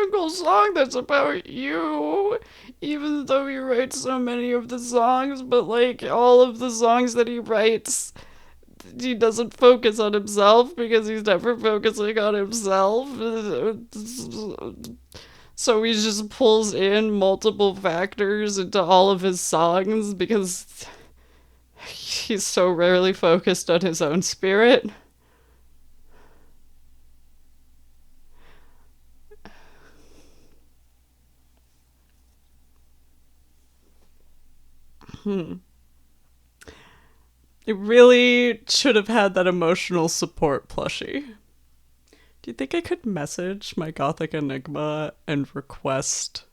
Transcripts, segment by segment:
single song that's about you, even though he writes so many of the songs, but like all of the songs that he writes, he doesn't focus on himself because he's never focusing on himself. So he just pulls in multiple factors into all of his songs because he's so rarely focused on his own spirit. It really should have had that emotional support plushie. Do you think I could message my Gothic Enigma and request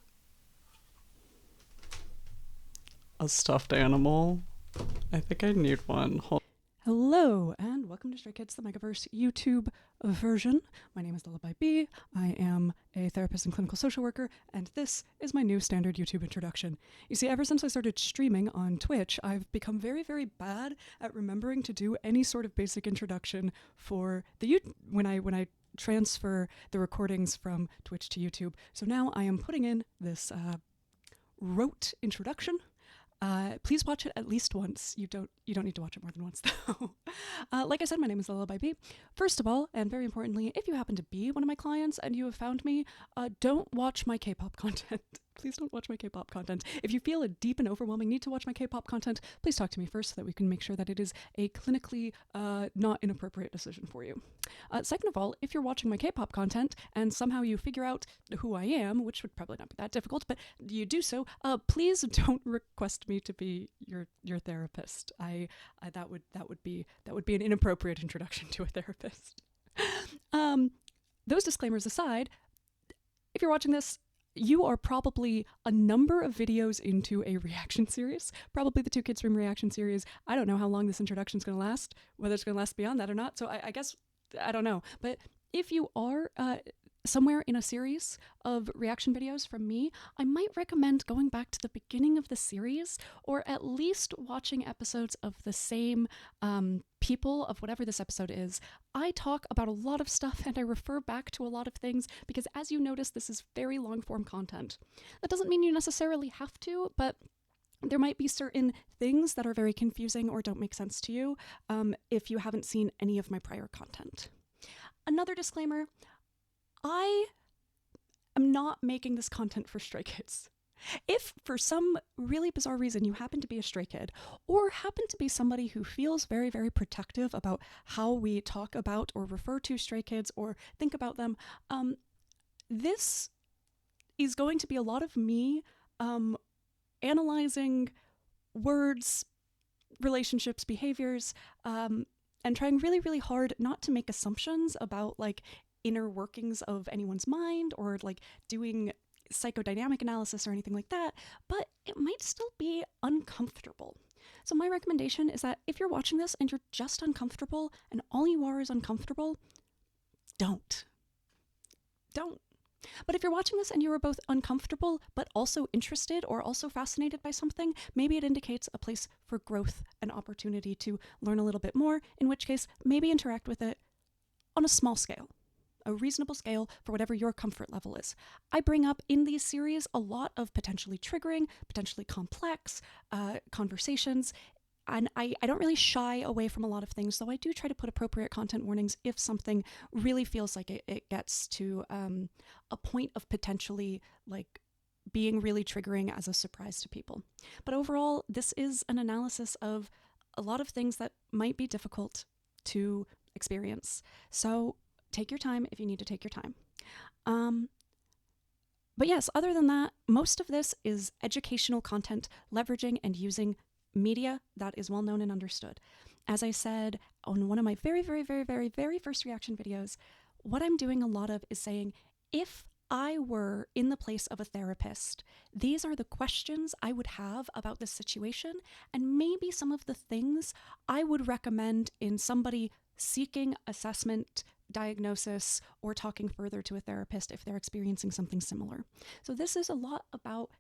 a stuffed animal? I think I need one. Hello, and welcome to Stray Kids, the Megaverse YouTube version. My name is Lullaby B. I am a therapist and clinical social worker, and this is my new standard YouTube introduction. You see, ever since I started streaming on Twitch, I've become very, very bad at remembering to do any sort of basic introduction for the when I transfer the recordings from Twitch to YouTube. So now I am putting in this rote introduction. Please watch it at least once. You don't need to watch it more than once, though. Like I said, my name is Lullaby B. First of all, and very importantly, if you happen to be one of my clients and you have found me, don't watch my K-pop content. Please don't watch my K-pop content. If you feel a deep and overwhelming need to watch my K-pop content, please talk to me first so that we can make sure that it is a clinically not inappropriate decision for you. Second of all, if you're watching my K-pop content and somehow you figure out who I am, which would probably not be that difficult, but you do so, please don't request me to be your therapist. That would be an inappropriate introduction to a therapist. Those disclaimers aside, if you're watching this, you are probably a number of videos into a reaction series, probably the Two Kids Room reaction series. I don't know how long this introduction is going to last, whether it's going to last beyond that or not, so I guess, I don't know. But if you are somewhere in a series of reaction videos from me, I might recommend going back to the beginning of the series, or at least watching episodes of the same people of whatever this episode is. I talk about a lot of stuff and I refer back to a lot of things because, as you notice, this is very long form content. That doesn't mean you necessarily have to, but there might be certain things that are very confusing or don't make sense to you if you haven't seen any of my prior content. Another disclaimer, I am not making this content for stray kids. If for some really bizarre reason you happen to be a stray kid, or happen to be somebody who feels very, very protective about how we talk about or refer to stray kids or think about them, this is going to be a lot of me analyzing words, relationships, behaviors, and trying really, really hard not to make assumptions about like inner workings of anyone's mind or like doing psychodynamic analysis or anything like that, but it might still be uncomfortable. So my recommendation is that if you're watching this and you're just uncomfortable and all you are is uncomfortable, don't. But if you're watching this and you are both uncomfortable but also interested or also fascinated by something, maybe it indicates a place for growth and opportunity to learn a little bit more, in which case maybe interact with it on a small scale. A reasonable scale for whatever your comfort level is. I bring up in these series a lot of potentially triggering, potentially complex conversations, and I don't really shy away from a lot of things, though I do try to put appropriate content warnings if something really feels like it gets to a point of potentially like being really triggering as a surprise to people. But overall, this is an analysis of a lot of things that might be difficult to experience. So take your time if you need to take your time. But yes, other than that, most of this is educational content, leveraging and using media that is well known and understood. As I said on one of my very, very, very, very, very first reaction videos, what I'm doing a lot of is saying, if I were in the place of a therapist, these are the questions I would have about this situation, and maybe some of the things I would recommend in somebody seeking assessment, diagnosis, or talking further to a therapist if they're experiencing something similar. So this is a lot about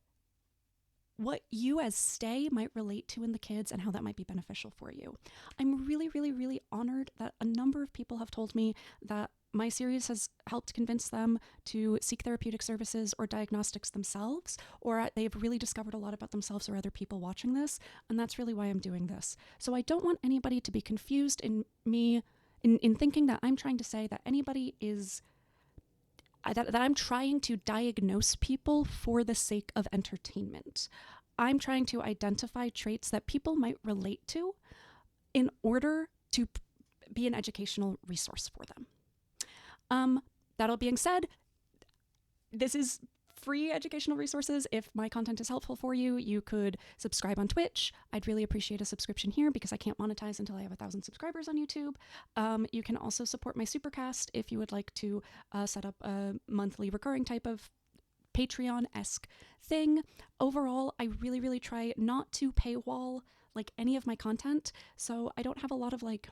what you as stay might relate to in the kids and how that might be beneficial for you. I'm really, really, really honored that a number of people have told me that my series has helped convince them to seek therapeutic services or diagnostics themselves, or they've really discovered a lot about themselves or other people watching this, and that's really why I'm doing this. So I don't want anybody to be confused in thinking that I'm trying to say that anybody is that I'm trying to diagnose people for the sake of entertainment. I'm trying to identify traits that people might relate to in order to be an educational resource for them. That all being said, this is free educational resources. If my content is helpful for you, you could subscribe on Twitch. I'd really appreciate a subscription here because I can't monetize until I have 1,000 subscribers on YouTube. You can also support my Supercast if you would like to set up a monthly recurring type of Patreon-esque thing. Overall, I really, really try not to paywall like any of my content, so I don't have a lot of like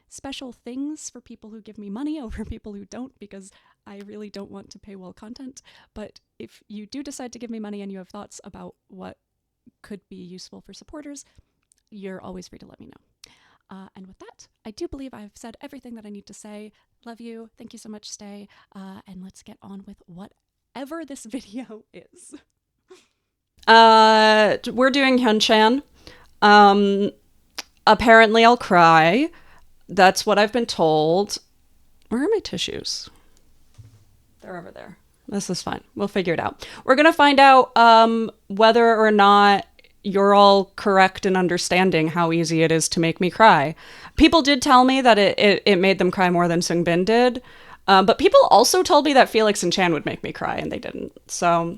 special things for people who give me money over people who don't, because I really don't want to paywall content. But if you do decide to give me money and you have thoughts about what could be useful for supporters, you're always free to let me know. And with that, I do believe I've said everything that I need to say. Love you. Thank you so much, Stay. And let's get on with whatever this video is. We're doing Hyunjin. Apparently I'll cry. That's what I've been told. Where are my tissues? They're over there. This is fine. We'll figure it out. We're going to find out whether or not you're all correct in understanding how easy it is to make me cry. People did tell me that it made them cry more than Sungbin did. But people also told me that Felix and Chan would make me cry, and they didn't. So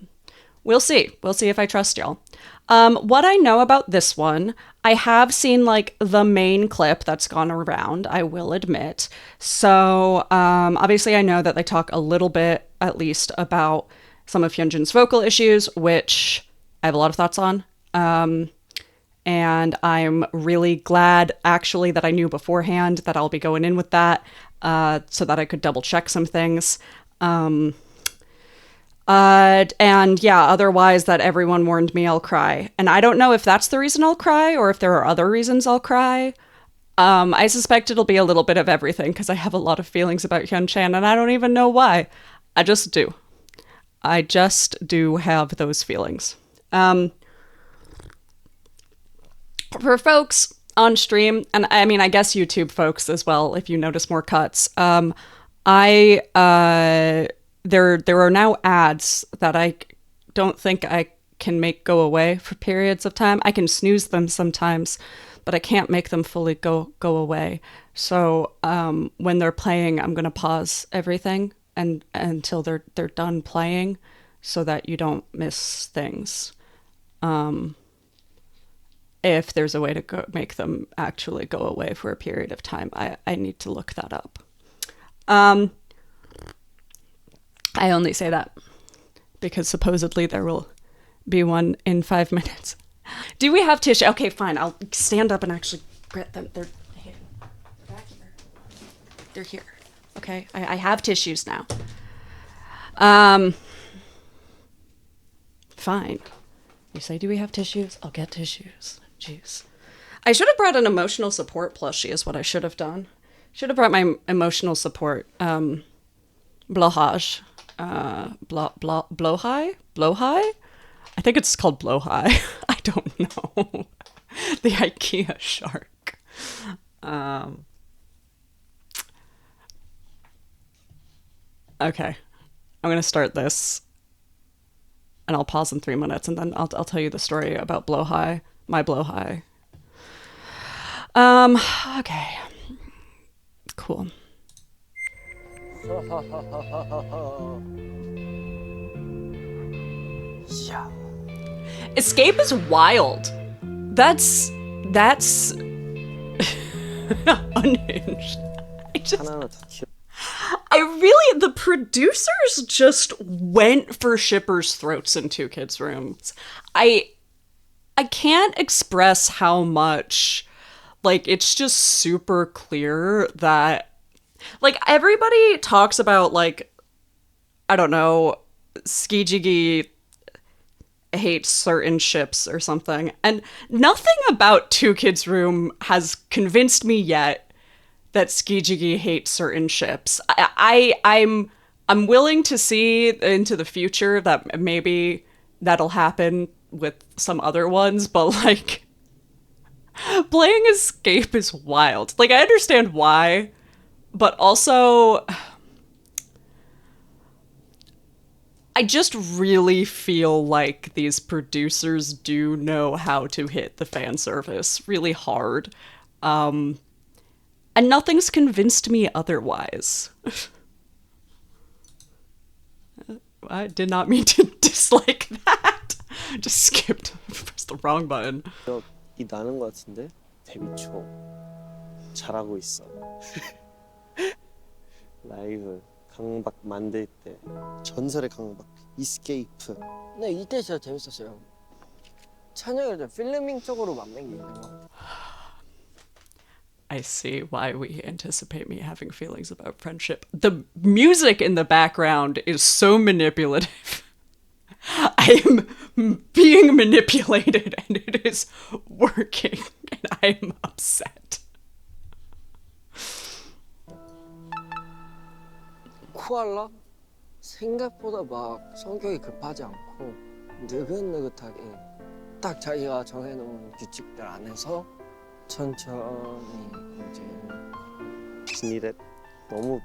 we'll see. We'll see if I trust y'all. What I know about this one, I have seen like the main clip that's gone around, I will admit. So obviously I know that they talk a little bit, at least, about some of Hyunjin's vocal issues, which I have a lot of thoughts on. And I'm really glad, actually, that I knew beforehand that I'll be going in with that, so that I could double check some things. And yeah, otherwise that everyone warned me I'll cry. And I don't know if that's the reason I'll cry or if there are other reasons I'll cry. I suspect it'll be a little bit of everything because I have a lot of feelings about Hyunjin and I don't even know why. I just do. I just do have those feelings. For folks on stream, and I mean, I guess YouTube folks as well, if you notice more cuts, there are now ads that I don't think I can make go away for periods of time. I can snooze them sometimes, but I can't make them fully go away. So when they're playing, I'm gonna pause everything and until they're done playing, so that you don't miss things. If there's a way to make them actually go away for a period of time, I need to look that up. I only say that because supposedly there will be one in 5 minutes. Do we have tissue? Okay, fine. I'll stand up and actually get them. They're here. They're back here. They're here. Okay, I have tissues now. Fine. You say, do we have tissues? I'll get tissues. Jeez. I should have brought an emotional support plushie is what I should have done. Should have brought my emotional support blowhage. Blowhigh? Blowhigh? I think it's called blowhigh. I don't know. The IKEA shark. Okay. I'm gonna start this and I'll pause in 3 minutes and then I'll tell you the story about blowhigh. My blowhigh. Okay. Cool. Escape is wild. That's unhinged. The producers just went for shippers' throats in Two Kids' Rooms. I can't express how much, like, it's just super clear that, like, everybody talks about, like, I don't know, Skijigi hates certain ships or something, and nothing about Two Kids' Room has convinced me yet that Skijigi hates certain ships. I'm willing to see into the future that maybe that'll happen with some other ones, but like playing Escape is wild. Like I understand why, but also I just really feel like these producers do know how to hit the fan service really hard. And nothing's convinced me otherwise. I did not mean to dislike that. Just skipped. Pressed the wrong button. 이 나는 것 같은데 데뷔 초 잘하고 있어. 라이브 강박 만들 때 전설의 강박 이스케이프. 네, 이때 진짜 재밌었어요. 찬영이 좀 필밍 쪽으로 만든 게 있는 거. I see why we anticipate me having feelings about friendship. The music in the background is so manipulative. I am being manipulated and it is working and I am upset. 코알라? 생각보다 막 성격이 급하지 않고 느긋느긋하게 딱 자기가 정해놓은 규칙들 안에서 천천히 이제 진이랩 너무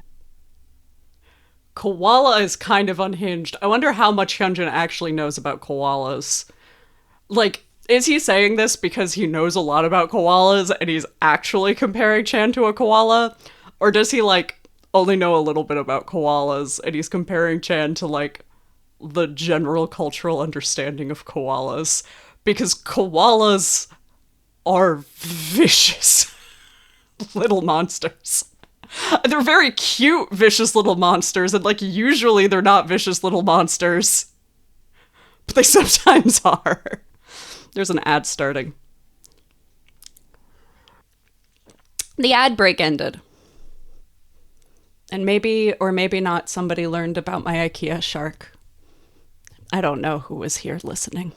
Koala is kind of unhinged. I wonder how much Hyunjin actually knows about koalas. Like, is he saying this because he knows a lot about koalas and he's actually comparing Chan to a koala? Or does he, like, only know a little bit about koalas and he's comparing Chan to, like, the general cultural understanding of koalas? Because koalas are vicious little monsters. They're very cute, vicious little monsters, and, like, usually they're not vicious little monsters. But they sometimes are. There's an ad starting. The ad break ended. And maybe, or maybe not, somebody learned about my IKEA shark. I don't know who was here listening.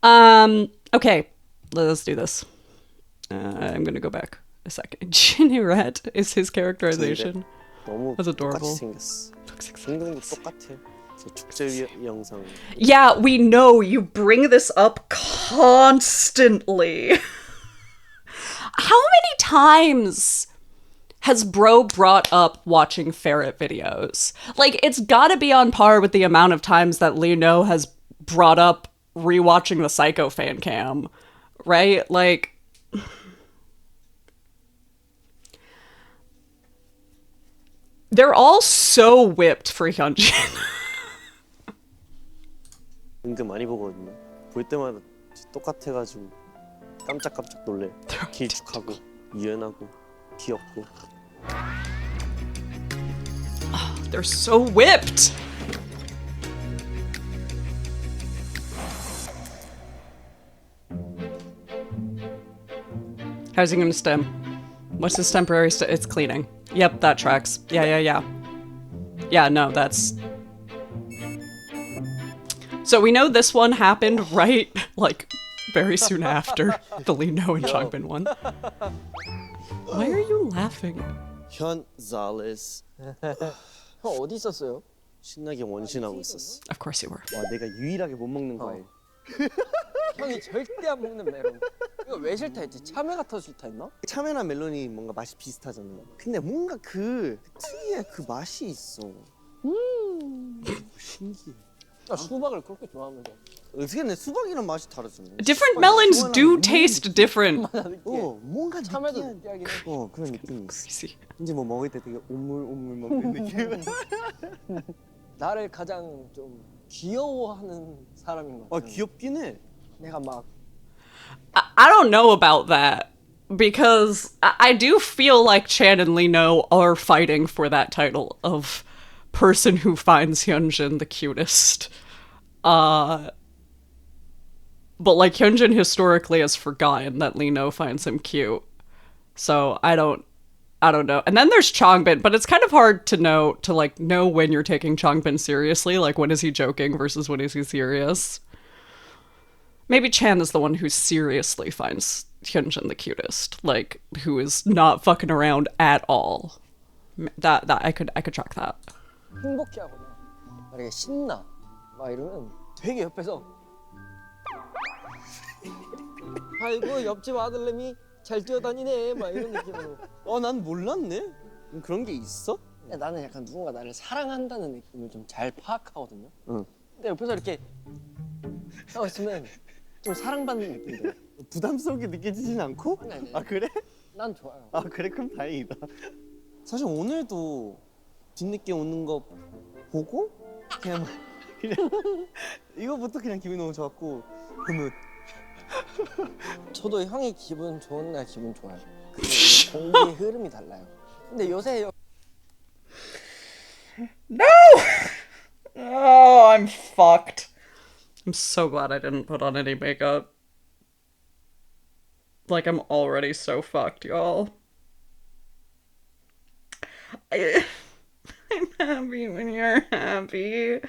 Okay, let's do this. I'm gonna go back a second. Jinny is his characterization. 너무 That's adorable. 똑같이 생겼어. 행동도 똑같아. 저 축제 영상. Yeah, we know you bring this up constantly. How many times has bro brought up watching ferret videos? Like, it's gotta be on par with the amount of times that Lino has brought up rewatching the Psycho fan cam, right? Like, they're all so whipped for Hyunjin. 은근 많이 보거든요. 볼 때마다 똑같아가지고 깜짝깜짝 놀래. 길쭉하고 유연하고 귀엽고. They're so whipped. How's he gonna stem? What's his temporary It's cleaning. Yep, that tracks. Yeah. Yeah, no, that's... So we know this one happened right, like, very soon after the Lino and Changbin one. Why are you laughing? 현잘레스. 형 어디 있었어요? 신나게 원신하고 있었어. Of course you were. 와, 내가 유일하게 못 먹는 과일. 형이 절대 안 먹는 메론. 이거 왜 싫다 했지? 참외가 더 싫다 했나? 참외나 멜론이 뭔가 맛이 비슷하잖아. 근데 뭔가 그 특유의 그 맛이 있어. 신기해. 나 수박을 그렇게 좋아하면서. 어떻게 내 수박이랑 맛이 다르잖아. Different melons do taste different. 뭔가 참외도 느끼한 느끼하긴 해. 그런 느낌이 있어. Crazy. 이제 뭐 먹을 때 되게 오물오물 먹는 느낌. 나를 가장 좀 귀여워하는 사람인 것 같아. 귀엽긴 해. 내가 막 I don't know about that. Because I do feel like Chan and Lino are fighting for that title of person who finds Hyunjin the cutest. But like Hyunjin historically has forgotten that Lino finds him cute. So I don't know. And then there's Changbin, but it's kind of hard to know when you're taking Changbin seriously, like when is he joking versus when is he serious. Maybe Chan is the one who seriously finds Hyunjin the cutest, like who is not fucking around at all. That I could track that. 행복해하거나 만약에 신나 막 이러면 되게 옆에서 아이고 옆집 아들내미 잘 뛰어다니네 막 이런 느낌으로. 난 몰랐네. 그런 게 있어? 나는 약간 누군가 나를 사랑한다는 느낌을 좀 잘 파악하거든요. 응. 근데 옆에서 이렇게 하고 있으면 좀 사랑받는 느낌이 들어. 부담스럽게 느껴지진 않고? 아니. 아 그래? 난 좋아요. 아 그래? 그럼 다행이다. 사실 오늘도 뒤늦게 오는 거 보고 그냥 이거부터 그냥 기분이 너무 좋았고 그러면 저도 형이 기분 좋은 날 기분 좋아요. 그 공기의 흐름이 달라요. 근데 요새 No! Oh, I'm fucked. I'm so glad I didn't put on any makeup. Like, I'm already so fucked, y'all. I'm happy when you're happy.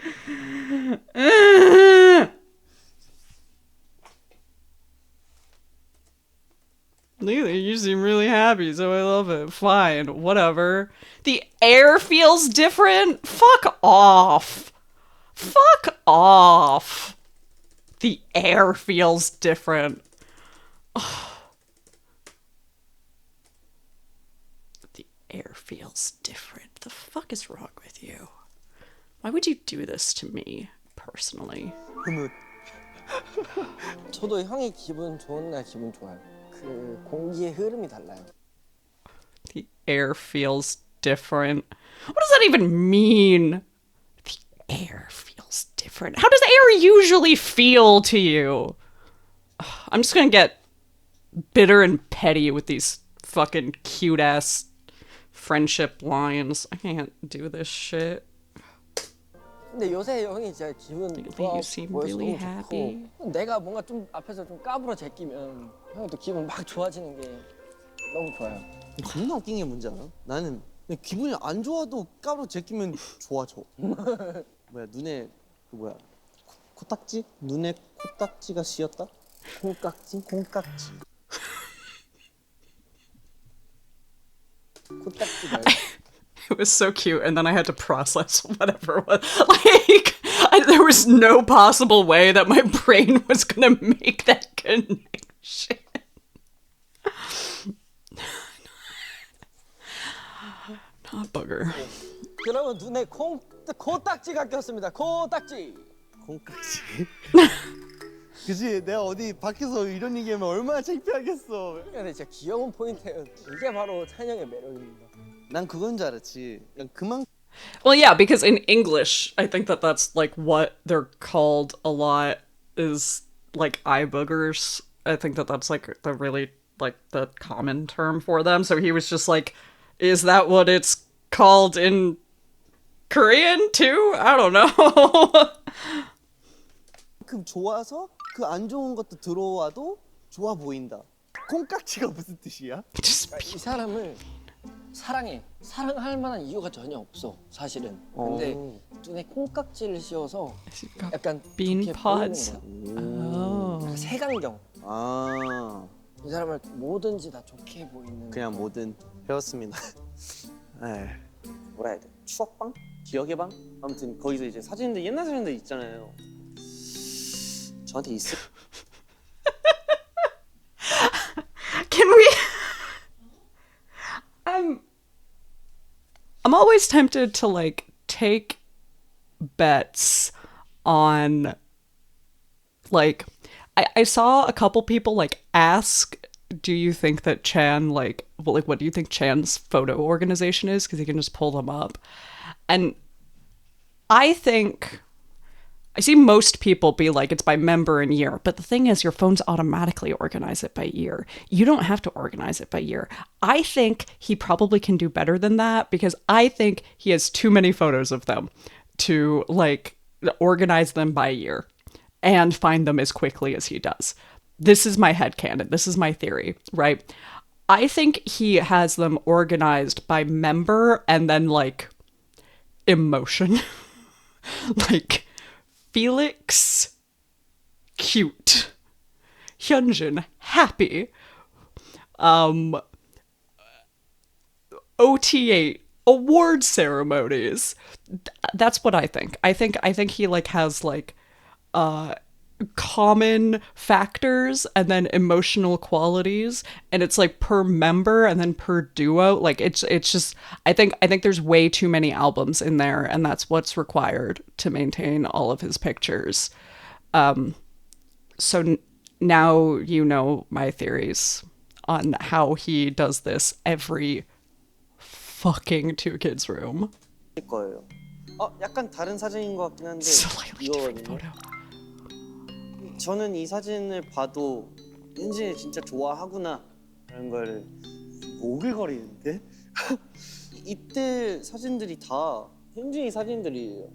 Neither, you seem really happy, so I love it. Fine, whatever. The air feels different? Fuck off. Fuck off. The air feels different. The air feels different. The fuck is wrong with you? Why would you do this to me, personally? 그러면 저도 형이 기분 좋은 날 기분 좋아요. 그 공기의 흐름이 달라요. The air feels different. What does that even mean? The air feels different. How does air usually feel to you? I'm just gonna get bitter and petty with these fucking cute ass friendship lines. I can't do this shit. 근데 요새 형이 진짜 기분 You seem really happy. 좋고 내가 뭔가 좀 앞에서 좀 까불어 제끼면 형이 또 기분 막 좋아지는 게 너무 좋아요. 겁나 웃긴 게 뭔지 알아? 나는 그냥 기분이 안 좋아도 까불어 제끼면 좋아져. 뭐야 눈에 그 뭐야 코딱지? 눈에 코딱지가 씌었다? 콩깍지? 콩깍지. 코딱지 말고. It was so cute, and then I had to process whatever it was. There was no possible way that my brain was gonna make that connection. Not booger. 그러면 눈에 코딱지가 꼈습니다. 코딱지. 콩깍지. 그치 내가 어디 밖에서 이런 얘기하면 얼마나 창피하겠어. 근데 진짜 귀여운 포인트예요. 이게 바로 찬영의 매력입니다. 난 그건 줄 알았지. 그냥 그만. Well, yeah, because in English, I think that that's like what they're called a lot is like eye boogers. I think that that's like the really like the common term for them. So he was just like, is that what it's called in Korean too? I don't know. 그 좋아서 그 안 좋은 것도 들어와도 좋아 보인다. 콩깍지가 무슨 뜻이야? Just 이 사람을 사랑할 만한 이유가 전혀 없어 사실은. 근데 눈에 콩깍지를 씌워서 약간 bean 좋게 pods. 보이는 거야. Oh. 색안경. 아 이 사람을 뭐든지 다 좋게 보이는. 그냥 뭐든 배웠습니다. 에이, 뭐라 해야 돼? 추억방? 기억의 방? 아무튼 거기서 이제 사진들 옛날 사진들 있잖아요. 저한테 있어? Can we? I'm always tempted to like take bets on like I saw a couple people like ask, do you think that Chan like what do you think Chan's photo organization is, because he can just pull them up. And I think I see most people be like, it's by member and year. But the thing is, your phones automatically organize it by year. You don't have to organize it by year. I think he probably can do better than that, because I think he has too many photos of them to like organize them by year and find them as quickly as he does. This is my headcanon. This is my theory, right? I think he has them organized by member and then like emotion. Like Felix, cute. Hyunjin, happy. um, OTA award ceremonies. That's what I think. I think he like has like uh common factors and then emotional qualities, and it's like per member and then per duo. Like it's just I think there's way too many albums in there, and that's what's required to maintain all of his pictures. So now you know my theories on how he does this every fucking Two Kids room. 거예요. 약간 다른 사진인 것 같긴 한데 Slightly different 이거거든요. photo. 저는 이 사진을 봐도 현진이 진짜 좋아하구나 라는 걸 오글거리는데 이때 사진들이 다 현진이 사진들이에요.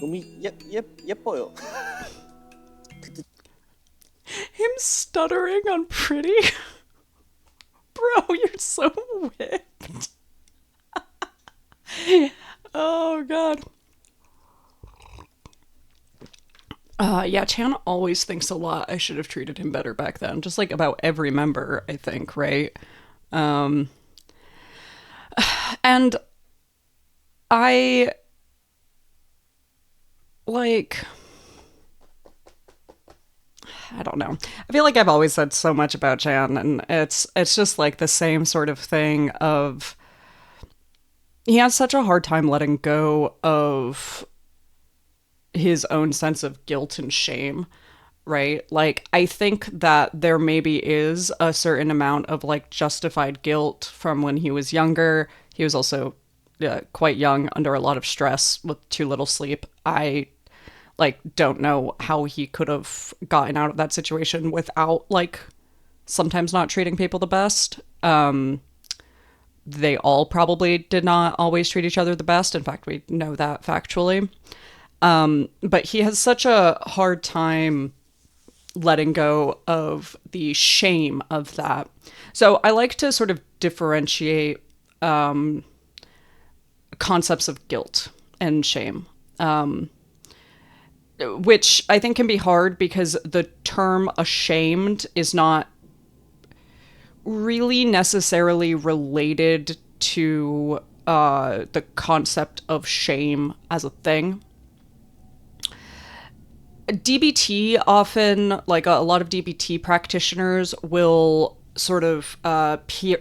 너무 예뻐요. Him stuttering on Pretty? Bro, you're so whipped. Oh, God. Yeah, Chan always thinks a lot. I should have treated him better back then. Just like about every member, I think, right? And I like I don't know. I feel like I've always said so much about Chan, and it's just like the same sort of thing of he has such a hard time letting go of his own sense of guilt and shame, right? Like I think that there maybe is a certain amount of like justified guilt from when he was younger. He was also quite young, under a lot of stress with too little sleep. I like don't know how he could have gotten out of that situation without like sometimes not treating people the best. They all probably did not always treat each other the best. In fact, we know that factually. But he has such a hard time letting go of the shame of that. So I like to sort of differentiate concepts of guilt and shame, which I think can be hard because the term ashamed is not really necessarily related to the concept of shame as a thing. DBT often, like a lot of DBT practitioners will sort of piece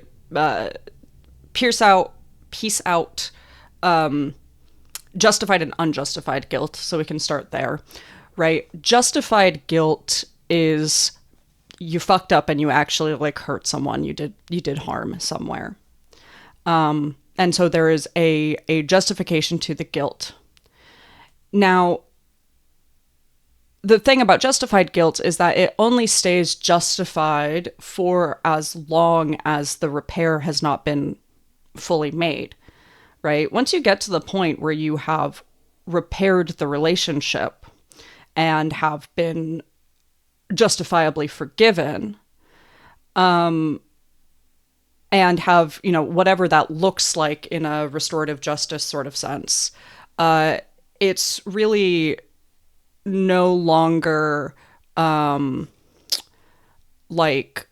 out justified and unjustified guilt. So we can start there, right? Justified guilt is you fucked up and you actually like hurt someone. You did harm somewhere. And so there is a justification to the guilt. Now, the thing about justified guilt is that it only stays justified for as long as the repair has not been fully made, right? Once you get to the point where you have repaired the relationship and have been justifiably forgiven, and have, you know, whatever that looks like in a restorative justice sort of sense, it's really no longer like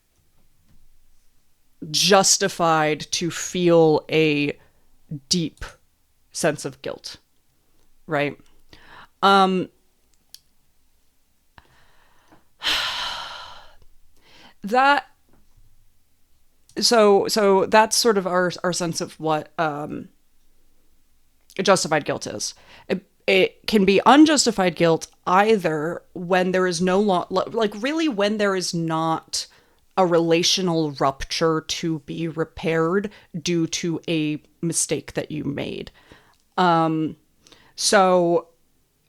justified to feel a deep sense of guilt, right? That so that's sort of our sense of what justified guilt is. It can be unjustified guilt either when there is no like really when there is not a relational rupture to be repaired due to a mistake that you made. So,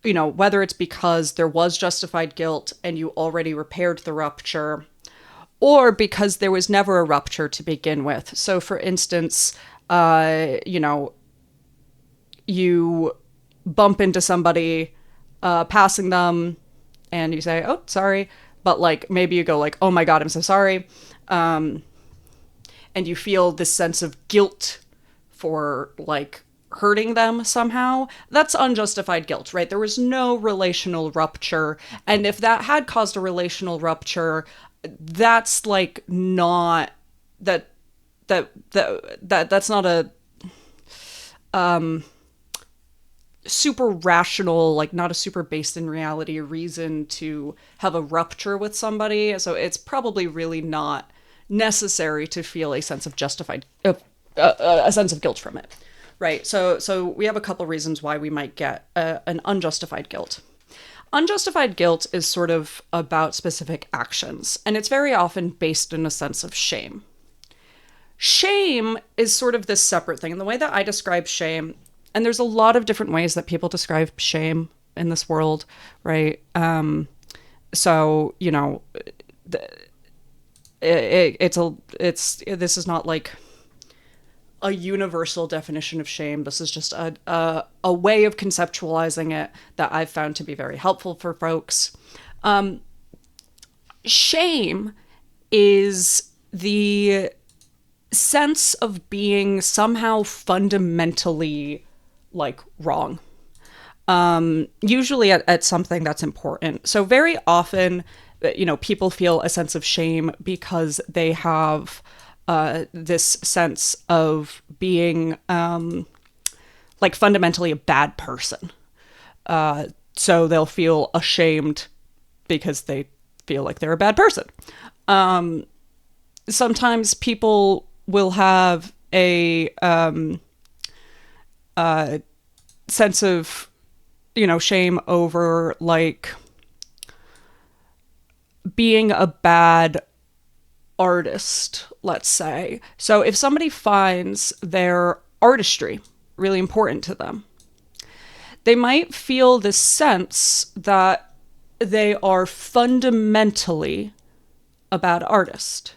you know, whether it's because there was justified guilt and you already repaired the rupture, or because there was never a rupture to begin with. So, for instance, you know, you bump into somebody, passing them, and you say, "Oh, sorry," but like maybe you go like, "Oh my God, I'm so sorry," and you feel this sense of guilt for like hurting them somehow. That's unjustified guilt, right? There was no relational rupture, and if that had caused a relational rupture, that's like not that that's not a super rational, like not a super based in reality reason to have a rupture with somebody. So it's probably really not necessary to feel a sense of a sense of guilt from it, right? So we have a couple reasons why we might get an unjustified guilt. Unjustified guilt is sort of about specific actions, and it's very often based in a sense of shame. Shame is sort of this separate thing. And the way that I describe shame, and there's a lot of different ways that people describe shame in this world, right? So, you know, this is not like a universal definition of shame. This is just a way of conceptualizing it that I've found to be very helpful for folks. Shame is the sense of being somehow fundamentally like wrong, usually at something that's important. So very often, you know, people feel a sense of shame because they have this sense of being like fundamentally a bad person. So they'll feel ashamed because they feel like they're a bad person. Sometimes people will have a sense of, you know, shame over like being a bad artist, let's say. So if somebody finds their artistry really important to them, they might feel this sense that they are fundamentally a bad artist,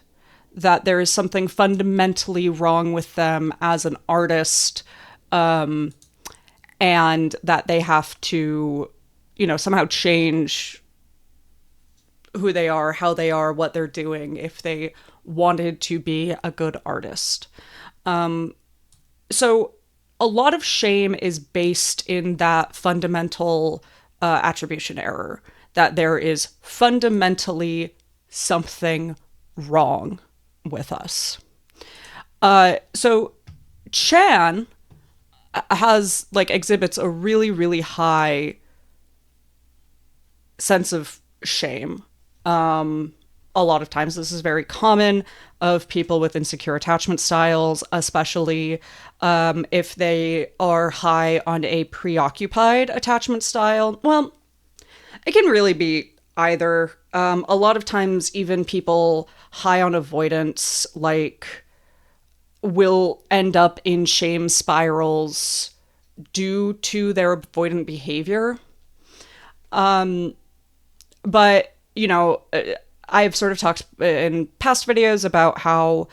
that there is something fundamentally wrong with them as an artist, and that they have to, you know, somehow change who they are, how they are, what they're doing if they wanted to be a good artist. So a lot of shame is based in that fundamental attribution error, that there is fundamentally something wrong with us. So Chan has like exhibits a really, really high sense of shame. A lot of times this is very common of people with insecure attachment styles, especially if they are high on a preoccupied attachment style. Well, it can really be either. A lot of times even people high on avoidance like will end up in shame spirals due to their avoidant behavior. But, you know, I've sort of talked in past videos about how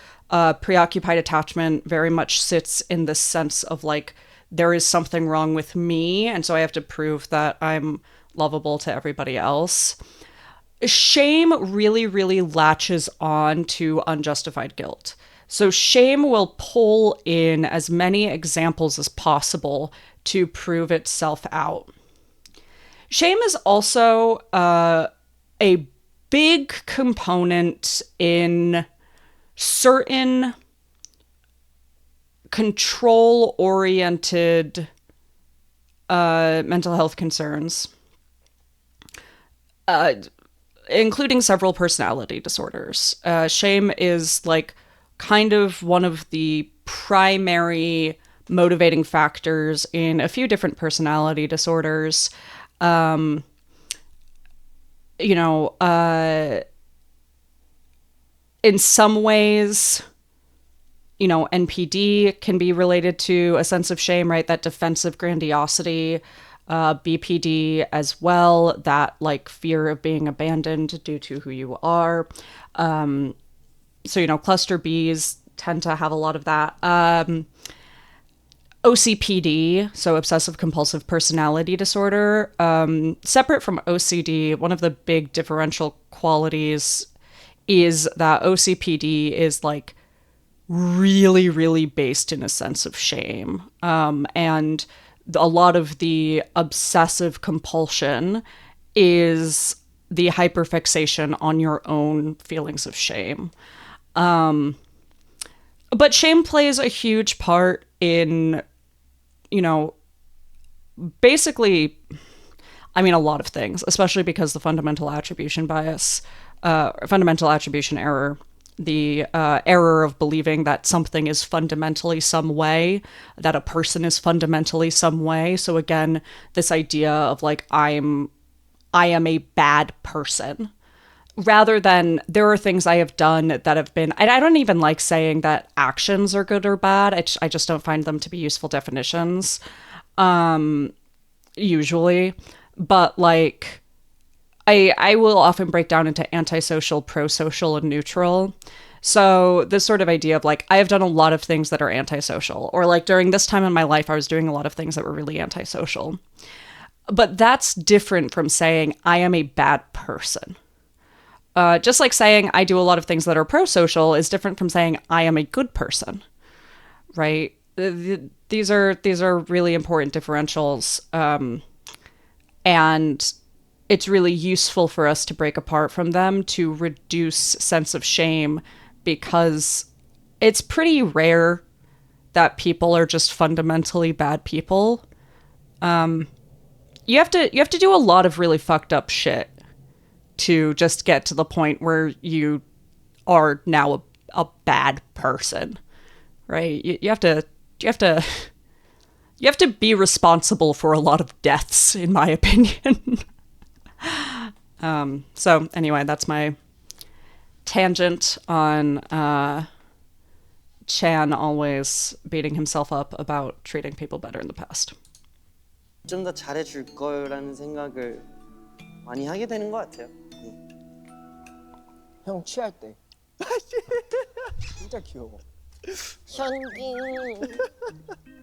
preoccupied attachment very much sits in the sense of like, there is something wrong with me, and so I have to prove that I'm lovable to everybody else. Shame really, really latches on to unjustified guilt. So shame will pull in as many examples as possible to prove itself out. Shame is also a big component in certain control-oriented mental health concerns, including several personality disorders. Shame is like kind of one of the primary motivating factors in a few different personality disorders. You know, in some ways, you know, NPD can be related to a sense of shame, right? That defensive grandiosity, BPD as well, that like fear of being abandoned due to who you are. So, you know, cluster Bs tend to have a lot of that. OCPD, so obsessive compulsive personality disorder, separate from OCD, one of the big differential qualities is that OCPD is like really, really based in a sense of shame. And a lot of the obsessive compulsion is the hyperfixation on your own feelings of shame. But shame plays a huge part in, you know, basically, I mean, a lot of things, especially because the fundamental attribution bias, fundamental attribution error, the error of believing that something is fundamentally some way, that a person is fundamentally some way. So again, this idea of like, I am a bad person, rather than there are things I have done that have been, and I don't even like saying that actions are good or bad. I just don't find them to be useful definitions, usually. But like, I will often break down into antisocial, pro-social, and neutral. So this sort of idea of like, I have done a lot of things that are antisocial, or like during this time in my life, I was doing a lot of things that were really antisocial. But that's different from saying I am a bad person. Just like saying I do a lot of things that are pro-social is different from saying I am a good person, right? These are really important differentials, and it's really useful for us to break apart from them to reduce sense of shame, because it's pretty rare that people are just fundamentally bad people. You have to do a lot of really fucked up shit to just get to the point where you are now a bad person, right? You have to be responsible for a lot of deaths, in my opinion. So anyway, that's my tangent on Chan always beating himself up about treating people better in the past. 좀 더 잘해줄 거라는 생각을 많이 하게 되는 것 같아요. 형 취할 때 진짜 귀여워. 현진.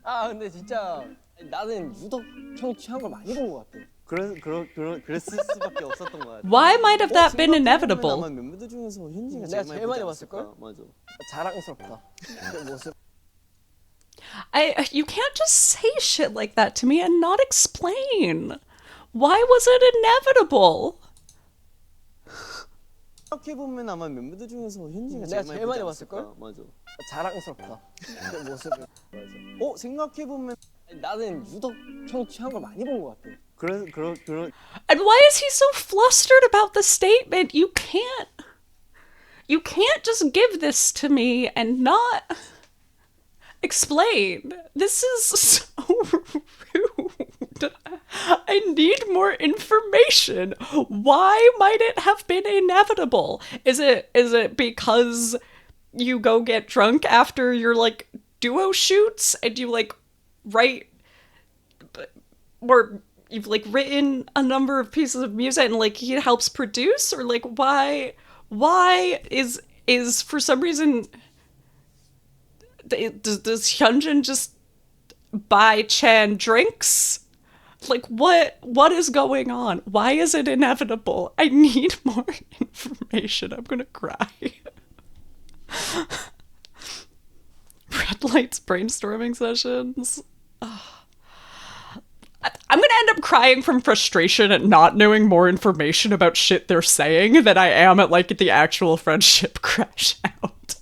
아 근데 진짜 나는 유독 형 취한 걸 많이 본 것 같아. 그랬을 수밖에 없었던 것 같아요. Why might have that been inevitable? 아마 멤버들 중에서 현진이가 내가 제일 제일 많이 많이 봤을 걸? 맞아. 자랑스럽다. 그 모습. You can't just say shit like that to me and not explain. Why was it inevitable? 생각해 보면 아마 멤버들 중에서 현진이가 내가 제일 제일 많이 많이 봤을 걸? 맞아. 자랑스럽다. 그 모습. 맞아. 생각해 보면 나는 유독 형 취한 걸 많이 본 것 같아. And why is he so flustered about the statement? You can't just give this to me and not explain. This is so rude. I need more information. Why might it have been inevitable? Is it because you go get drunk after your like duo shoots and you like write, or you've like written a number of pieces of music and like he helps produce, or like why is for some reason does Hyunjin just buy Chan drinks? Like what is going on? Why is it inevitable? I need more information. I'm gonna cry. Red lights brainstorming sessions. I'm gonna end up crying from frustration at not knowing more information about shit they're saying than I am at like the actual friendship crash out.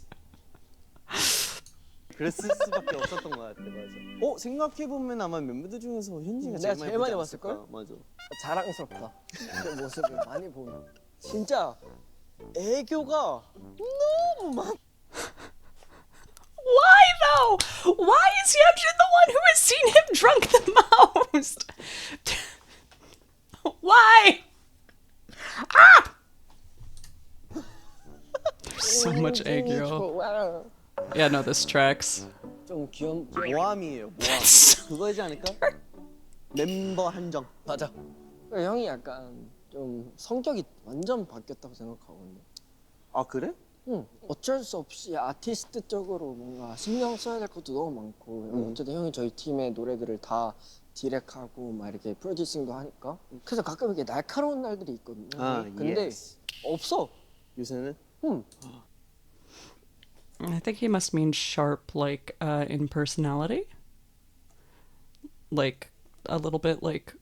그랬을 수밖에 없었던 것 같아. 맞아. 생각해 보면 아마 멤버들 중에서 현진이가 내가 제일 제일 많이 많이 봤을 봤을 걸? 맞아. 자랑스럽다. 그 모습을 많이 보면 진짜 애교가 너무 많. Why though? Why is Hyunjin the one who has seen him drunk the most? Why? Ah! There's so much aggro. Yeah, no, this tracks. 좀 귀여운. 모함이에요. 모함. 그거지 않을까? 멤버 한정. 맞아. 형이 약간 좀 성격이 완전 바뀌었다고 생각하거든요. 아 그래? 응. 어쩔 수 없이 아티스트 쪽으로 뭔가 신경 써야 될 것도 너무 많고 어쨌든 형이 저희 팀의 노래들을 다 디렉하고 막 이렇게 프로듀싱도 하니까 그래서 가끔 이렇게 날카로운 날들이 있거든요. 근데 없어. 요새는? 응. I think he must mean sharp, like, in personality. Like, a little bit like...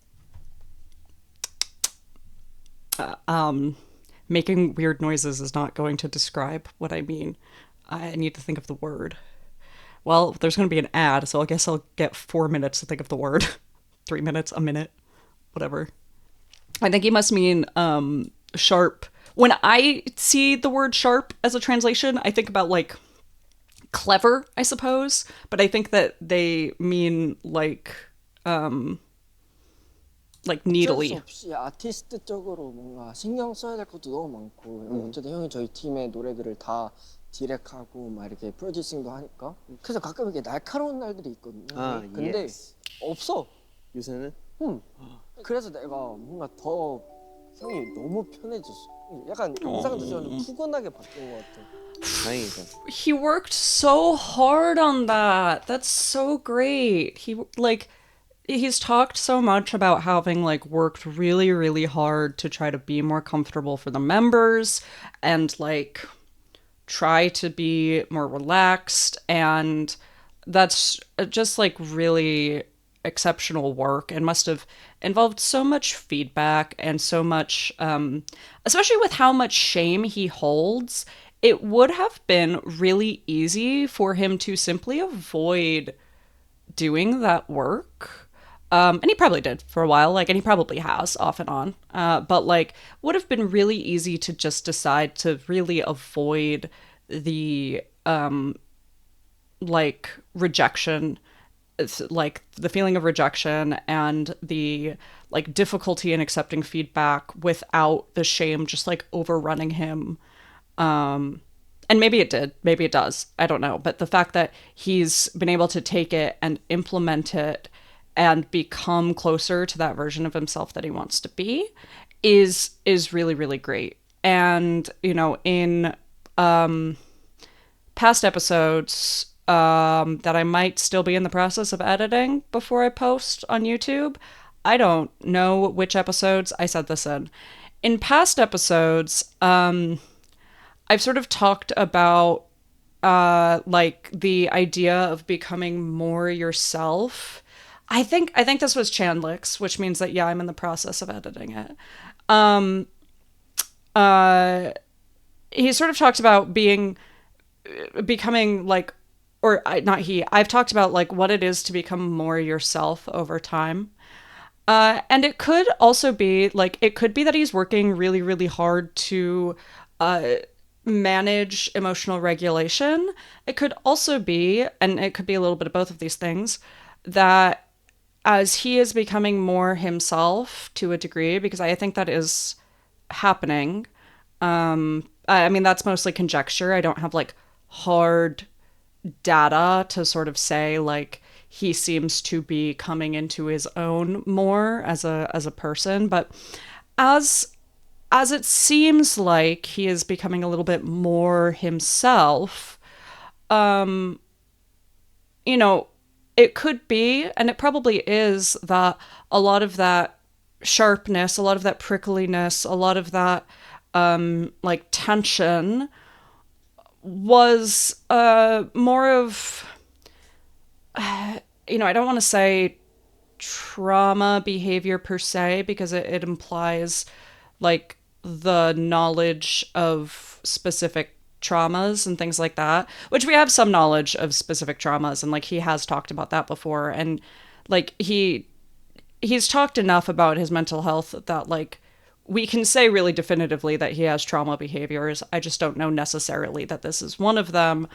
Making weird noises is not going to describe what I mean. I need to think of the word. Well, there's going to be an ad, so I guess I'll get 4 minutes to think of the word. 3 minutes, a minute, whatever. I think he must mean sharp. When I see the word sharp as a translation, I think about like clever, I suppose. But I think that they mean like 어쩔 수 needly. 없이 아티스트 쪽으로 뭔가 신경 써야 될 것도 너무 많고 어쨌든 형이 저희 팀의 노래들을 다 디렉하고 막 이렇게 프로듀싱도 하니까 그래서 가끔 이렇게 날카로운 날들이 있거든요. 아, 근데 yes. 없어. 요새는 그래서 내가 뭔가 더 형이 너무 편해졌어. 약간 인상도 좀 푸근하게 바뀐 것 같아. 다행이다. He worked so hard on that. That's so great. He's talked so much about having like worked really really hard to try to be more comfortable for the members and like try to be more relaxed, and that's just like really exceptional work and must have involved so much feedback and so much especially with how much shame he holds. It would have been really easy for him to simply avoid doing that work. And he probably did for a while, like, and he probably has off and on. But like, would have been really easy to just decide to really avoid the like rejection, like the feeling of rejection and the like difficulty in accepting feedback without the shame just like overrunning him. And maybe it did, maybe it does, I don't know, but the fact that he's been able to take it and implement it and become closer to that version of himself that he wants to be is really really great. And you know, in past episodes that I might still be in the process of editing before I post on YouTube, I don't know which episodes I said this in past episodes. I've sort of talked about like the idea of becoming more yourself. I think this was Chandlix, which means that yeah, I'm in the process of editing it. He sort of talked about becoming like, or not he. I've talked about like what it is to become more yourself over time. And it could also be like, it could be that he's working really, really hard to manage emotional regulation. It could also be, and it could be a little bit of both of these things, that as he is becoming more himself to a degree, because I think that is happening. I mean, that's mostly conjecture. I don't have like hard data to sort of say like he seems to be coming into his own more as a person, but as it seems like he is becoming a little bit more himself, you know, it could be, and it probably is, that a lot of that sharpness, a lot of that prickliness, a lot of that like tension was more of, you know, I don't want to say trauma behavior per se, because it implies like the knowledge of specific traumas and things like that, which we have some knowledge of specific traumas, and like he has talked about that before, and like he's talked enough about his mental health that like we can say really definitively that he has trauma behaviors. I just don't know necessarily that this is one of them.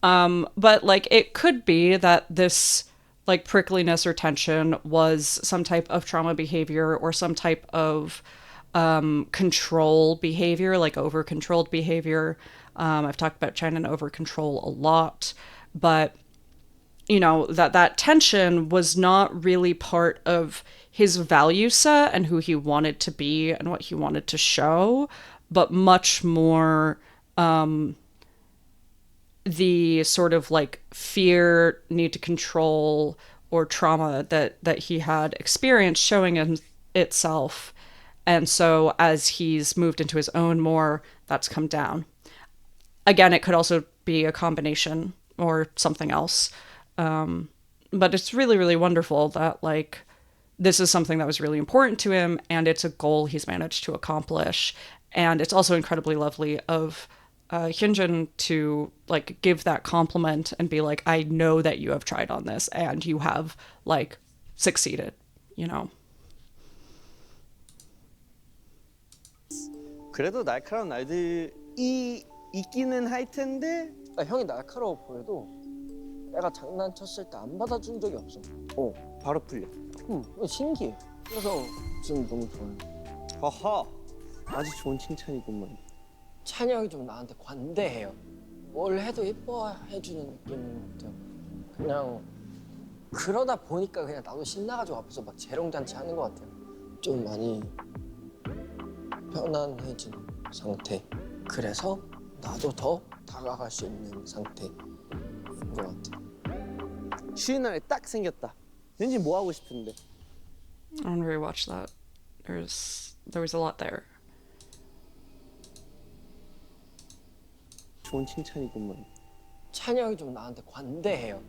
But like it could be that this like prickliness or tension was some type of trauma behavior or some type of control behavior, like over controlled behavior. I've talked about China and over control a lot, but you know, that tension was not really part of his value set and who he wanted to be and what he wanted to show, but much more the sort of like fear, need to control, or trauma that he had experienced showing in itself. And so as he's moved into his own more, that's come down. Again, it could also be a combination or something else. But it's really, really wonderful that like this is something that was really important to him, and it's a goal he's managed to accomplish. And it's also incredibly lovely of Hyunjin to like give that compliment and be like, I know that you have tried on this and you have like succeeded, you know. 그래도 날카로운 날들이 있기는 할 텐데. 형이 날카로워 보여도 내가 장난쳤을 때 안 받아준 적이 없어. 바로 풀려. 신기해. 그래서 지금 너무 좋아요. 허허. 아주 좋은 칭찬이구만. 찬이 형이 좀 나한테 관대해요. 뭘 해도 예뻐해주는 느낌인 것 같아요. 그냥 그러다 보니까 그냥 나도 신나가지고 앞에서 막 재롱잔치 하는 것 같아요. 좀 많이 편안해진 상태. 그래서 나도 더 다가갈 수 있는 상태인 것 같아요. 쉬는 날에 딱 생겼다. 현진 뭐 하고 싶은데? I want to rewatch that. There was a lot there. 좋은 칭찬이구만. 찬이 형이 좀 나한테 관대해요.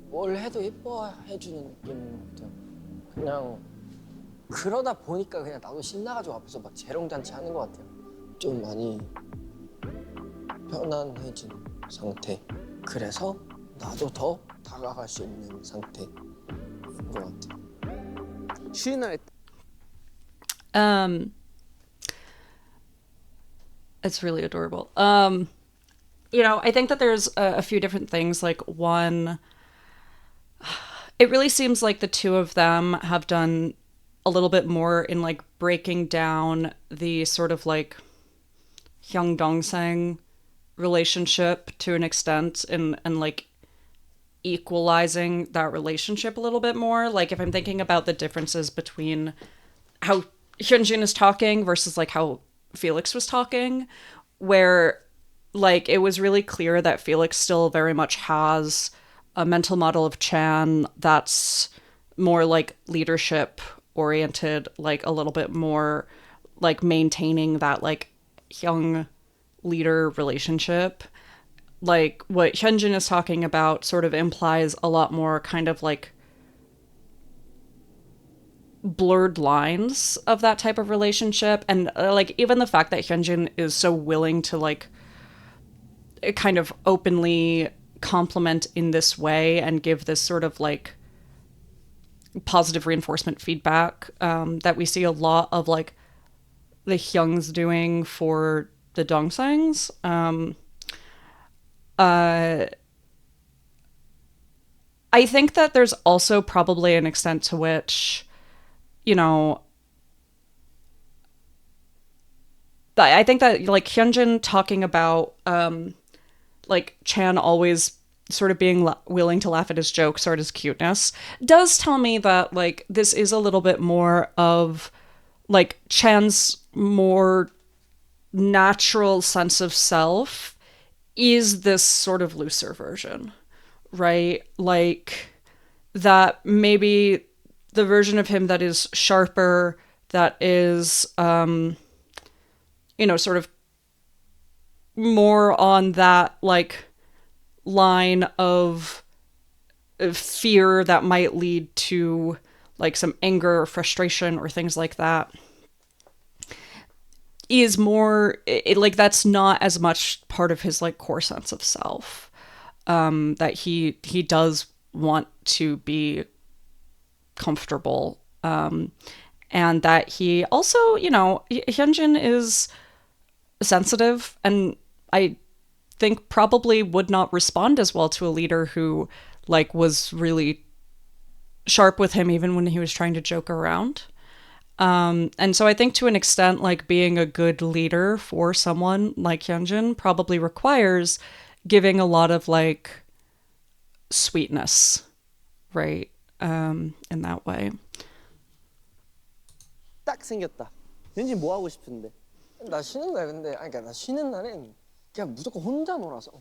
뭘 해도 예뻐해주는 느낌인 것 같아요. 그냥 그러다 보니까 그냥 나도 신나가지고 앞에서 막 재롱잔치 하는 것 같아요. 좀 많이 편안해진 상태. 그래서 나도 더 다가갈 수 있는 상태인 것 같아요. 쉬는 날에 It's really adorable. I think that there's a few different things. Like, one, it really seems like the two of them have done a little bit more in like breaking down the sort of like Hyung Dong-sang relationship to an extent, and like equalizing that relationship a little bit more. Like, if I'm thinking about the differences between how Hyunjin is talking versus like how Felix was talking, where like it was really clear that Felix still very much has a mental model of Chan that's more like leadership oriented, like a little bit more like maintaining that like young leader relationship. Like what Hyunjin is talking about sort of implies a lot more kind of like blurred lines of that type of relationship. And like even the fact that Hyunjin is so willing to like kind of openly compliment in this way and give this sort of like positive reinforcement feedback that we see a lot of like the Hyungs doing for the Dongsangs. I think that there's also probably an extent to which, I think that like Hyunjin talking about like Chan always sort of being willing to laugh at his jokes or at his cuteness does tell me that like this is a little bit more of like Chan's more natural sense of self is this sort of looser version, right? Like that maybe the version of him that is sharper, that is sort of more on that like line of fear that might lead to like some anger or frustration or things like that is more like that's not as much part of his like core sense of self, that he does want to be comfortable, and that he also Hyunjin is sensitive, and I think probably would not respond as well to a leader who like was really sharp with him even when he was trying to joke around. And so I think to an extent, like being a good leader for someone like Hyunjin probably requires giving a lot of like sweetness, right? In that way. 딱 생겼다. 현진 뭐 하고 싶은데? 나 쉬는 날 근데 그러니까 나 쉬는 날엔 그냥 무조건 혼자 놀아서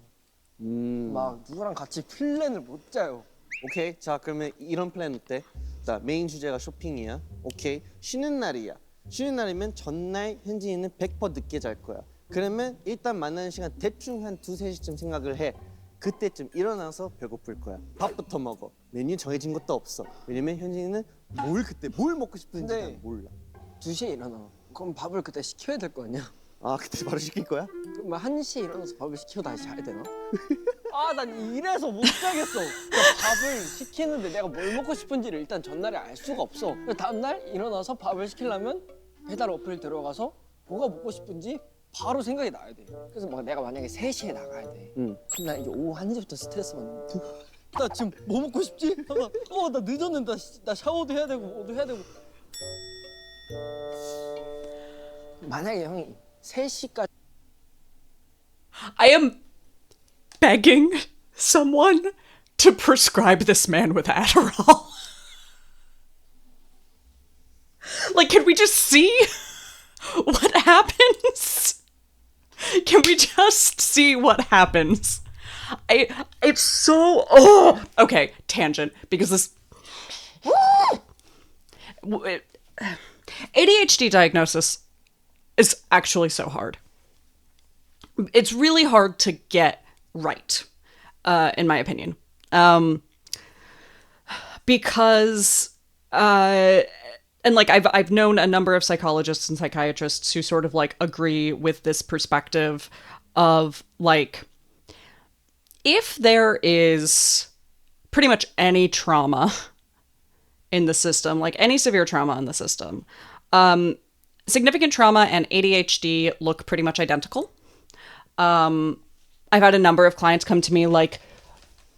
막 누구랑 같이 플랜을 못 짜요. 오케이. 자, 그러면 이런 플랜 어때? 자, 메인 주제가 쇼핑이야. 오케이. 쉬는 날이야. 쉬는 날이면 전날 현진이는 100% 늦게 잘 거야. 그러면 일단 만나는 시간 대충 한 2, 3시쯤 생각을 해. 그때쯤 일어나서 배고플 거야. 밥부터 먹어. 메뉴 정해진 것도 없어. 왜냐면 현진이는 뭘 먹고 싶은지 근데- 난 몰라. 2시에 일어나. 그럼 밥을 그때 시켜야 될 거 아니야? 아 그때 바로 시킬 거야? 그럼 1시에 일어나서 밥을 시키고 다시 자야 되나? 아, 난 이래서 못 자겠어. 그러니까 밥을 시키는데 내가 뭘 먹고 싶은지를 일단 전날에 알 수가 없어. 그래서 다음날 일어나서 밥을 시키려면 배달 어플 들어가서 뭐가 먹고 싶은지 바로 생각이 나야 돼. 그래서 막 내가 만약에 3시에 나가야 돼. 응. 그럼 나 이제 오후 1시부터 스트레스 받는 거야. 나 지금 뭐 먹고 싶지? 나 늦었는데 나 샤워도 해야 되고 뭐도 해야 되고. 만약에 형이 3시까지 I am begging someone to prescribe this man with Adderall. Like, can we just see what happens? Can we just see what happens? It's so, okay, tangent, because this, ADHD diagnosis is actually so hard. It's really hard to get right, in my opinion, because and like I've known a number of psychologists and psychiatrists who sort of like agree with this perspective of like, if there is pretty much any trauma in the system, like any severe trauma in the system, significant trauma and ADHD look pretty much identical. I've had a number of clients come to me like,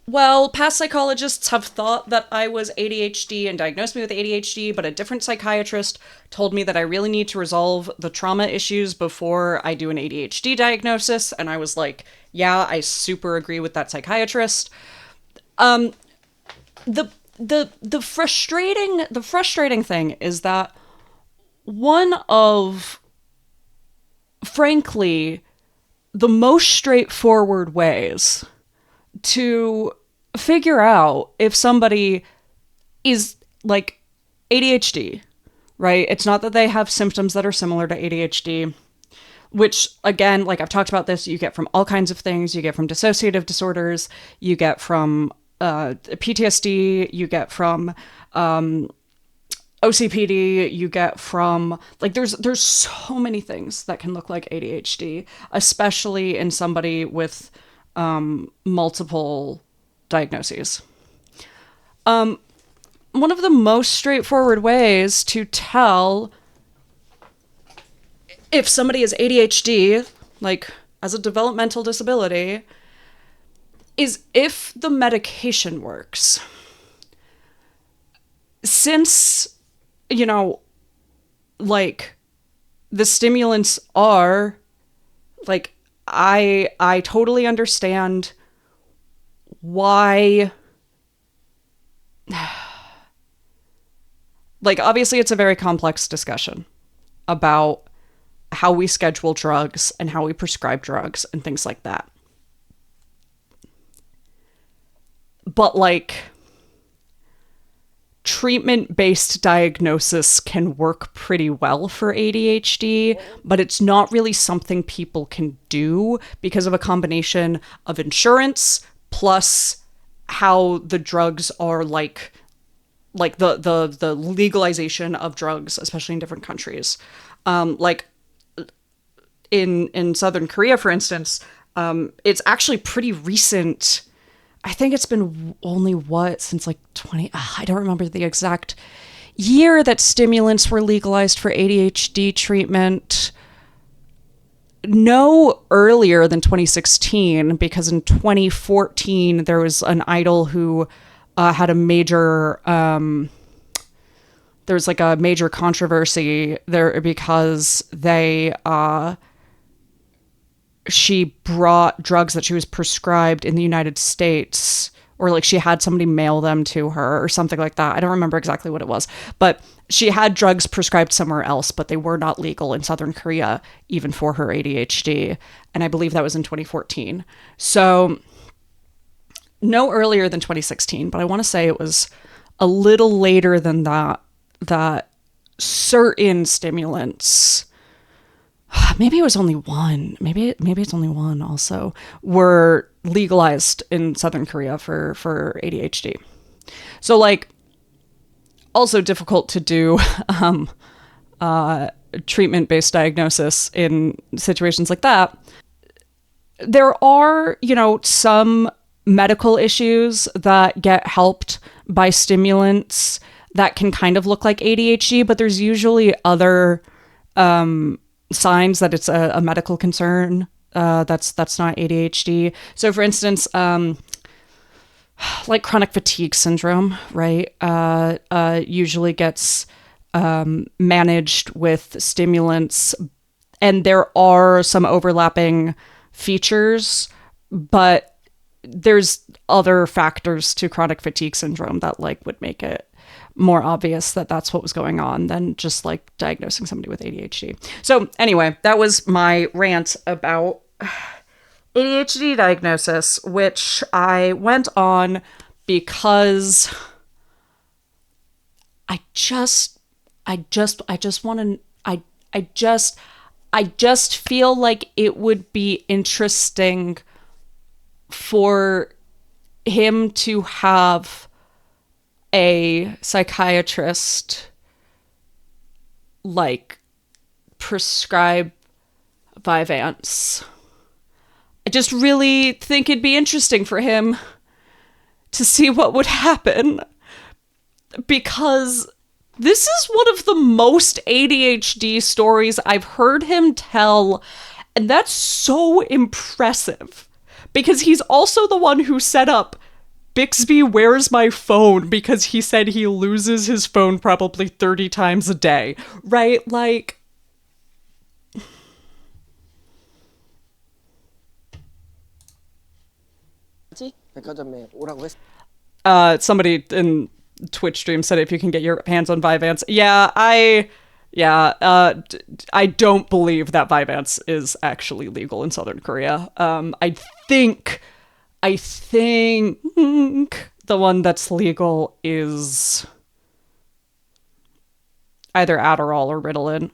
well, past psychologists have thought that I was ADHD and diagnosed me with ADHD, but a different psychiatrist told me that I really need to resolve the trauma issues before I do an ADHD diagnosis. And I was like, yeah, I super agree with that psychiatrist. The frustrating thing is that one of, frankly, the most straightforward ways to figure out if somebody is like ADHD, right? It's not that they have symptoms that are similar to ADHD, which again, like I've talked about this, you get from all kinds of things. You get from dissociative disorders, you get from PTSD, you get from OCPD, you get from like there's so many things that can look like ADHD, especially in somebody with multiple diagnoses. One of the most straightforward ways to tell if somebody is ADHD, like as a developmental disability, is if the medication works. Since, you know, like the stimulants are like, I totally understand why, like, obviously it's a very complex discussion about how we schedule drugs and how we prescribe drugs and things like that. But like, treatment-based diagnosis can work pretty well for ADHD, but it's not really something people can do because of a combination of insurance plus how the drugs are like the legalization of drugs, especially in different countries. Like in Southern Korea, for instance, it's actually pretty recent. I think it's been only since like I don't remember the exact year that stimulants were legalized for ADHD treatment. No earlier than 2016, because in 2014 there was an idol who had a major there was like a major controversy there because she brought drugs that she was prescribed in the United States, or like she had somebody mail them to her or something like that. I don't remember exactly what it was, but she had drugs prescribed somewhere else, but they were not legal in Southern Korea, even for her ADHD. And I believe that was in 2014. So no earlier than 2016, but I want to say it was a little later than that certain stimulants, maybe it was only one, maybe it's only one also, were legalized in Southern Korea for ADHD. So like, also difficult to do treatment-based diagnosis in situations like that. There are, some medical issues that get helped by stimulants that can kind of look like ADHD, but there's usually other signs that it's a medical concern that's not ADHD. So, for instance, like chronic fatigue syndrome, right? Usually gets managed with stimulants, and there are some overlapping features, but there's other factors to chronic fatigue syndrome that like would make it more obvious that that's what was going on than just like diagnosing somebody with ADHD. So anyway, that was my rant about ADHD diagnosis, which I went on because I just feel like it would be interesting for him to have a psychiatrist like prescribe Vyvanse. I just really think it'd be interesting for him to see what would happen, because this is one of the most ADHD stories I've heard him tell, and that's so impressive, because he's also the one who set up Bixby Where's My Phone, because he said he loses his phone probably 30 times a day, right? Like, 백화점에 오라고 했어. somebody in Twitch stream said if you can get your hands on Vyvanse. I don't believe that Vyvanse is actually legal in Southern Korea. I think the one that's legal is either Adderall or Ritalin.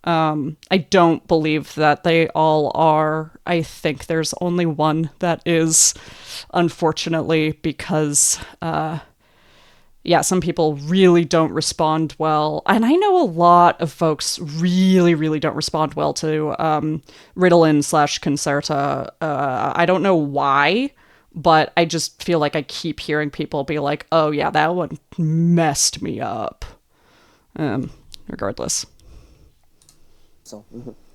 I don't believe that they all are. I think there's only one that is, unfortunately, because some people really don't respond well. And I know a lot of folks really, really don't respond well to Ritalin/Concerta. I don't know why, but I just feel like I keep hearing people be like, oh yeah, that one messed me up. Regardless.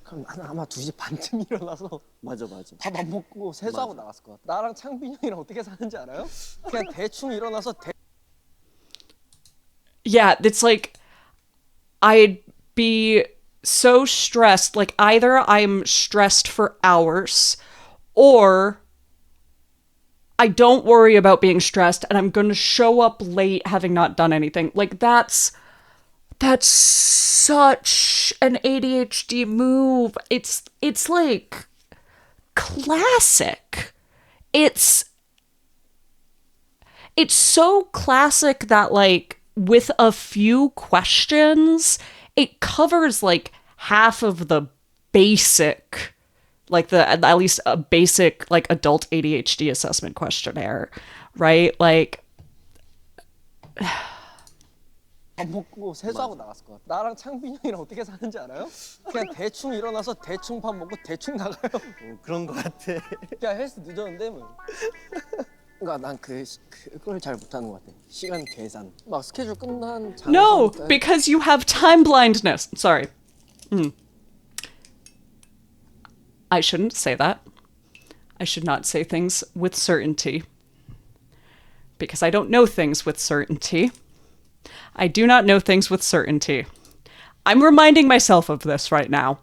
그럼 나는 아마 2시 반쯤 일어나서 맞아. 밥 안 먹고 세수하고 나갔을 것 같아. 나랑 창빈이 형이랑 어떻게 사는지 알아요? 그냥 대충 일어나서 Yeah, it's like I'd be so stressed. Like either I'm stressed for hours or I don't worry about being stressed and I'm going to show up late having not done anything. Like that's such an ADHD move. It's like classic. It's so classic that like with a few questions, it covers like half of the basic, like at least a basic like adult ADHD assessment questionnaire, right? Like 밥 먹고 세수하고 나갔을 것 같아. 나랑 창빈이 형이랑 어떻게 사는지 알아요? 그냥 대충 일어나서 대충 밥 먹고 대충 나가요. 그런 거 같아. 그냥 헬스 늦었는데 뭐. 그러니까 난 그걸 잘 못하는 것 같아. 시간 계산. 막 스케줄 끝난 no, because you have time blindness. Sorry. I shouldn't say that. I should not say things with certainty. Because I don't know things with certainty. I do not know things with certainty. I'm reminding myself of this right now.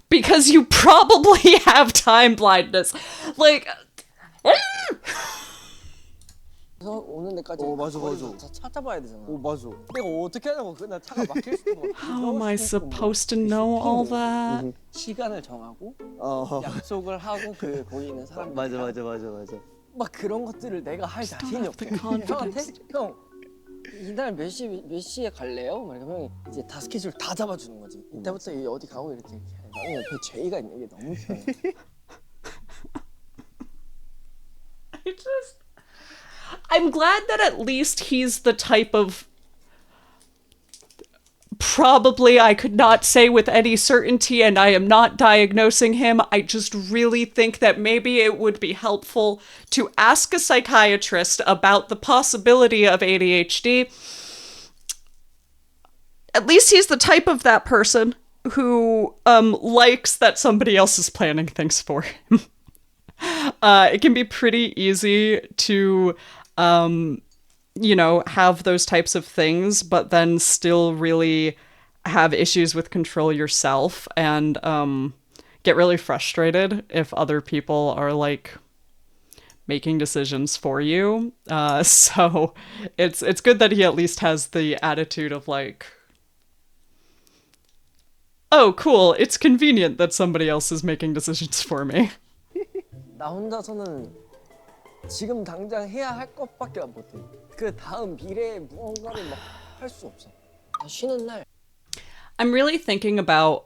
Because you probably have time blindness. Like... 오는 데까지 맞아. 다 찾아봐야 되잖아. 맞아. 내가 어떻게 하냐고. 나 차가 막힐 수도 막. How am I supposed to know all that? 시간을 정하고 약속을 하고 거기 있는 사람. 맞아. 막 그런 것들을 내가 할 자신이 없어. 형한테 형 이날 몇 시에 갈래요? 막 이러면 형이 이제 다 스케줄 다 잡아주는 거지. 이때부터 어디 가고 이렇게. 나는 옆에 제이가 있는 게 너무 편해. I'm glad that at least he's the type of, probably I could not say with any certainty, and I am not diagnosing him. I just really think that maybe it would be helpful to ask a psychiatrist about the possibility of ADHD. At least he's the type of that person who likes that somebody else is planning things for him. It can be pretty easy to have those types of things, but then still really have issues with control yourself, and get really frustrated if other people are like making decisions for you. So it's good that he at least has the attitude of like, oh, cool, it's convenient that somebody else is making decisions for me. 나 혼자서는 지금 당장 해야 할 것밖에 못해. 그 다음 미래에 무언가를 막 할 수 없어. 나 쉬는 날. I'm really thinking about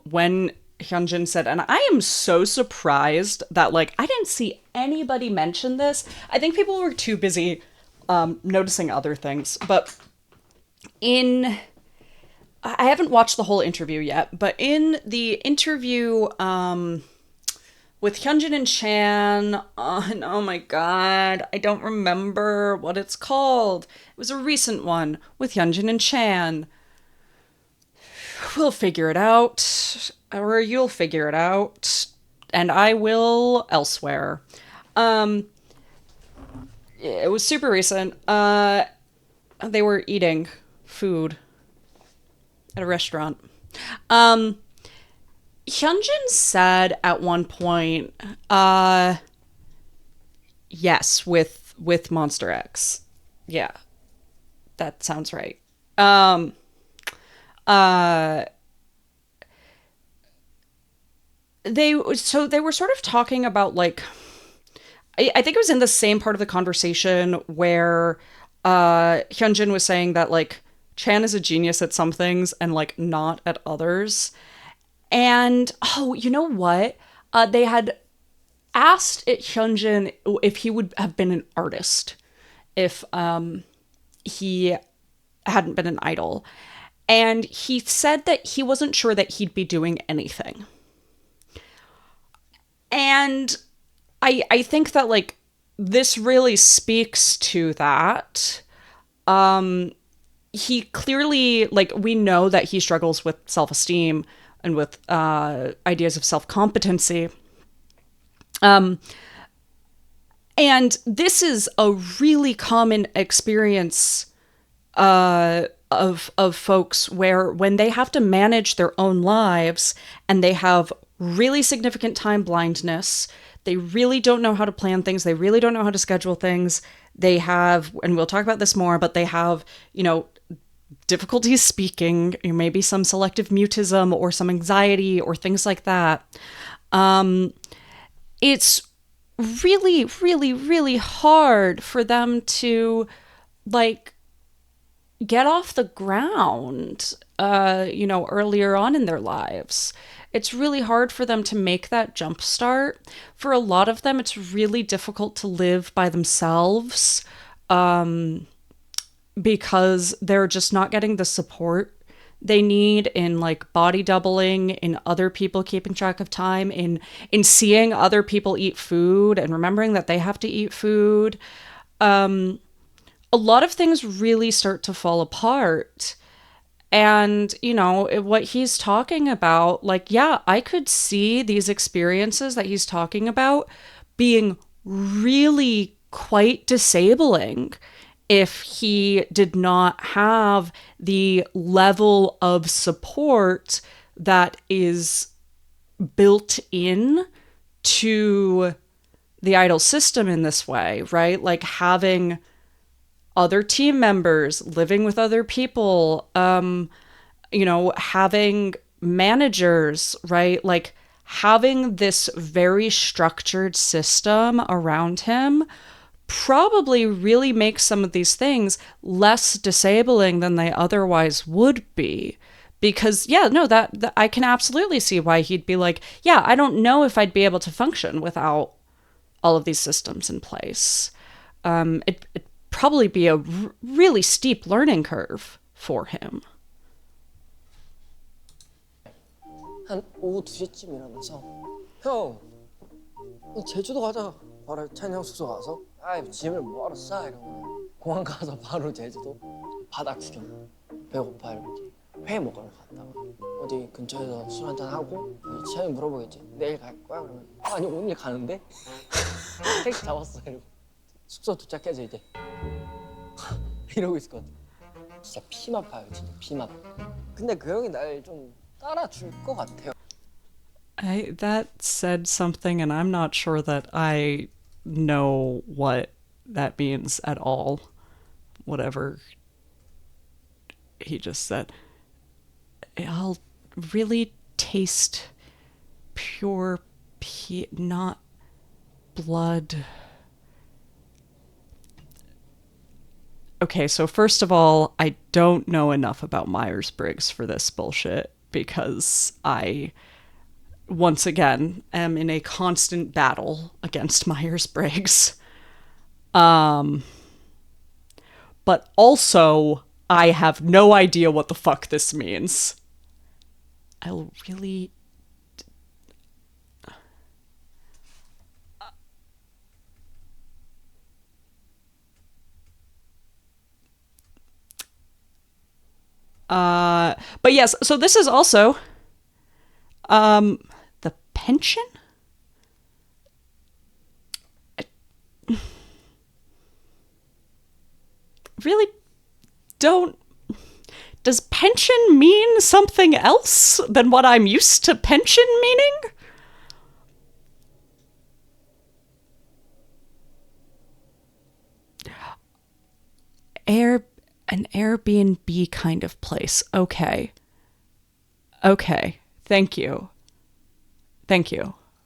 when Hyunjin said, and I am so surprised that like I didn't see anybody mention this. I think people were too busy noticing other things. But I haven't watched the whole interview yet, but in the interview with Hyunjin and Chan, and oh my god, I don't remember what it's called. It was a recent one with Hyunjin and Chan. We'll figure it out, or you'll figure it out, and I will elsewhere. It was super recent. They were eating food at a restaurant. Hyunjin said at one point, yes, with Monster X. Yeah, that sounds right. They were sort of talking about like, I think it was in the same part of the conversation where Hyunjin was saying that like Chan is a genius at some things and like not at others. And oh, you know what? They had asked Hyunjin if he would have been an artist if he hadn't been an idol. And he said that he wasn't sure that he'd be doing anything. And I think that like this really speaks to that. He clearly, like, we know that he struggles with self-esteem and with ideas of self-competency. And this is a really common experience of folks where when they have to manage their own lives and they have really significant time blindness, they really don't know how to plan things, they really don't know how to schedule things, they have, and we'll talk about this more, but they have, difficulties speaking, maybe some selective mutism or some anxiety or things like that. It's really, really, really hard for them to like get off the ground, earlier on in their lives. It's really hard for them to make that jump start. For a lot of them, it's really difficult to live by themselves because they're just not getting the support they need in like body doubling, in other people keeping track of time, in seeing other people eat food and remembering that they have to eat food. A lot of things really start to fall apart. And, what he's talking about, like, yeah, I could see these experiences that he's talking about being really quite disabling if he did not have the level of support that is built in to the idol system in this way, right? Like having other team members, living with other people, having managers, right? Like having this very structured system around him probably really makes some of these things less disabling than they otherwise would be. Because, that I can absolutely see why he'd be like, I don't know if I'd be able to function without all of these systems in place. it'd probably be a really steep learning curve for him. 한 오후 2시쯤 일어나서 형, 제주도 가자. 바로 찬이 형 숙소 가서 짐을 뭐하러 싸? 이러고 공항 가서 바로 제주도 바다 구경. 배고파 이렇게 회 먹으러 갔다가 어디 근처에서 술 한잔 하고 찬이 물어보겠지. 내일 갈 거야? 그러면 아니 오늘 가는데? 택시 잡았어 이러고 숙소 도착해서 이제 이러고 있을 것 같아. 진짜 피맛 봐요 진짜 피맛. 근데 그 형이 날 좀 따라줄 것 같아요. That said something, and I'm not sure that I know what that means at all. Whatever he just said. I'll really taste pure not blood. Okay, so first of all, I don't know enough about Myers-Briggs for this bullshit because I, once again, am in a constant battle against Myers-Briggs. But also, I have no idea what the fuck this means. I'll really... But yes, so this is also the pension? Really don't... Does pension mean something else than what I'm used to pension meaning? An Airbnb kind of place. Okay. Thank you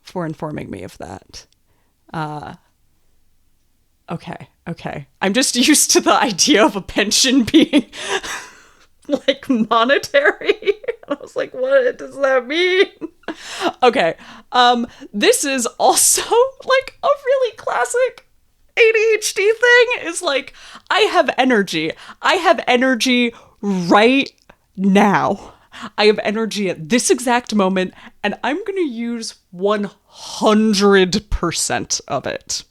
for informing me of that. Okay. I'm just used to the idea of a pension being like monetary. I was like, what does that mean? Okay. This is also like a really classic ADHD thing is like, I have energy right now. I have energy at this exact moment, and I'm going to use 100% of it.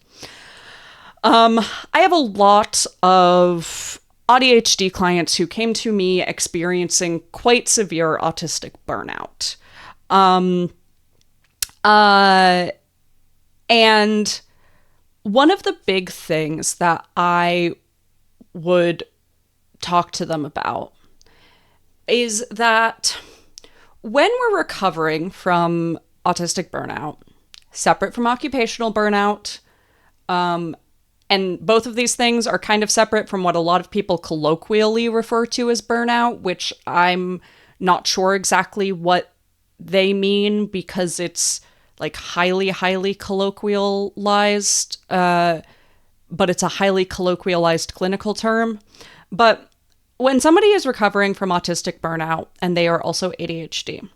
I have a lot of ADHD clients who came to me experiencing quite severe autistic burnout. And one of the big things that I would talk to them about is that when we're recovering from autistic burnout, separate from occupational burnout, and both of these things are kind of separate from what a lot of people colloquially refer to as burnout, which I'm not sure exactly what they mean because it's like highly colloquialized, but it's a highly colloquialized clinical term. But when somebody is recovering from autistic burnout and they are also ADHD,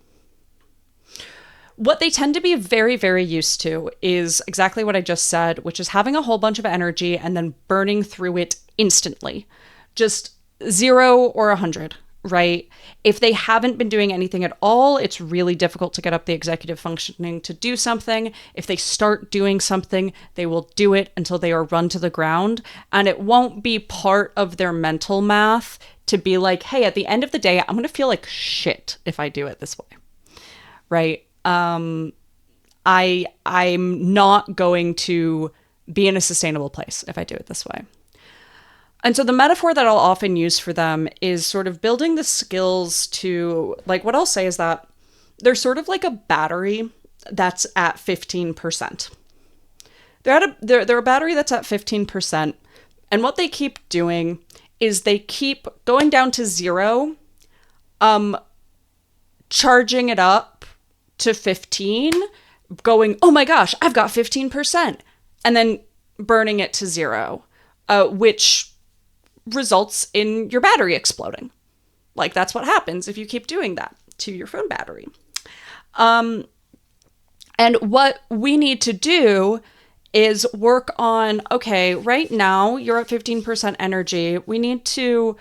what they tend to be very, very used to is exactly what I just said, which is having a whole bunch of energy and then burning through it instantly. Just 0 or 100, right? If they haven't been doing anything at all, it's really difficult to get up the executive functioning to do something. If they start doing something, they will do it until they are run to the ground. And it won't be part of their mental math to be like, hey, at the end of the day, I'm going to feel like shit if I do it this way, right? I'm not going to be in a sustainable place if I do it this way. And so the metaphor that I'll often use for them is sort of building the skills to, like, what I'll say is that they're sort of like a battery that's at 15%. They're a battery that's at 15%. And what they keep doing is they keep going down to 0, charging it up to 15, going, oh my gosh, I've got 15%, and then burning it to 0, which results in your battery exploding. Like, that's what happens if you keep doing that to your phone battery. And what we need to do is work on, okay, right now you're at 15% energy. We need to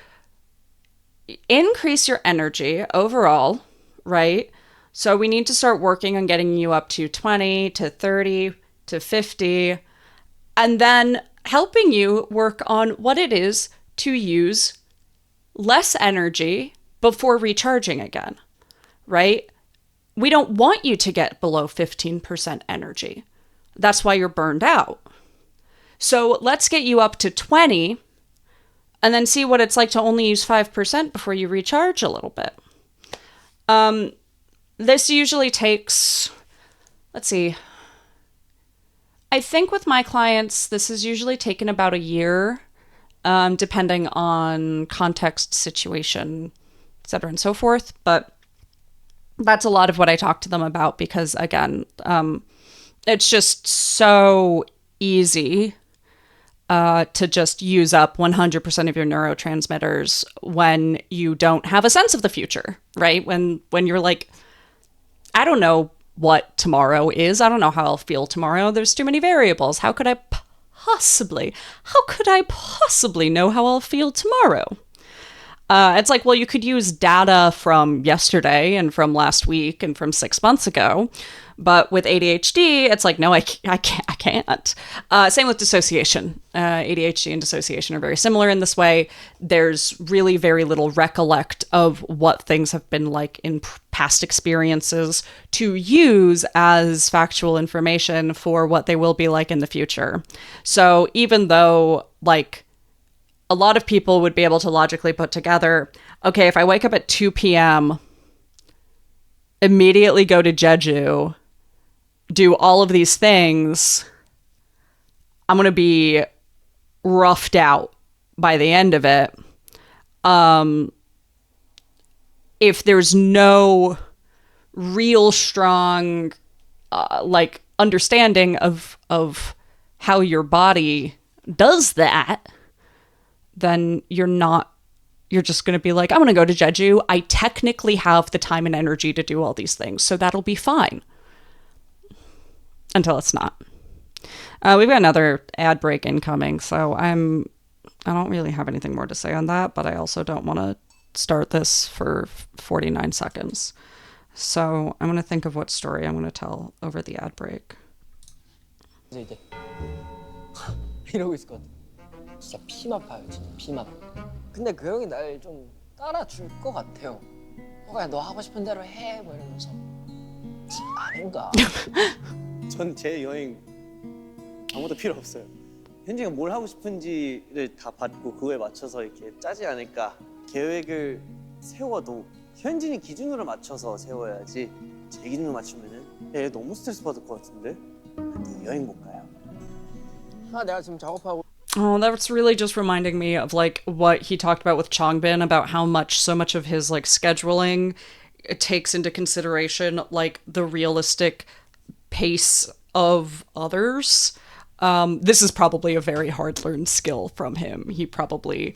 increase your energy overall, right? So we need to start working on getting you up to 20 to 30 to 50, and then helping you work on what it is to use less energy before recharging again, right? We don't want you to get below 15% energy. That's why you're burned out. So let's get you up to 20 and then see what it's like to only use 5% before you recharge a little bit. This usually takes, let's see, I think with my clients, this has usually taken about a year, depending on context, situation, etc., and so forth. But that's a lot of what I talk to them about because, again, it's just so easy to just use up 100% of your neurotransmitters when you don't have a sense of the future, right? When you're like, I don't know what tomorrow is. I don't know how I'll feel tomorrow. There's too many variables. How could I possibly know how I'll feel tomorrow? It's like, well, you could use data from yesterday and from last week and from 6 months ago. But with ADHD, it's like, no, I can't. Same with dissociation. ADHD and dissociation are very similar in this way. There's really very little recollect of what things have been like in past experiences to use as factual information for what they will be like in the future. So even though, like, a lot of people would be able to logically put together, okay, if I wake up at 2 p.m., immediately go to Jeju, do all of these things, I'm going to be roughed out by the end of it. If there's no real strong, like, understanding of how your body does that, then you're just going to be like, I'm going to go to Jeju. I technically have the time and energy to do all these things, so that'll be fine. Until it's not. We've got another ad break incoming, so I don't really have anything more to say on that, but I also don't want to start this for 49 seconds. So I'm going to think of what story I'm going to tell over the ad break. 이제 이러고 있을 것 같아. 진짜 피만 봐요, 진짜 피만. 근데 그 형이 날 좀 따라줄 것 같아요. 그냥 너 하고 싶은 대로 해, 뭐 이러면서. 아닌가? 전 제 여행 아무도 필요 없어요. 현진이가 뭘 하고 싶은지를 다 받고 그거에 맞춰서 이렇게 짜지 않을까. 계획을 세워도 현진이 기준으로 맞춰서 세워야지 제 기준으로 맞추면은 얘 너무 스트레스 받을 것 같은데? 여행 못 가요. 내가 지금 작업하고. Oh, that's really just reminding me of, like, what he talked about with Changbin, about how so much of his, like, scheduling, it takes into consideration, like, the realistic pace of others. This is probably a very hard learned skill from him. He probably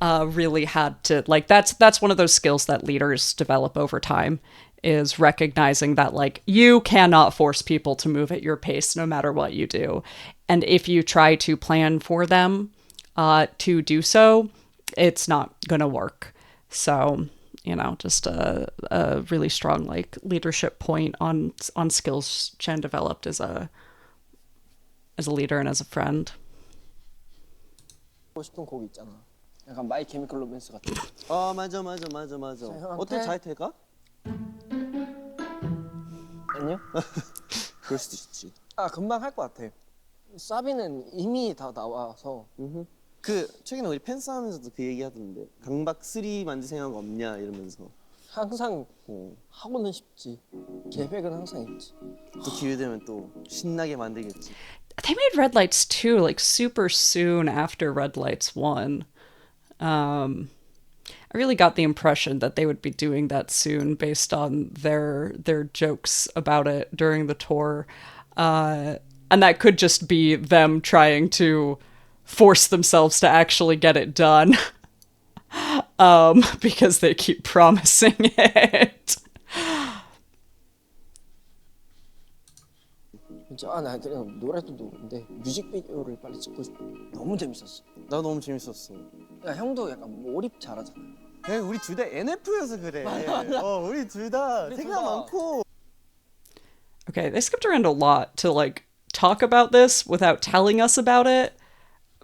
really had to, like, that's one of those skills that leaders develop over time, is recognizing that, like, you cannot force people to move at your pace no matter what you do. And if you try to plan for them to do so, it's not gonna work. So, you know, just a really strong, like, leadership point on skills Chen developed as a leader and as a friend. 하고 싶은 곡 있잖아. 약간 마이 케미컬 로맨스 같은. 맞아. 어때, 잘 될까? 아니요? 그럴 수도 있지. 금방 할 것 같아. 사비는 이미 다 나와서. 그 최근에 우리 팬싸 하면서도 그 얘기 하던데, 강박 3 만들 생각 없냐 이러면서. 항상 하고는 싶지. 계획은 항상 있지. 또 기회 되면 또 신나게 만들겠지. They made Red Lights 2 like super soon after Red Lights 1. I really got the impression that they would be doing that soon based on their jokes about it during the tour. And that could just be them trying to force themselves to actually get it done. Because they keep promising it. 나 그냥 노래도 노는데 뮤직비디오를 빨리 찍고 싶어. 너무 재밌었어. 나 너무 재밌었어. 야 형도 약간 몰입 잘하잖아. 그냥 우리 둘 다 NF여서 그래. 우리 둘 다 우리 생각 둘 다. 많고. Okay, they skipped around a lot to like talk about this without telling us about it,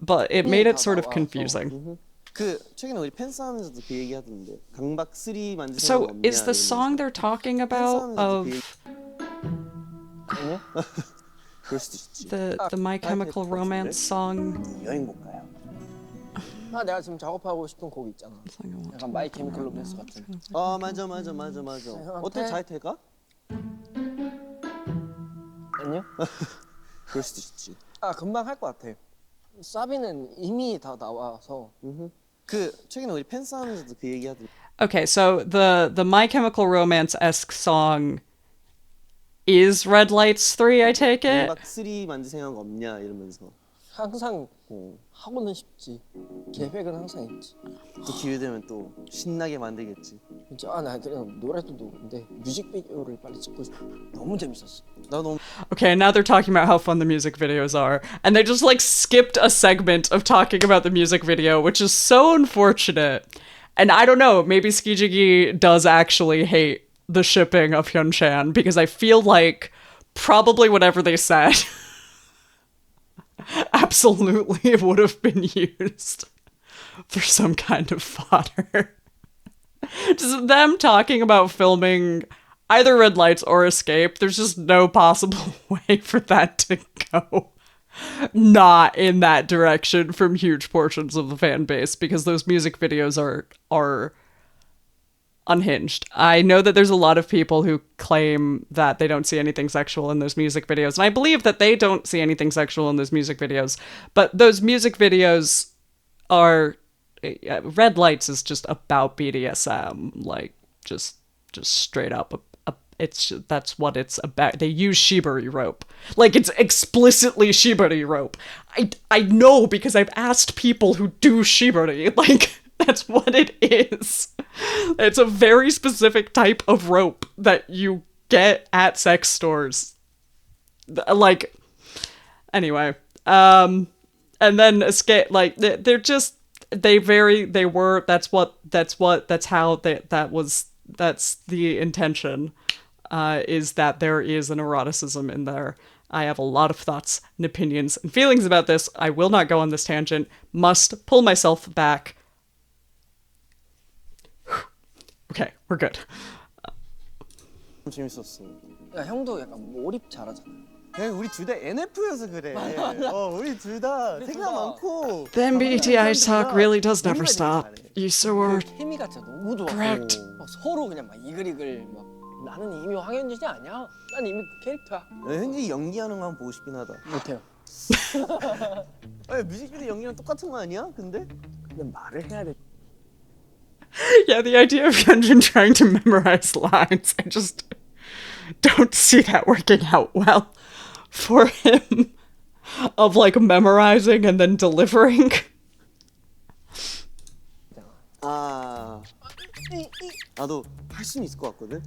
but it made it sort of confusing. 그 최근에 우리 팬싸움에서도 그 얘기하던데 강박 3 만들 생각 So 없냐? is the song they're talking about of 아니요? 그럴 수도 있지. the My Chemical Romance song? 여행 못 가요. 아 내가 지금 작업하고 싶은 곡 있잖아. 약간 마이 케미컬 로맨스 같은. 맞아. 어때 잘 될까? 아니요? 그럴 수도 있지. 금방 할 것 같아. 사비는 이미 다 나와서. 그 최근에 우리 팬싸움에서도 그 얘기하던데. Okay, so the My Chemical Romance-esque song is Red Lights 3, I take it? 강박 3 만들 생각 없냐 이러면서. 항상 하고는 싶지. 계획은 항상 있지. 또 기회 되면 또 신나게 만들겠지. 나 그냥 노래도 노는데 뮤직비디오를 빨리 찍고 싶어. 너무 재밌었어. 나 너무 Okay, now they're talking about how fun the music videos are, and they just like skipped a segment of talking about the music video, which is so unfortunate. And I don't know, maybe Skijigi does actually hate the shipping of Hyunchan, because I feel like probably whatever they said absolutely would have been used for some kind of fodder. Just them talking about filming either Red Lights or Escape, there's just no possible way for that to go not in that direction from huge portions of the fan base, because those music videos are unhinged. I know that there's a lot of people who claim that they don't see anything sexual in those music videos, and I believe that they don't see anything sexual in those music videos, but those music videos are Red Lights is just about BDSM, like just straight up that's what it's about. They use shibari rope. Like, it's explicitly shibari rope. I know, because I've asked people who do shibari. Like, that's what it is. It's a very specific type of rope that you get at sex stores. Like, anyway. And then Escape, like, they're just, that's the intention. Is that there is an eroticism in there. I have a lot of thoughts and opinions and feelings about this. I will not go on this tangent. Must pull myself back. Okay, we're good. 재밌었어. 야 형도 약간 몰입 잘하잖아. 그냥 우리 둘 다 NF여서 그래. 우리 둘 다 생각 많고. The MBTI talk really does never stop. You so are 케미가 진짜 너무 좋아. correct. 서로 그냥 막 이글이글 막 나는 이미 황현진이 아니야. 난 이미 그 캐릭터야. 현진이 연기하는 거 한번 보고 싶긴 하다. 못해요. 뮤직비디오 연기랑 똑같은 거 아니야? 근데 말을 해야 돼. Yeah, the idea of Hyunjin trying to memorize lines, I just don't see that working out well for him. Of like memorizing and then delivering. 나도 할 수는 있을 것 같거든.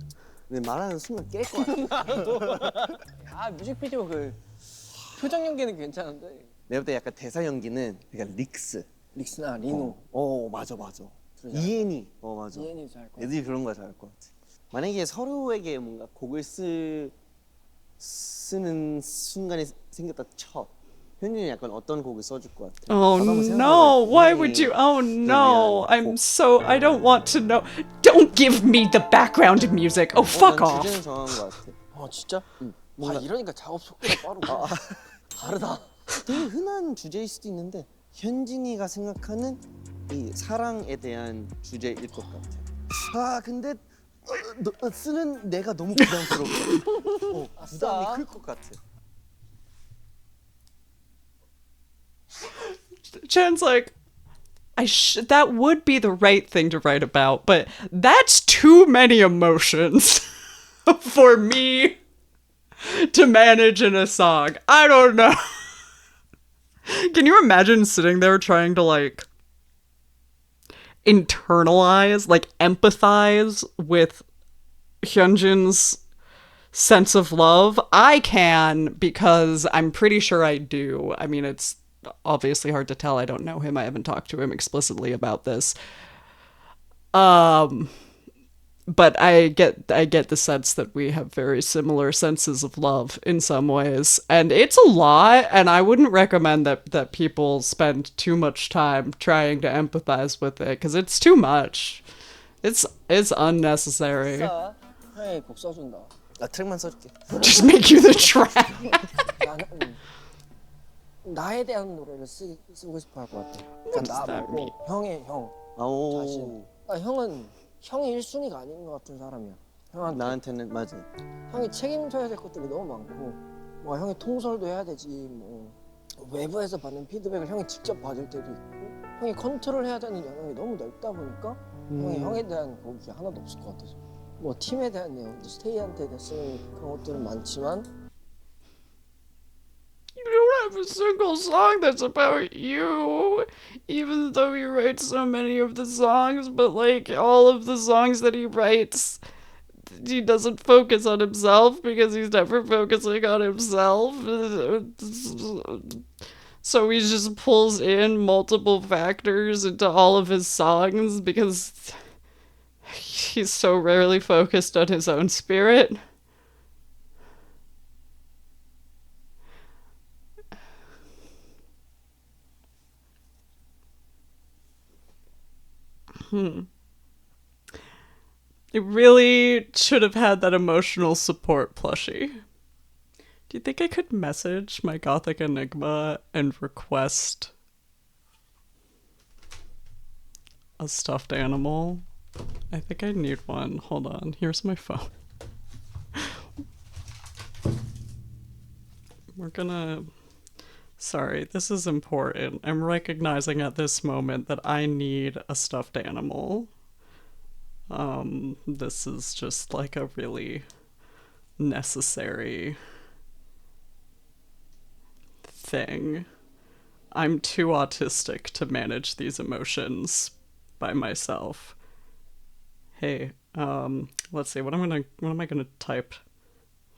근데 말하는 순간 깰 것 같아. 뮤직비디오 그 표정 연기는 괜찮은데. 내가 볼 때 약간 대사 연기는 그러니까 릭스나 리노. 맞아. 이엔이 맞아. 이엔이 잘할 것 같아. 애들이 그런 거 잘할 것 같아. 만약에 서로에게 뭔가 곡을 쓰는 순간이 생겼다 쳐. 현진이 약간 어떤 곡을 써줄 것 같아? Oh no, why would you? Oh no, I don't want to know. Don't give me the background music. Oh, fuck off. 주제는 정한 것 같아. 진짜? 이러니까 작업 속도가 빠르고. 다르다. 되게 흔한 주제일 수도 있는데 현진이가 생각하는 이 사랑에 대한 주제일 것 같아. 근데 쓰는 내가 너무 부담스러워. 부담이 클 것 같아. Chan's like, that would be the right thing to write about, but that's too many emotions for me to manage in a song. I don't know. Can you imagine sitting there trying to like internalize, like empathize with Hyunjin's sense of love. I can because I'm pretty sure I do. I mean, it's obviously hard to tell. I don't know him. I haven't talked to him explicitly about this. Um, but I get the sense that we have very similar senses of love in some ways, and it's a lot. And I wouldn't recommend that people spend too much time trying to empathize with it because it's too much. It's unnecessary. 싸. 형이 곡 써준다. 나 트랙만 써줄게. Just make you the track. 나는 나에 대한 노래를 쓰고 싶어 할 것 같아. 그러니까 나 that 말고 mean? 형의 형. 오. 자신. 그러니까 형은 형이 1순위가 아닌 것 같은 사람이야. 형한테 나한테는 맞아. 형이 책임져야 될 것들이 너무 많고 뭐 형이 통솔도 해야 되지 뭐 외부에서 받는 피드백을 형이 직접 받을 때도 있고 형이 컨트롤해야 되는 영역이 너무 넓다 보니까 형이 형에 대한 곡이 하나도 없을 것 같아서 뭐 팀에 대한 내용도 스테이한테 쓰는 그런 것들은 많지만 You don't have a single song that's about you, even though he writes so many of the songs, but like all of the songs that he writes, he doesn't focus on himself because he's never focusing on himself. So he just pulls in multiple factors into all of his songs because he's so rarely focused on his own spirit. It really should have had that emotional support plushie. Do you think I could message my Gothic Enigma and request a stuffed animal? I think I need one. Hold on. Here's my phone. We're gonna... Sorry, this is important. I'm recognizing at this moment that I need a stuffed animal. This is just like a really necessary thing. I'm too autistic to manage these emotions by myself. Hey, let's see, what am I gonna type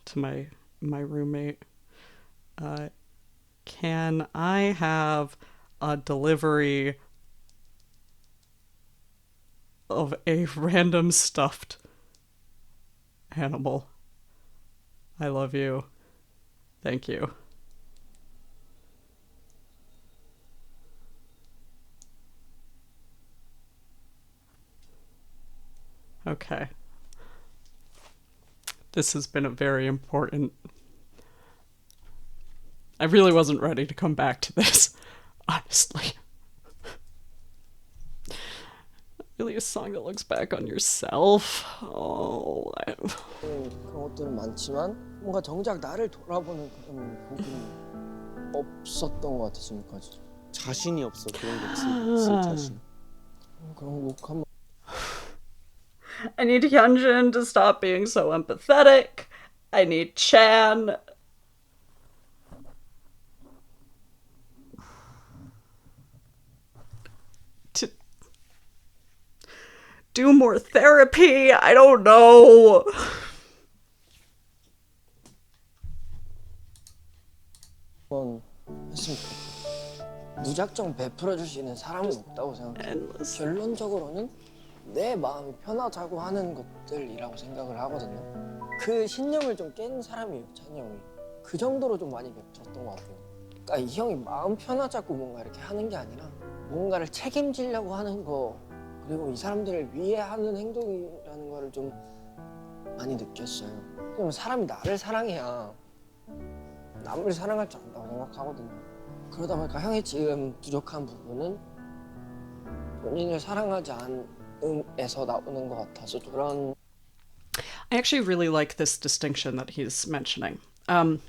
to my roommate? Can I have a delivery of a random stuffed animal? I love you. Thank you. Okay. This has been a very important... I really wasn't ready to come back to this, honestly. Really a song that looks back on yourself. Oh, 그런 것들은 많지만 뭔가 정작 나를 돌아보는 그런 부분이 없었던 것 같아 지금까지. 자신이 없어 그런 거 쓸 자신. 그런 곡 한번. I need Hyunjin to stop being so empathetic. I need Chan to do more therapy. I don't know. 한번 했으면 좋겠다. 무작정 베풀어줄 수 있는 사람은 없다고 생각해. Endless. 결론적으로는 내 마음이 편하자고 하는 것들이라고 생각을 하거든요. 그 신념을 좀 깬 사람이에요, 찬이 형이. 그 정도로 좀 많이 베풀었던 것 같아요. 그러니까 이 형이 마음 편하자고 뭔가 이렇게 하는 게 아니라 뭔가를 책임지려고 하는 거 그리고 이 사람들을 위해 하는 행동이라는 거를 좀 많이 느꼈어요. 그러면 사람이 나를 사랑해야 남을 사랑할 줄 안다고 생각하거든요. 그러다 보니까 형이 지금 부족한 부분은 본인을 사랑하지 않음에서 나오는 것 같아서 그런. I actually really like this distinction that he's mentioning. And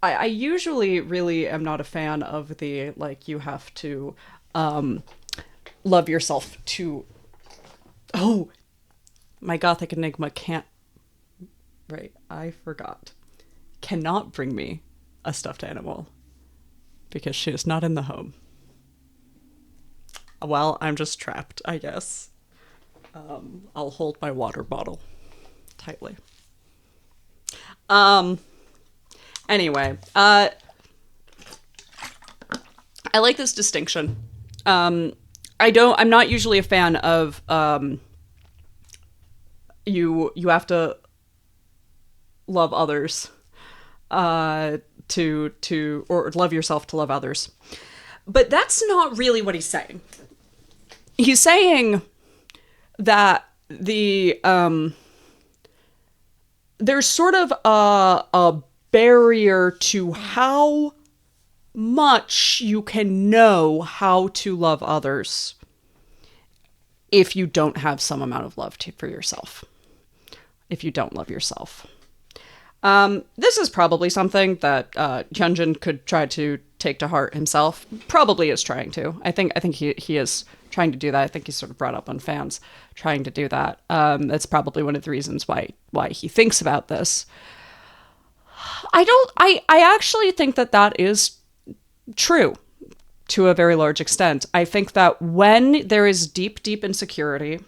I usually really am not a fan of the, like, you have to love yourself to... Oh, my Gothic Enigma can't... Right, I forgot. Cannot bring me a stuffed animal because she is not in the home. Well, I'm just trapped, I guess. I'll hold my water bottle tightly. Anyway, I like this distinction. I'm not usually a fan of you have to love others to or love yourself to love others. But that's not really what he's saying. He's saying that there's sort of a barrier to how much you can know how to love others if you don't have some amount of love for yourself. If you don't love yourself. This is probably something that Hyunjin could try to take to heart himself. Probably is trying to. I think he is trying to do that. I think he's sort of brought up on fans trying to do that. That's probably one of the reasons why he thinks about this. I actually think that is true to a very large extent. I think that when there is deep insecurity,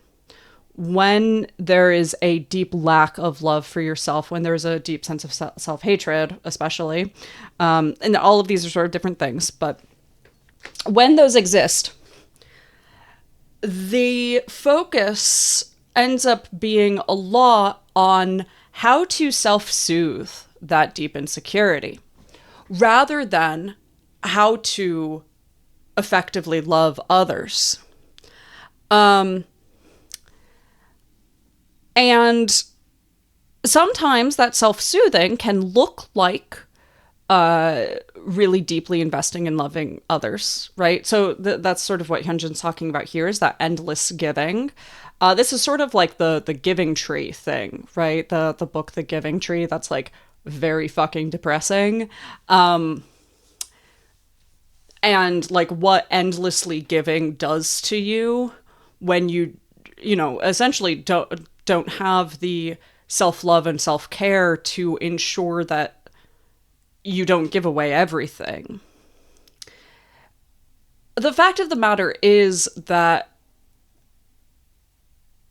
when there is a deep lack of love for yourself, when there's a deep sense of self-hatred, especially, and all of these are sort of different things, but when those exist, the focus ends up being a lot on how to self-soothe that deep insecurity, rather than how to effectively love others. And sometimes that self-soothing can look like really deeply investing in loving others, right? So that's sort of what Hyunjin's talking about here, is that endless giving. This is sort of like the Giving Tree thing, right? The book The Giving Tree, that's like very fucking depressing. And like what endlessly giving does to you when you essentially don't have the self-love and self-care to ensure that you don't give away everything. The fact of the matter is that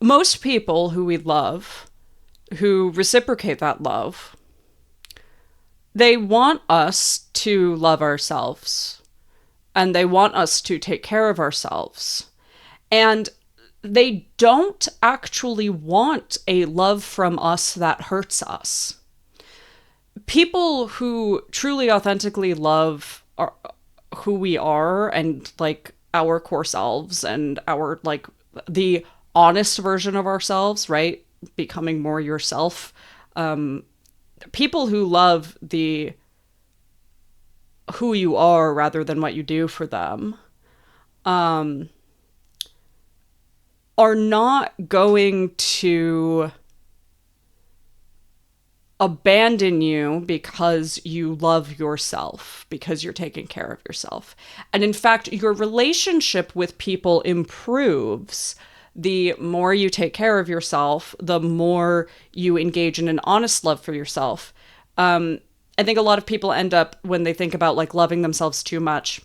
most people who we love, who reciprocate that love, they want us to love ourselves, and they want us to take care of ourselves. And they don't actually want a love from us that hurts us. People who truly authentically love who we are and like our core selves and our like the honest version of ourselves, right? Becoming more yourself. People who love the who you are rather than what you do for them, are not going to abandon you because you love yourself, because you're taking care of yourself. And in fact, your relationship with people improves the more you take care of yourself, the more you engage in an honest love for yourself. I think a lot of people end up, when they think about like loving themselves too much,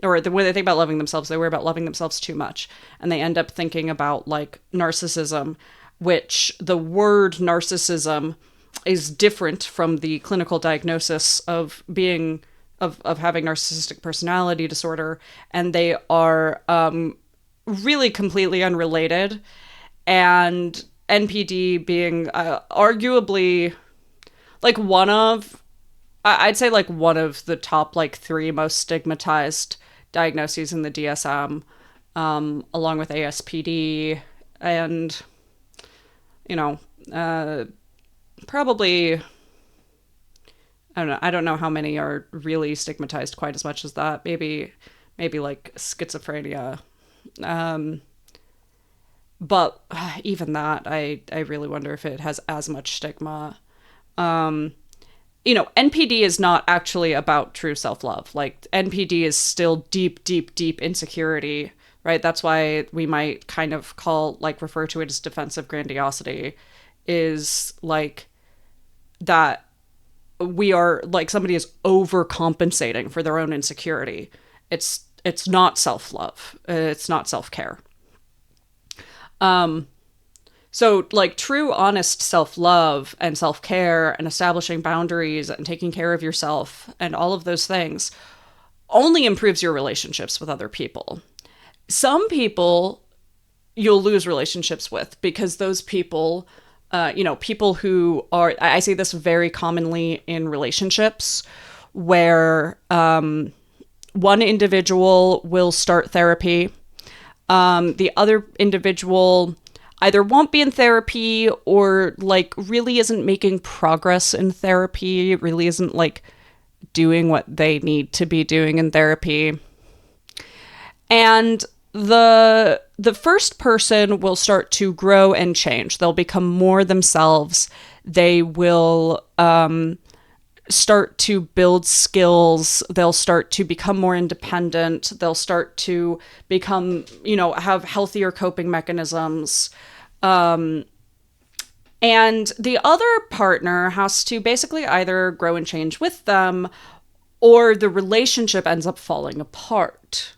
or when they think about loving themselves, they worry about loving themselves too much. And they end up thinking about like narcissism, which the word narcissism is different from the clinical diagnosis of being, of having narcissistic personality disorder. And they are really completely unrelated. And NPD being arguably like I'd say like one of the top like 3 most stigmatized diagnoses in the DSM, along with ASPD and, probably, I don't know how many are really stigmatized quite as much as that. Maybe like schizophrenia. But even that, I really wonder if it has as much stigma. NPD is not actually about true self-love. Like, NPD is still deep insecurity, right? That's why we might kind of refer to it as defensive grandiosity, is like that we are like somebody is overcompensating for their own insecurity. It's not self-love. It's not self-care. So, like, true, honest self love and self care and establishing boundaries and taking care of yourself and all of those things only improves your relationships with other people. Some people you'll lose relationships with because those people, people who are, I see this very commonly in relationships where one individual will start therapy. The other individual either won't be in therapy or like really isn't making progress in therapy, really isn't like doing what they need to be doing in therapy. And the first person will start to grow and change. They'll become more themselves. They will start to build skills. They'll start to become more independent. They'll start to become, have healthier coping mechanisms. And the other partner has to basically either grow and change with them, or the relationship ends up falling apart.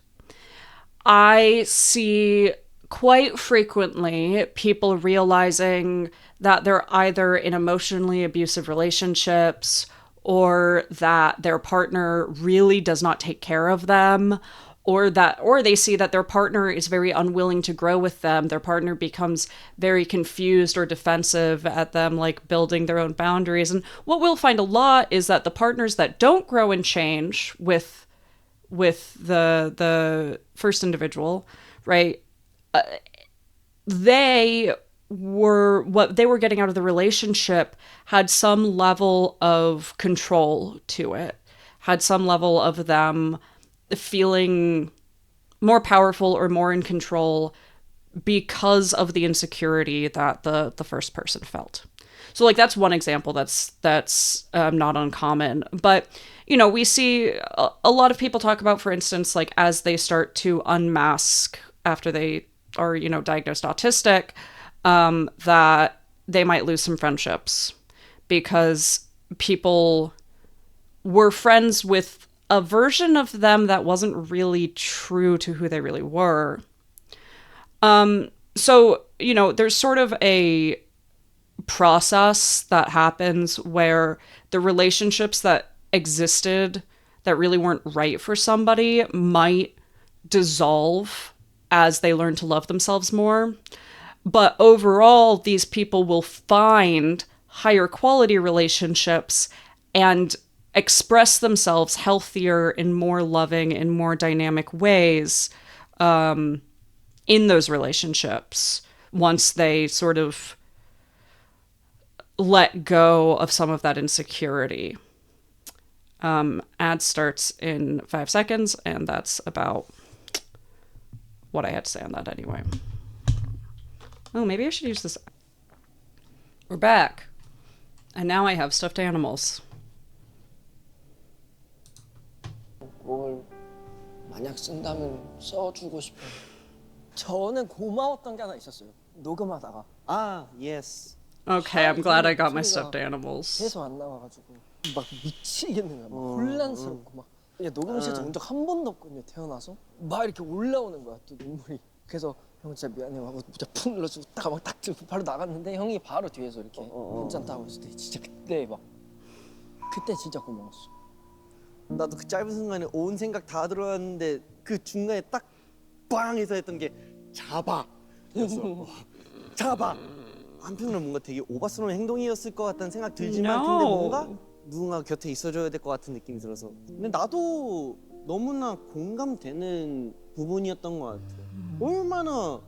I see quite frequently people realizing that they're either in emotionally abusive relationships, or that their partner really does not take care of them, or they see that their partner is very unwilling to grow with them. Their partner becomes very confused or defensive at them, like building their own boundaries. And what we'll find a lot is that the partners that don't grow and change with the first individual, right? They were, what they were getting out of the relationship had some level of control to it, had some level of them feeling more powerful or more in control because of the insecurity that the first person felt. So like that's one example that's not uncommon. But we see a lot of people talk about, for instance, like as they start to unmask after they are diagnosed autistic, that they might lose some friendships because people were friends with a version of them that wasn't really true to who they really were. So there's sort of a process that happens where the relationships that existed that really weren't right for somebody might dissolve as they learn to love themselves more. But overall, these people will find higher quality relationships and express themselves healthier in more loving and more dynamic ways in those relationships once they sort of let go of some of that insecurity. Ad starts in 5 seconds, and that's about what I had to say on that anyway. Oh, maybe I should use this. We're back. And now I have stuffed animals. 뭘 만약 쓴다면 써주고 싶어요. 저는 고마웠던 게 하나 있었어요. 녹음하다가 yes. Okay, I'm glad I got my stuffed animals. 계속 안 나와가지고 막 미치겠는 거야. 막 혼란스럽고 막 그냥 녹음실에서 온 적 한 번도 없거든요. 태어나서 막 이렇게 올라오는 거야. 또 눈물이. 그래서 형 진짜 미안해 하고 진짜 푹 눌러주고 딱 들고 바로 나갔는데 형이 바로 뒤에서 이렇게 괜찮다고 했을 때 진짜 그때 진짜 고마웠어. 나도 그 짧은 순간에 온 생각 다 들어왔는데 그 중간에 딱 빵 해서 했던 게 잡아 였어. 잡아. 한편으로 뭔가 되게 오바스러운 행동이었을 것 같다는 생각 들지만 근데 뭔가 누군가 곁에 있어줘야 될 것 같은 느낌이 들어서 근데 나도 너무나 공감되는 부분이었던 것 같아. 얼마나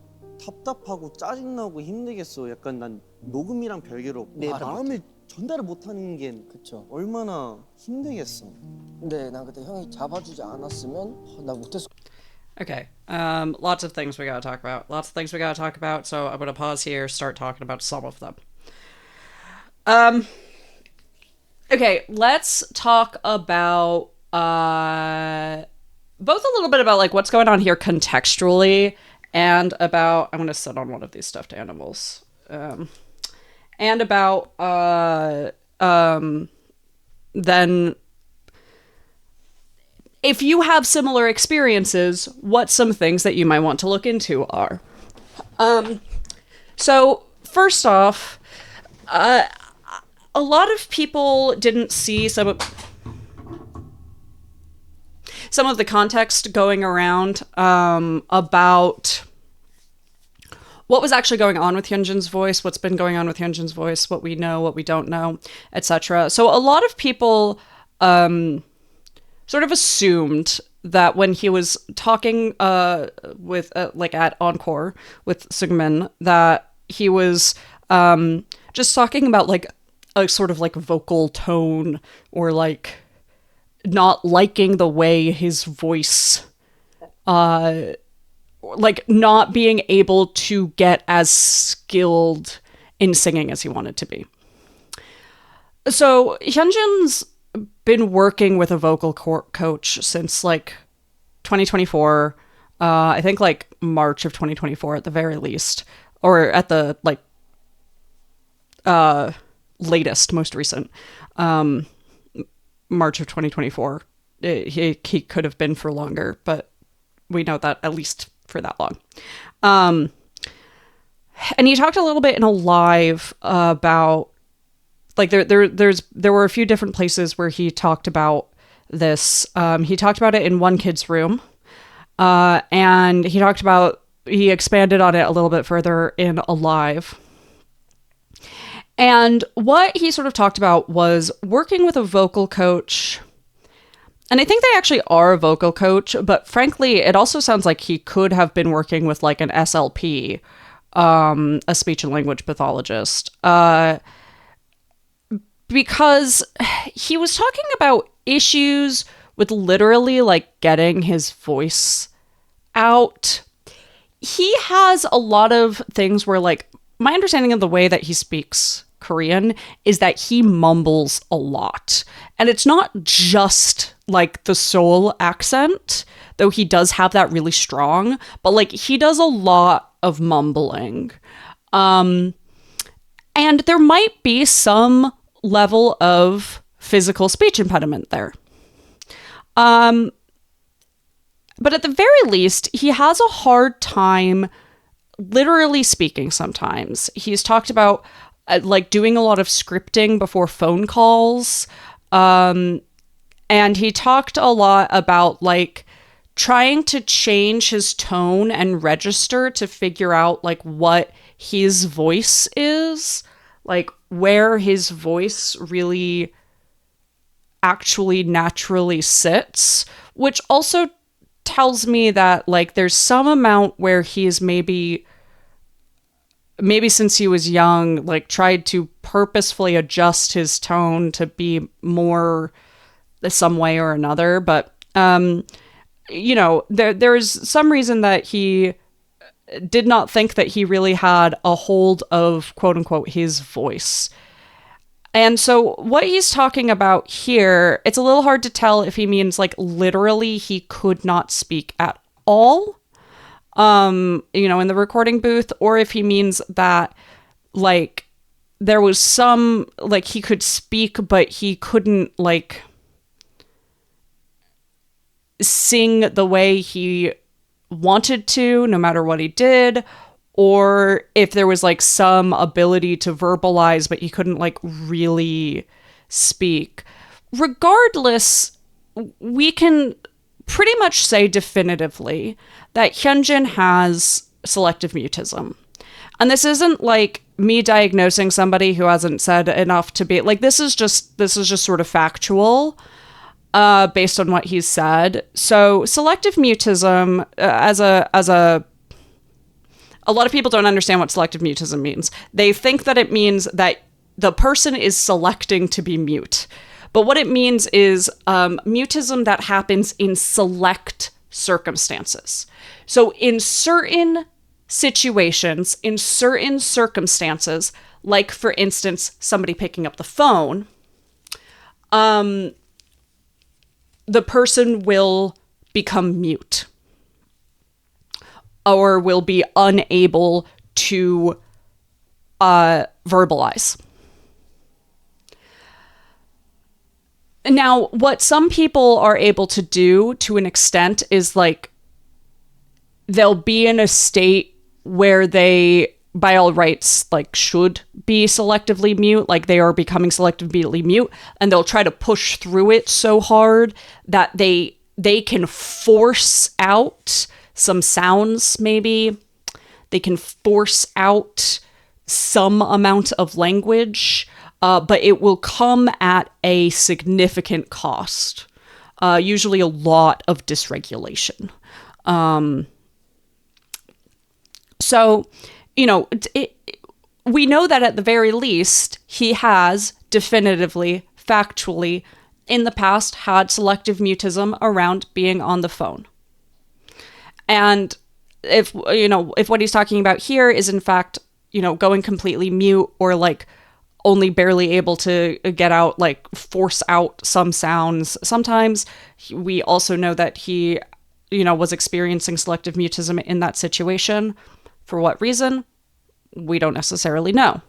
답답하고 짜증나고 힘들겠어. 약간 난 녹음이랑 별개로 내 마음을 전달을 못하는 게 그쵸. 얼마나 힘들겠어. 근데 난 그때 형이 잡아주지 않았으면 나 못했어. Okay, lots of things we gotta talk about. So I'm gonna pause here, start talking about some of them. Okay, let's talk about both a little bit about like what's going on here contextually, and about I'm gonna sit on one of these stuffed animals, and about then if you have similar experiences, what some things that you might want to look into are. So first off, a lot of people didn't see some of the context going around about what was actually going on with Hyunjin's voice, what's been going on with Hyunjin's voice, what we know, what we don't know, etc. So a lot of people sort of assumed that when he was talking with like at Encore with Seungmin, that he was just talking about like a sort of like vocal tone, or like not liking the way his voice like not being able to get as skilled in singing as he wanted to be. So Hyunjin's been working with a vocal coach since like 2024. I think like March of 2024 at the very least, or at the like latest, most recent, March of 2024. He could have been for longer, but we know that at least for that long. And he talked a little bit in a live about like there were a few different places where he talked about this. He talked about it in One Kid's Room, and he expanded on it a little bit further in a live. And what he sort of talked about was working with a vocal coach. And I think they actually are a vocal coach, but frankly, it also sounds like he could have been working with like an SLP, a speech and language pathologist, because he was talking about issues with literally like getting his voice out. He has a lot of things where, like, my understanding of the way that he speaks Korean is that he mumbles a lot. And it's not just like the Seoul accent, though he does have that really strong, but like he does a lot of mumbling. And there might be some level of physical speech impediment there. But at the very least, he has a hard time literally speaking sometimes. He's talked about like doing a lot of scripting before phone calls. And he talked a lot about like trying to change his tone and register to figure out like what his voice is, like where his voice really actually naturally sits, which also tells me that like there's some amount where he's maybe since he was young, like tried to purposefully adjust his tone to be more some way or another. But, you know, there's some reason that he did not think that he really had a hold of, quote unquote, his voice. And so what he's talking about here, it's a little hard to tell if he means like literally he could not speak at all, you know, in the recording booth, or if he means that like there was some, like he could speak, but he couldn't like sing the way he wanted to, no matter what he did, or if there was like some ability to verbalize, but he couldn't like really speak. Regardless, we can pretty much say definitively that Hyunjin has selective mutism. And this isn't like me diagnosing somebody who hasn't said enough to be like, this is just sort of factual, based on what he's said. So selective mutism, as a lot of people don't understand what selective mutism means. They think that it means that the person is selecting to be mute. But what it means is mutism that happens in select circumstances. So in certain situations, in certain circumstances, like for instance, somebody picking up the phone, the person will become mute or will be unable to verbalize. Now, what some people are able to do to an extent is like they'll be in a state where they by all rights, like, should be selectively mute, like they are becoming selectively mute, and they'll try to push through it so hard that they can force out some sounds, maybe. They can force out some amount of language, but it will come at a significant cost, usually a lot of dysregulation. So, you know, we know that at the very least, he has definitively, factually, in the past had selective mutism around being on the phone. And if what he's talking about here is in fact, going completely mute or like only barely able to get out, like force out some sounds. Sometimes we also know that he, was experiencing selective mutism in that situation. For what reason? We don't necessarily know.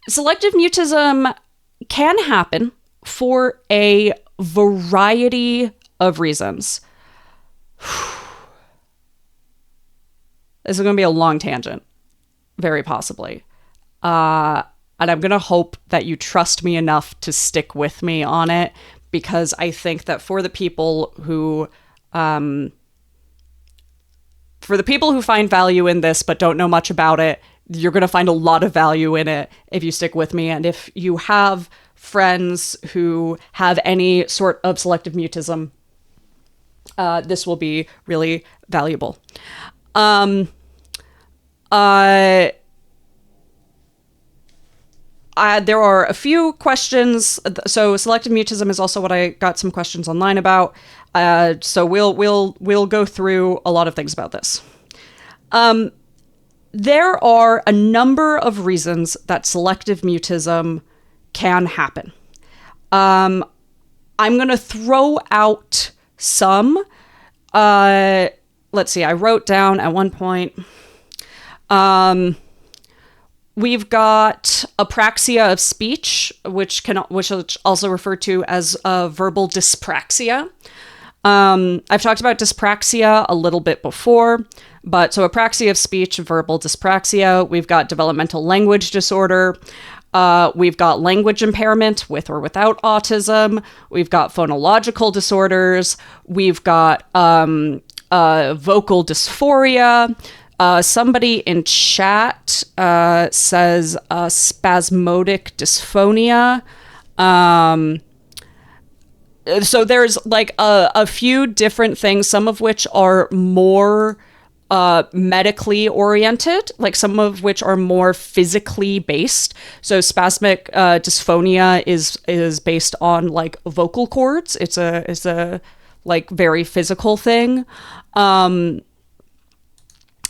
Selective mutism can happen for a variety of reasons. This is going to be a long tangent, very possibly. And I'm going to hope that you trust me enough to stick with me on it, because I think that for the people who find value in this but don't know much about it, you're going to find a lot of value in it if you stick with me. And if you have friends who have any sort of selective mutism, this will be really valuable. There are a few questions. So selective mutism is also what I got some questions online about. So we'll go through a lot of things about this. There are a number of reasons that selective mutism can happen. I'm going to throw out some. Let's see. I wrote down at one point. We've got apraxia of speech, which is also referred to as verbal dyspraxia. I've talked about dyspraxia a little bit before, but so apraxia of speech, verbal dyspraxia. We've got developmental language disorder. We've got language impairment with or without autism. We've got phonological disorders. We've got vocal dysphoria. Somebody in chat says spasmodic dysphonia. So there's like a few different things, some of which are more medically oriented, like some of which are more physically based. So spasmic dysphonia is based on like vocal cords. It's a like very physical thing.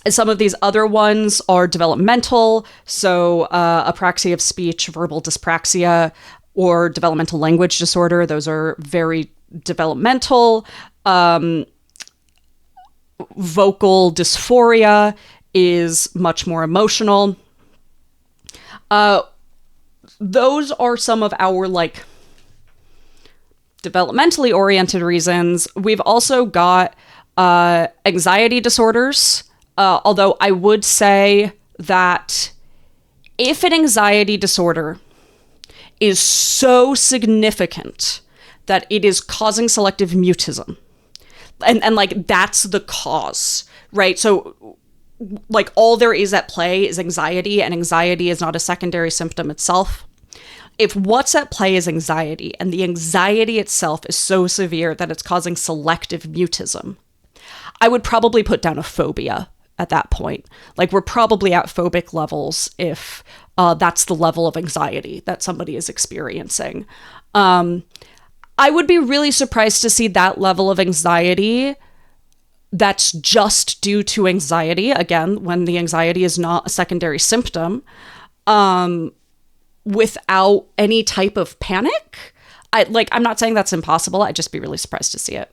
Some of these other ones are developmental, so apraxia of speech, verbal dyspraxia, or developmental language disorder. Those are very developmental. Vocal dysphoria is much more emotional. Those are some of our like developmentally oriented reasons. We've also got anxiety disorders. Although I would say that if an anxiety disorder is so significant that it is causing selective mutism, and like that's the cause, right? So like all there is at play is anxiety, and anxiety is not a secondary symptom itself. If what's at play is anxiety, and the anxiety itself is so severe that it's causing selective mutism, I would probably put down a phobia at that point. Like we're probably at phobic levels if that's the level of anxiety that somebody is experiencing. I would be really surprised to see that level of anxiety that's just due to anxiety, again, when the anxiety is not a secondary symptom, without any type of panic. I'm not saying that's impossible. I'd just be really surprised to see it.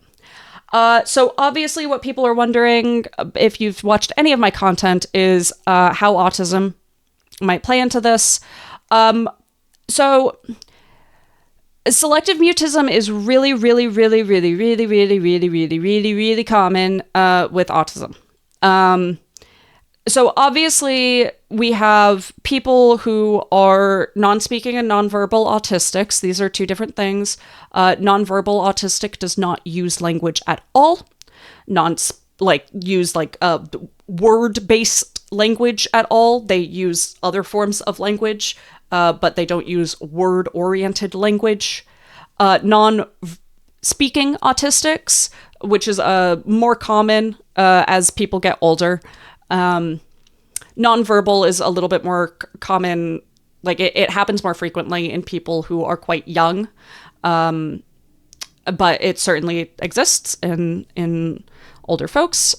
So obviously what people are wondering, if you've watched any of my content, is how autism might play into this. So selective mutism is really, really, really, really, really, really, really, really, really, really common with autism. So obviously we have people who are non-speaking and nonverbal autistics. These are two different things. Nonverbal autistic does not use language at all. Use word-based language at all. They use other forms of language, but they don't use word-oriented language. Non-speaking autistics, which is more common as people get older. Nonverbal is a little bit more common, like it happens more frequently in people who are quite young, but it certainly exists in older folks.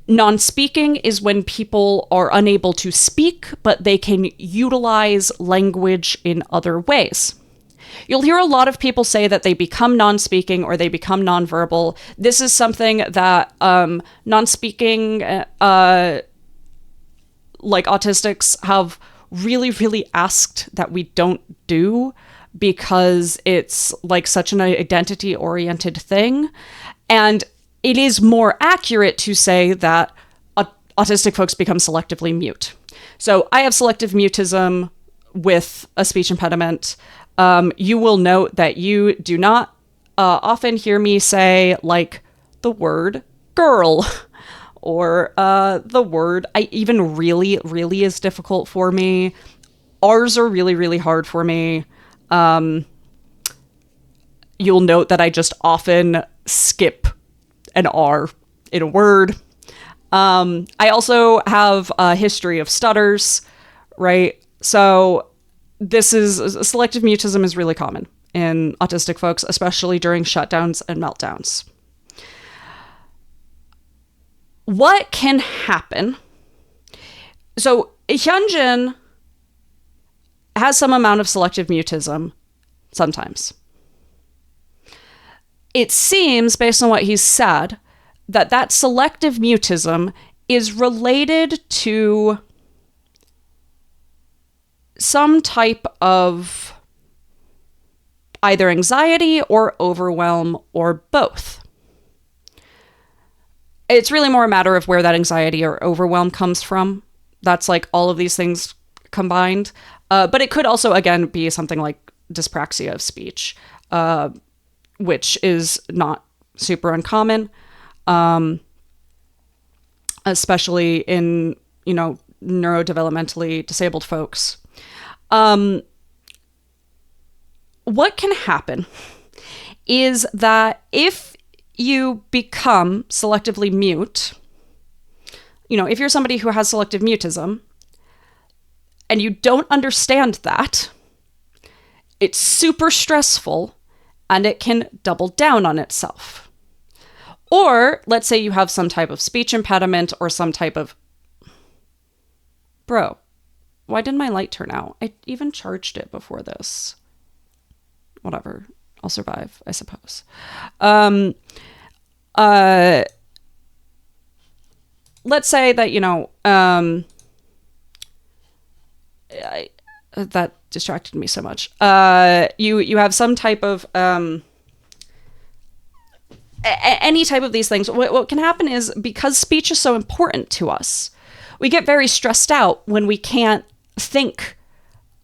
Non-speaking is when people are unable to speak, but they can utilize language in other ways. You'll hear a lot of people say that they become non-speaking or they become nonverbal. This is something that non-speaking autistics have really, really asked that we don't do, because it's like such an identity-oriented thing. And it is more accurate to say that autistic folks become selectively mute. So I have selective mutism with a speech impediment. You will note that you do not often hear me say like the word girl or the word I even really, really is difficult for me. R's are really, really hard for me. You'll note that I just often skip an R in a word. I also have a history of stutters, right? So selective mutism is really common in autistic folks, especially during shutdowns and meltdowns. What can happen? So Hyunjin has some amount of selective mutism sometimes. It seems, based on what he's said, that selective mutism is related to some type of either anxiety or overwhelm or both. It's really more a matter of where that anxiety or overwhelm comes from. That's like all of these things combined. But it could also, again, be something like dyspraxia of speech, which is not super uncommon, especially in, neurodevelopmentally disabled folks. What can happen is that if you become selectively mute, if you're somebody who has selective mutism and you don't understand that, it's super stressful and it can double down on itself. Or let's say you have some type of speech impediment or some type of... Bro, why didn't my light turn out? I even charged it before this. Whatever. I'll survive, I suppose. Let's say that, that distracted me so much. You have some type of... any type of these things. What can happen is, because speech is so important to us, we get very stressed out when we can't think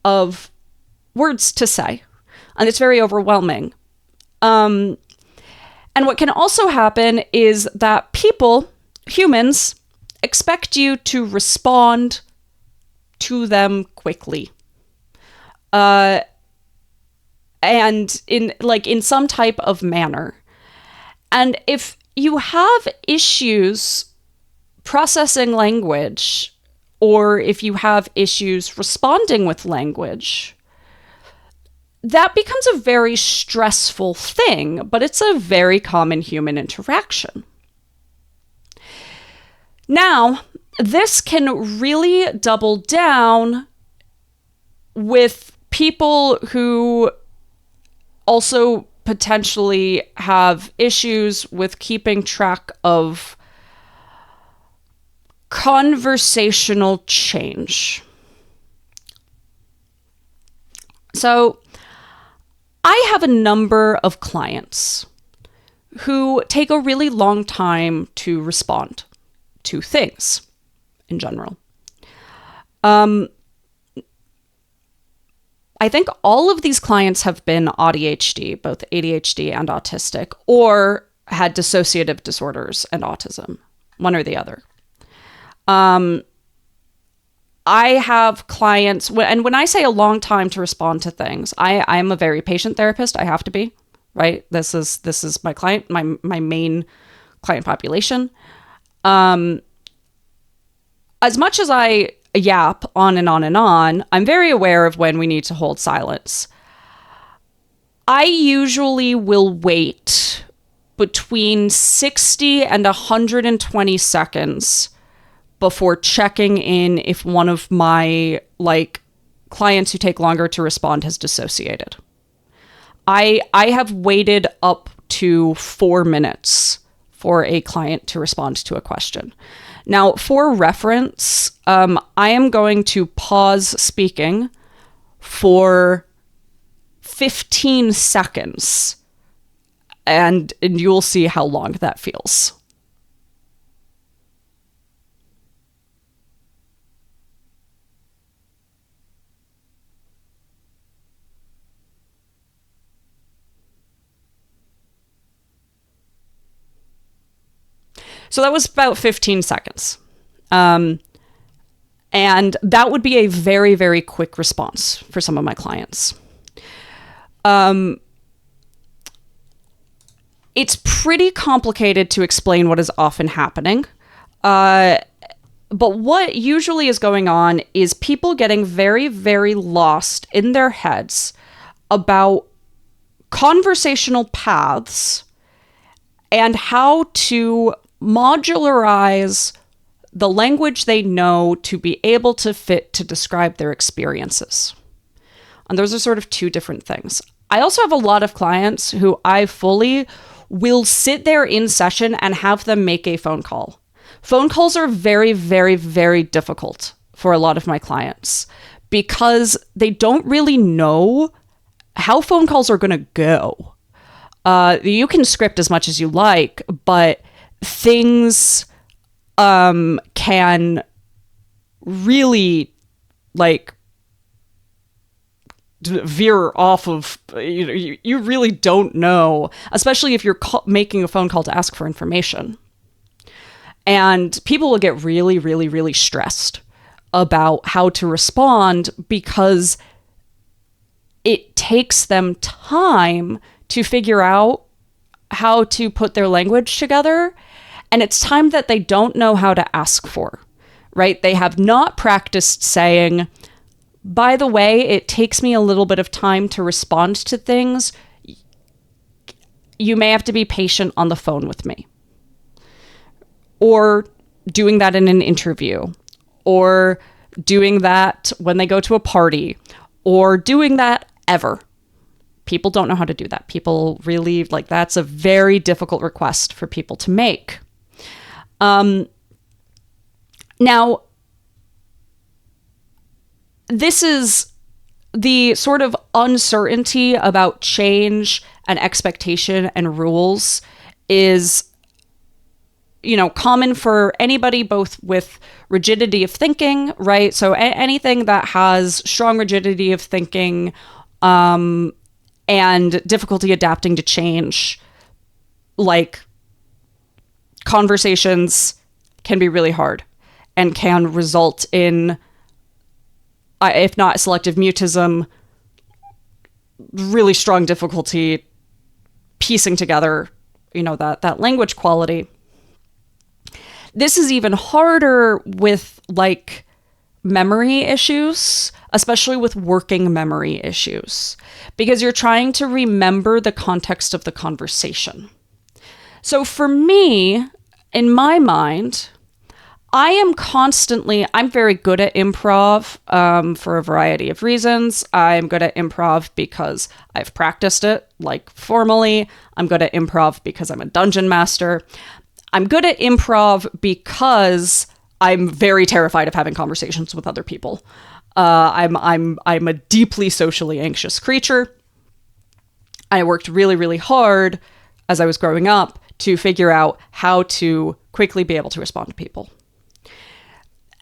of words to say. And it's very overwhelming. And what can also happen is that humans, expect you to respond to them quickly. And in some type of manner. And if you have issues processing language, or if you have issues responding with language, that becomes a very stressful thing, but it's a very common human interaction. Now, this can really double down with people who also potentially have issues with keeping track of conversational change. So I have a number of clients who take a really long time to respond to things. in general. I think all of these clients have been ADHD, both ADHD and autistic, or had dissociative disorders and autism, one or the other. I have clients, and when I say a long time to respond to things, I'm a very patient therapist. I have to be, right? This is my client, my main client population. As much as I yap on and on and on, I'm very aware of when we need to hold silence. I usually will wait between 60 and 120 seconds before checking in if one of my clients who take longer to respond has dissociated. I have waited up to 4 minutes for a client to respond to a question. Now, for reference, I am going to pause speaking for 15 seconds, and you'll see how long that feels. So that was about 15 seconds. And that would be a very, very quick response for some of my clients. It's pretty complicated to explain what is often happening. But what usually is going on is people getting very, very lost in their heads about conversational paths and how to modularize the language they know to be able to fit to describe their experiences. And those are sort of two different things. I also have a lot of clients who I fully will sit there in session and have them make a phone call. Phone calls are very, very, very difficult for a lot of my clients because they don't really know how phone calls are going to go. You can script as much as you like, but things can really veer off of, you really don't know, especially if you're making a phone call to ask for information. And people will get really, really, really stressed about how to respond because it takes them time to figure out how to put their language together. And it's time that they don't know how to ask for, right? They have not practiced saying, by the way, it takes me a little bit of time to respond to things. You may have to be patient on the phone with me. Or doing that in an interview, or doing that when they go to a party, or doing that ever. People don't know how to do that. People really, that's a very difficult request for people to make. Now, this is the sort of uncertainty about change and expectation and rules is, common for anybody, both with rigidity of thinking, right? So anything that has strong rigidity of thinking, and difficulty adapting to change, like conversations can be really hard and can result in, if not selective mutism, really strong difficulty piecing together, that language quality. This is even harder with memory issues, especially with working memory issues, because you're trying to remember the context of the conversation. So for me, in my mind, I'm very good at improv for a variety of reasons. I'm good at improv because I've practiced it formally. I'm good at improv because I'm a dungeon master. I'm good at improv because I'm very terrified of having conversations with other people. I'm a deeply socially anxious creature. I worked really, really hard as I was growing up to figure out how to quickly be able to respond to people.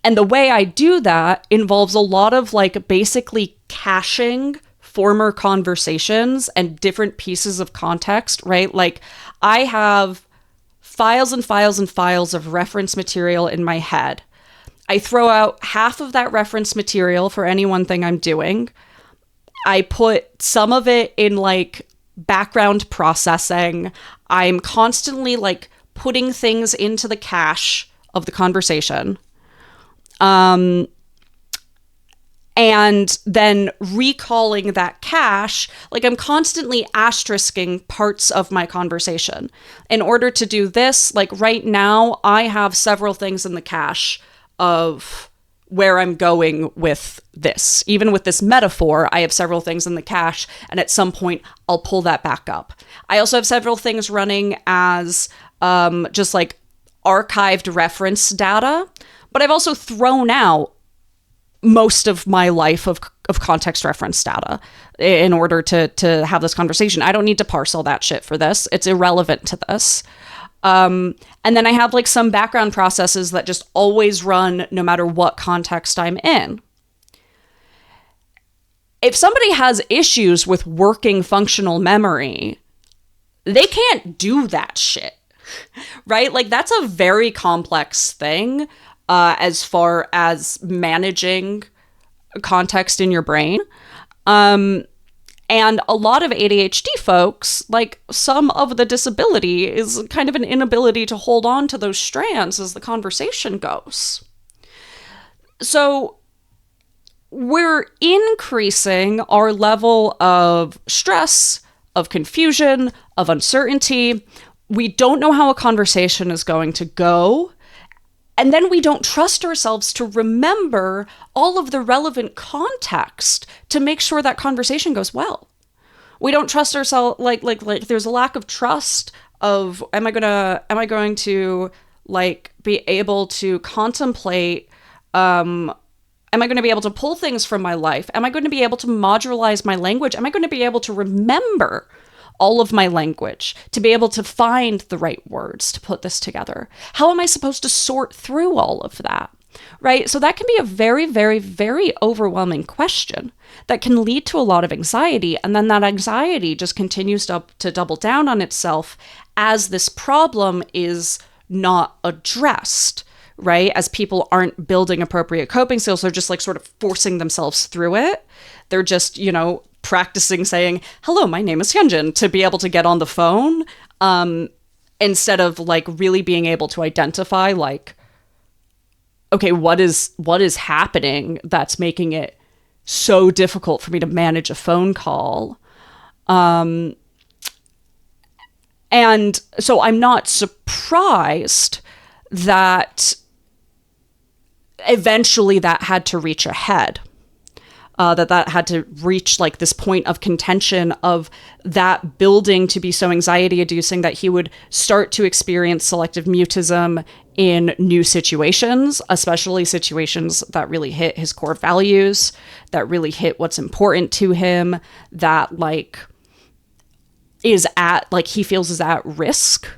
And the way I do that involves a lot of like basically caching former conversations and different pieces of context, right? Like I have files and files and files of reference material in my head. I throw out half of that reference material for any one thing I'm doing. I put some of it in like background processing. I'm constantly like putting things into the cache of the conversation. And then recalling that cache, like I'm constantly asterisking parts of my conversation. In order to do this, like right now, I have several things in the cache of where I'm going with this. Even with this metaphor, I have several things in the cache, and at some point, I'll pull that back up. I also have several things running as just like archived reference data, but I've also thrown out most of my life of context reference data in order to have this conversation. I don't need to parse all that shit for this. It's irrelevant to this. And then I have like some background processes that just always run no matter what context I'm in. If somebody has issues with working functional memory, they can't do that shit, right? Like that's a very complex thing. As far as managing context in your brain. And a lot of ADHD folks, like some of the disability is kind of an inability to hold on to those strands as the conversation goes. So we're increasing our level of stress, of confusion, of uncertainty. We don't know how a conversation is going to go. And then we don't trust ourselves to remember all of the relevant context to make sure that conversation goes well. We don't trust ourselves, like there's a lack of trust of, am I going to like be able to contemplate, am I going to be able to pull things from my life? Am I going to be able to modularize my language? Am I going to be able to remember all of my language, to be able to find the right words to put this together? How am I supposed to sort through all of that? Right? So that can be a very, very, very overwhelming question that can lead to a lot of anxiety. And then that anxiety just continues to double down on itself as this problem is not addressed, right? As people aren't building appropriate coping skills, they're just like sort of forcing themselves through it. They're just, practicing saying, hello, my name is Hyunjin, to be able to get on the phone, instead of like really being able to identify like, okay, what is happening that's making it so difficult for me to manage a phone call. And so I'm not surprised that eventually that had to reach a head. That had to reach like this point of contention of that building to be so anxiety inducing that he would start to experience selective mutism in new situations, especially situations that really hit his core values, that really hit what's important to him, that like is at like he feels is at risk.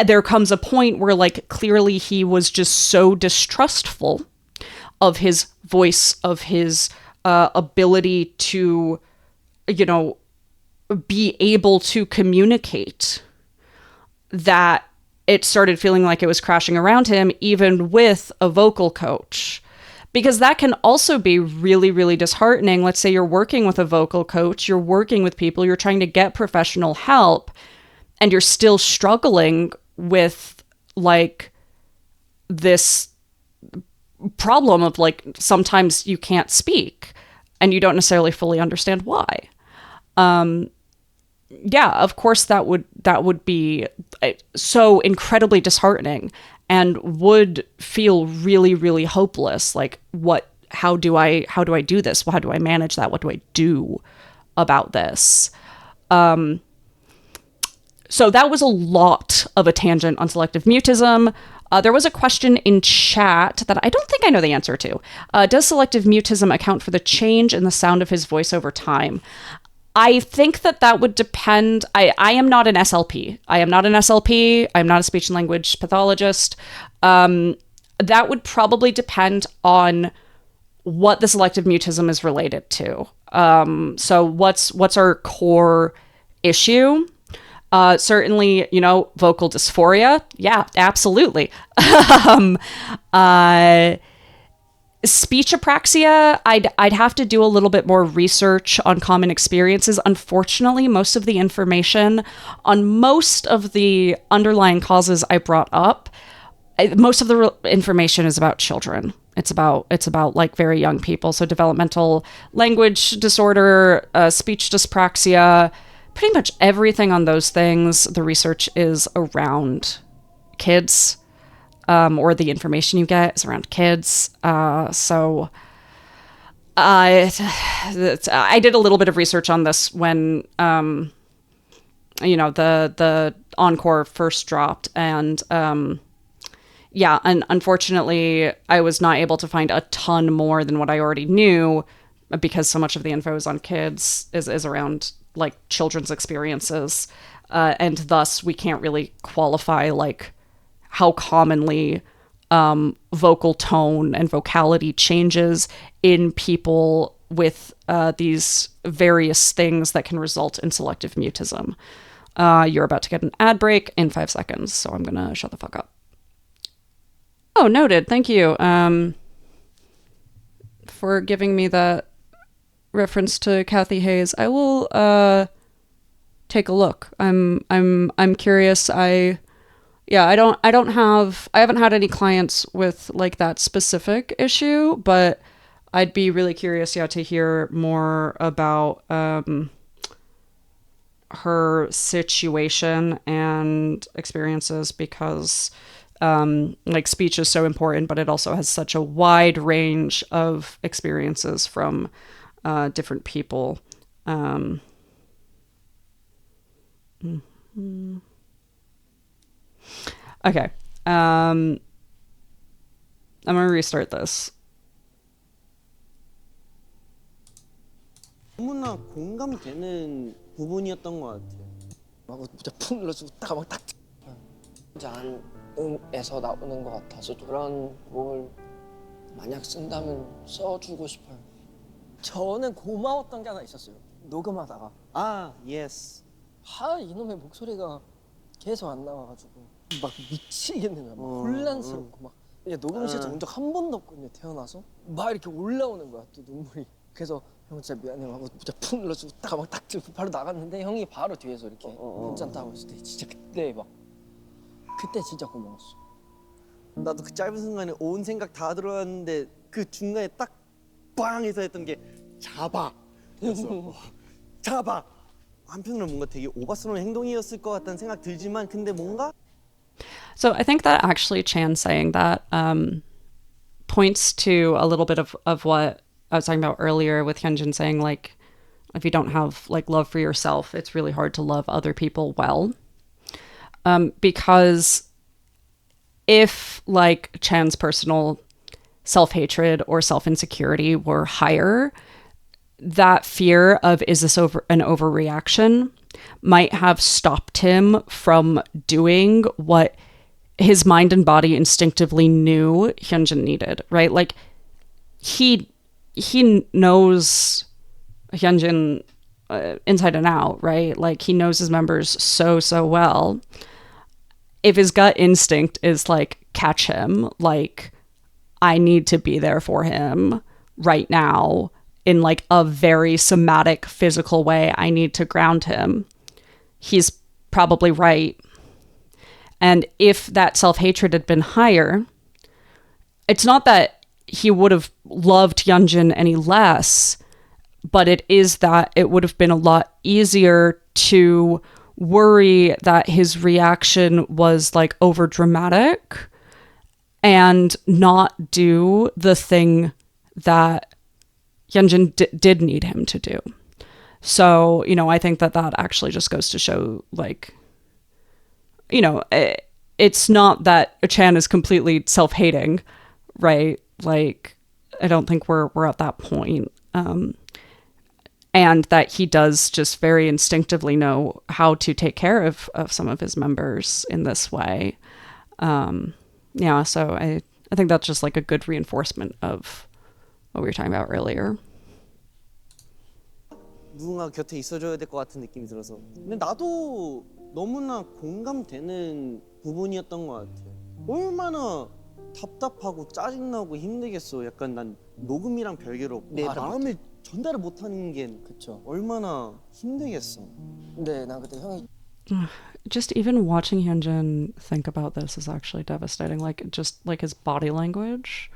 There comes a point where like clearly he was just so distrustful of his voice, of his ability to, be able to communicate, that it started feeling like it was crashing around him, even with a vocal coach. Because that can also be really, really disheartening. Let's say you're working with a vocal coach, you're working with people, you're trying to get professional help, and you're still struggling with like this problem of like sometimes you can't speak and you don't necessarily fully understand why. Of course that would be so incredibly disheartening and would feel really, really hopeless. Like how do I do this? How do I manage that? What do I do about this? So that was a lot of a tangent on selective mutism. There was a question in chat that I don't think I know the answer to. Does selective mutism account for the change in the sound of his voice over time? I think that would depend. I am not an SLP. I am not an SLP. I'm not a speech and language pathologist. That would probably depend on what the selective mutism is related to. So what's our core issue? Certainly, vocal dysphoria. Yeah, absolutely. um, uh, Speech apraxia, I'd have to do a little bit more research on common experiences. Unfortunately, most of the information on most of the underlying causes I brought up, most of the information is about children. It's about like very young people. So developmental language disorder, speech dyspraxia, pretty much everything on those things. The research is around kids. Or the information you get is around kids. So I did a little bit of research on this when, the Encore first dropped. And yeah, and unfortunately, I was not able to find a ton more than what I already knew because so much of the info is on kids, is around like children's experiences. And thus, we can't really qualify like how commonly vocal tone and vocality changes in people with these various things that can result in selective mutism. You're about to get an ad break in 5 seconds, so I'm going to shut the fuck up. Oh, noted. Thank you for giving me that reference to Kathy Hayes. I will take a look. I'm curious. I haven't had any clients with like that specific issue, but I'd be really curious, to hear more about her situation and experiences because like speech is so important, but it also has such a wide range of experiences from different people. Okay. I'm gonna restart this. 너무나 공감되는 부분이었던 것 같아요. 막 진짜 푹 눌러주고 딱 진짜 안에서 나오는 것 같아서 그런 곡을 만약 쓴다면 써주고 싶어요. 저는 고마웠던 게 하나 있었어요. 녹음하다가 예스. 이놈의 목소리가 계속 안 나와가지고 막 미치겠는 거야. 막 혼란스럽고 막 이게 녹음실에서 온 적 한 번도 없거든요. 태어나서 막 이렇게 올라오는 거야. 또 눈물이. 그래서 형 진짜 미안해 하고 진짜 푹 눌러주고 딱 들고 바로 나갔는데 형이 바로 뒤에서 이렇게 괜찮다고 했을 때 진짜 그때 진짜 고마웠어. 나도 그 짧은 순간에 온 생각 다 들어왔는데 그 중간에 딱 빵 해서 했던 게 잡아. 잡아. 한편으로 뭔가 되게 오바스러운 행동이었을 것 같다는 생각 들지만 근데 뭔가 So I think that actually Chan saying that points to a little bit of what I was talking about earlier with Hyunjin saying like if you don't have like love for yourself, it's really hard to love other people well. Because if like Chan's personal self-hatred or self-insecurity were higher, that fear of is this an overreaction might have stopped him from doing what his mind and body instinctively knew Hyunjin needed, right? Like he knows Hyunjin inside and out, right? Like he knows his members so well. If his gut instinct is like catch him, like I need to be there for him right now in like a very somatic physical way, I need to ground him, he's probably right. And if that self-hatred had been higher, it's not that he would have loved Hyunjin any less, but it is that it would have been a lot easier to worry that his reaction was like over dramatic and not do the thing that Hyunjin did need him to do. So, I think that actually just goes to show like, it's not that Chan is completely self-hating, right? Like, I don't think we're at that point. and that he does just very instinctively know how to take care of some of his members in this way. Yeah, so I think that's just like a good reinforcement of what we were talking about earlier. 누군가 곁에 있어줘야 될 것 같은 느낌이 들어서. 근데 나도 너무나 공감되는 부분이었던 것 같아. 얼마나 답답하고 짜증나고 힘들겠어. 약간 난 녹음이랑 별개로 내 마음을 전달을 못하는 게 그쵸. 얼마나 힘들겠어. 근데 난 그때 형이 Just even watching Hyunjin think about this is actually devastating. Like just like his body language.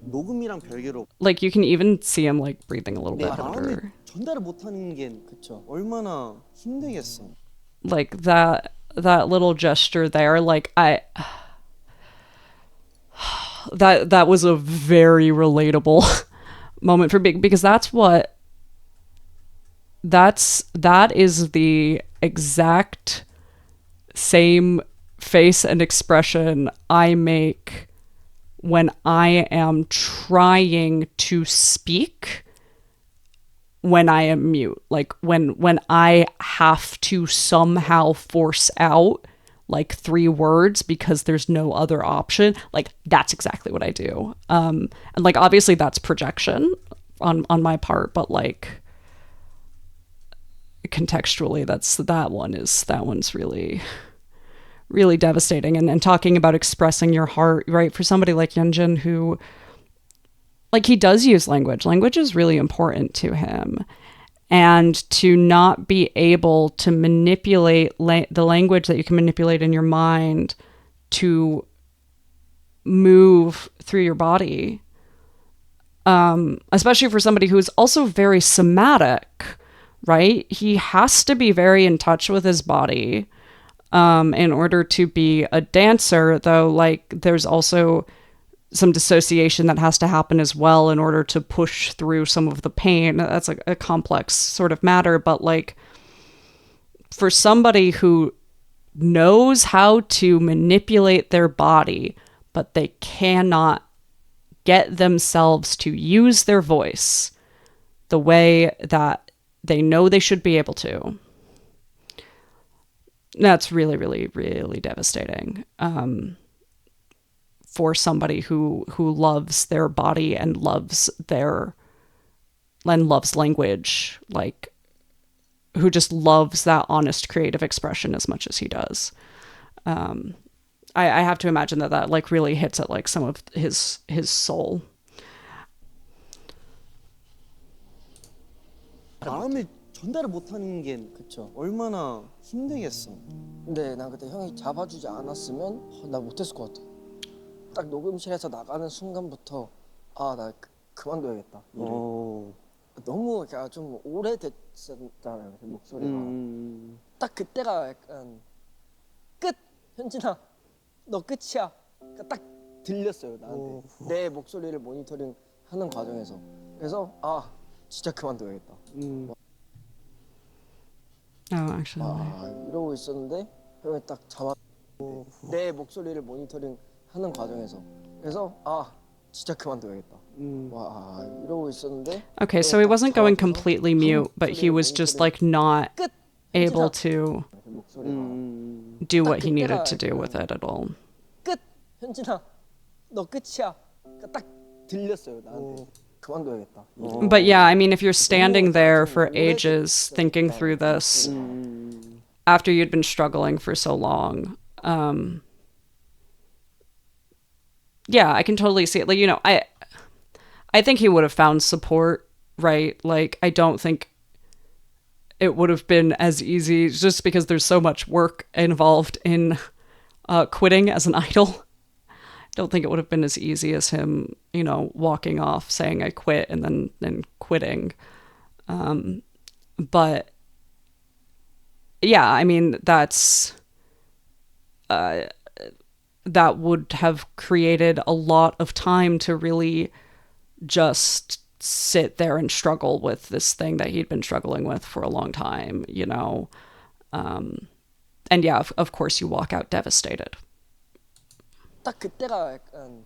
녹음이랑 별개로 Like you can even see him like breathing a little 내 bit 마음을 harder. 전달을 못하는 게 그쵸. 얼마나 힘들겠어. Like that little gesture there, like that was a very relatable moment for me, because that is the exact same face and expression I make when I am trying to speak when I am mute. Like when I have to somehow force out like 3 words because there's no other option. Like that's exactly what I do. And like obviously that's projection on my part, but like contextually that one's really really devastating. And talking about expressing your heart, right, for somebody like Hyunjin, who like he does use language is really important to him, and to not be able to manipulate the language that you can manipulate in your mind to move through your body, especially for somebody who's also very somatic, right? He has to be very in touch with his body in order to be a dancer, though like there's also some dissociation that has to happen as well in order to push through some of the pain. That's like a complex sort of matter, but like for somebody who knows how to manipulate their body, but they cannot get themselves to use their voice the way that they know they should be able to, that's really, really, really devastating. For somebody who loves their body and loves language, like who just loves that honest creative expression as much as he does. I have to imagine that like really hits at like some of his soul. 마음을 전달을 못하는 게 그쵸. 얼마나 힘들겠어. 근데 난 그때 형이 잡아주지 않았으면 나 못했을 것 같아. 딱 녹음실에서 나가는 순간부터 나 그만둬야겠다. 일을. 너무 그러니까 좀 오래됐었잖아요, 그 목소리가. 딱 그때가 약간 끝! 현진아, 너 끝이야. 그러니까 딱 들렸어요, 나한테. 내 목소리를 모니터링 하는 과정에서. 그래서 진짜 그만둬야겠다. Actually. 이러고 있었는데 형이 딱 잡아 내 목소리를 모니터링 하는 과정에서. 그래서 진짜 그만둬야겠다. 이러고 있었는데. Okay, so he wasn't going completely mute, but he was just like not able to do what he needed to do with it at all. 끝! 현진아, 너 끝이야. 그러니까 딱 들렸어요, 나한테. 그만둬야겠다. But yeah, I mean, if you're standing there for ages thinking through this after you'd been struggling for so long, yeah, I can totally see it. Like, you know, I think he would have found support, right? Like, I don't think it would have been as easy, just because there's so much work involved in quitting as an idol. I don't think it would have been as easy as him, you know, walking off saying I quit and then quitting. But yeah, I mean, that would have created a lot of time to really just sit there and struggle with this thing that he'd been struggling with for a long time, you know? And yeah, of course you walk out devastated. 딱 그때가 약간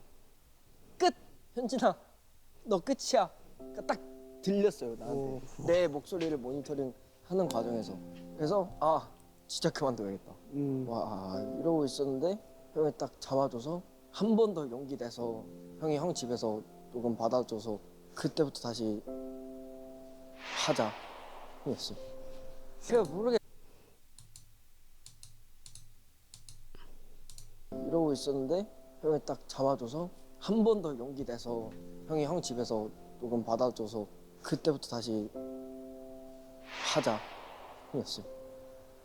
끝! 현진아, 너 끝이야. 그러니까 딱 들렸어요 나한테. 내 목소리를 모니터링 하는 과정에서. 그래서 아 진짜 그만둬야겠다. 와 이러고 있었는데 형이 딱 잡아줘서 한 번 더 용기 내서 형이 형 집에서 녹음 받아줘서 그때부터 다시 하자 했어. 제가 모르게 이러고 있었는데 형이 딱 잡아줘서 한 번 더 용기 내서 형이 형 집에서 녹음 받아줘서 그때부터 다시 하자 했어.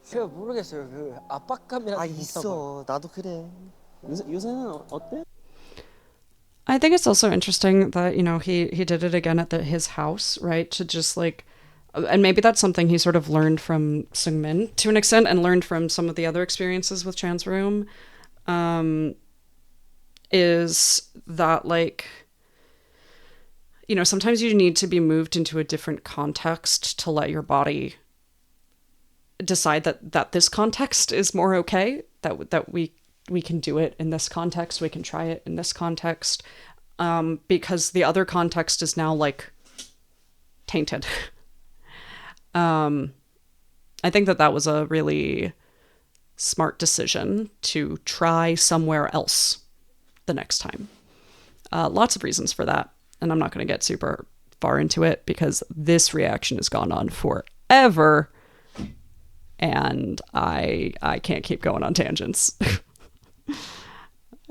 제가 모르겠어요. 그 압박감이랑 아 있어. 나도 그래. 요새는 어때? I think it's also interesting that, you know, he did it again at his house, right? To just like, and maybe that's something he sort of learned from Seungmin to an extent and learned from some of the other experiences with Chan's Room, is that like, you know, sometimes you need to be moved into a different context to let your body decide that this context is more okay, that we can do it in this context, we can try it in this context, because the other context is now like tainted. I think that was a really smart decision to try somewhere else the next time. Lots of reasons for that, and I'm not going to get super far into it because this reaction has gone on forever, and I can't keep going on tangents.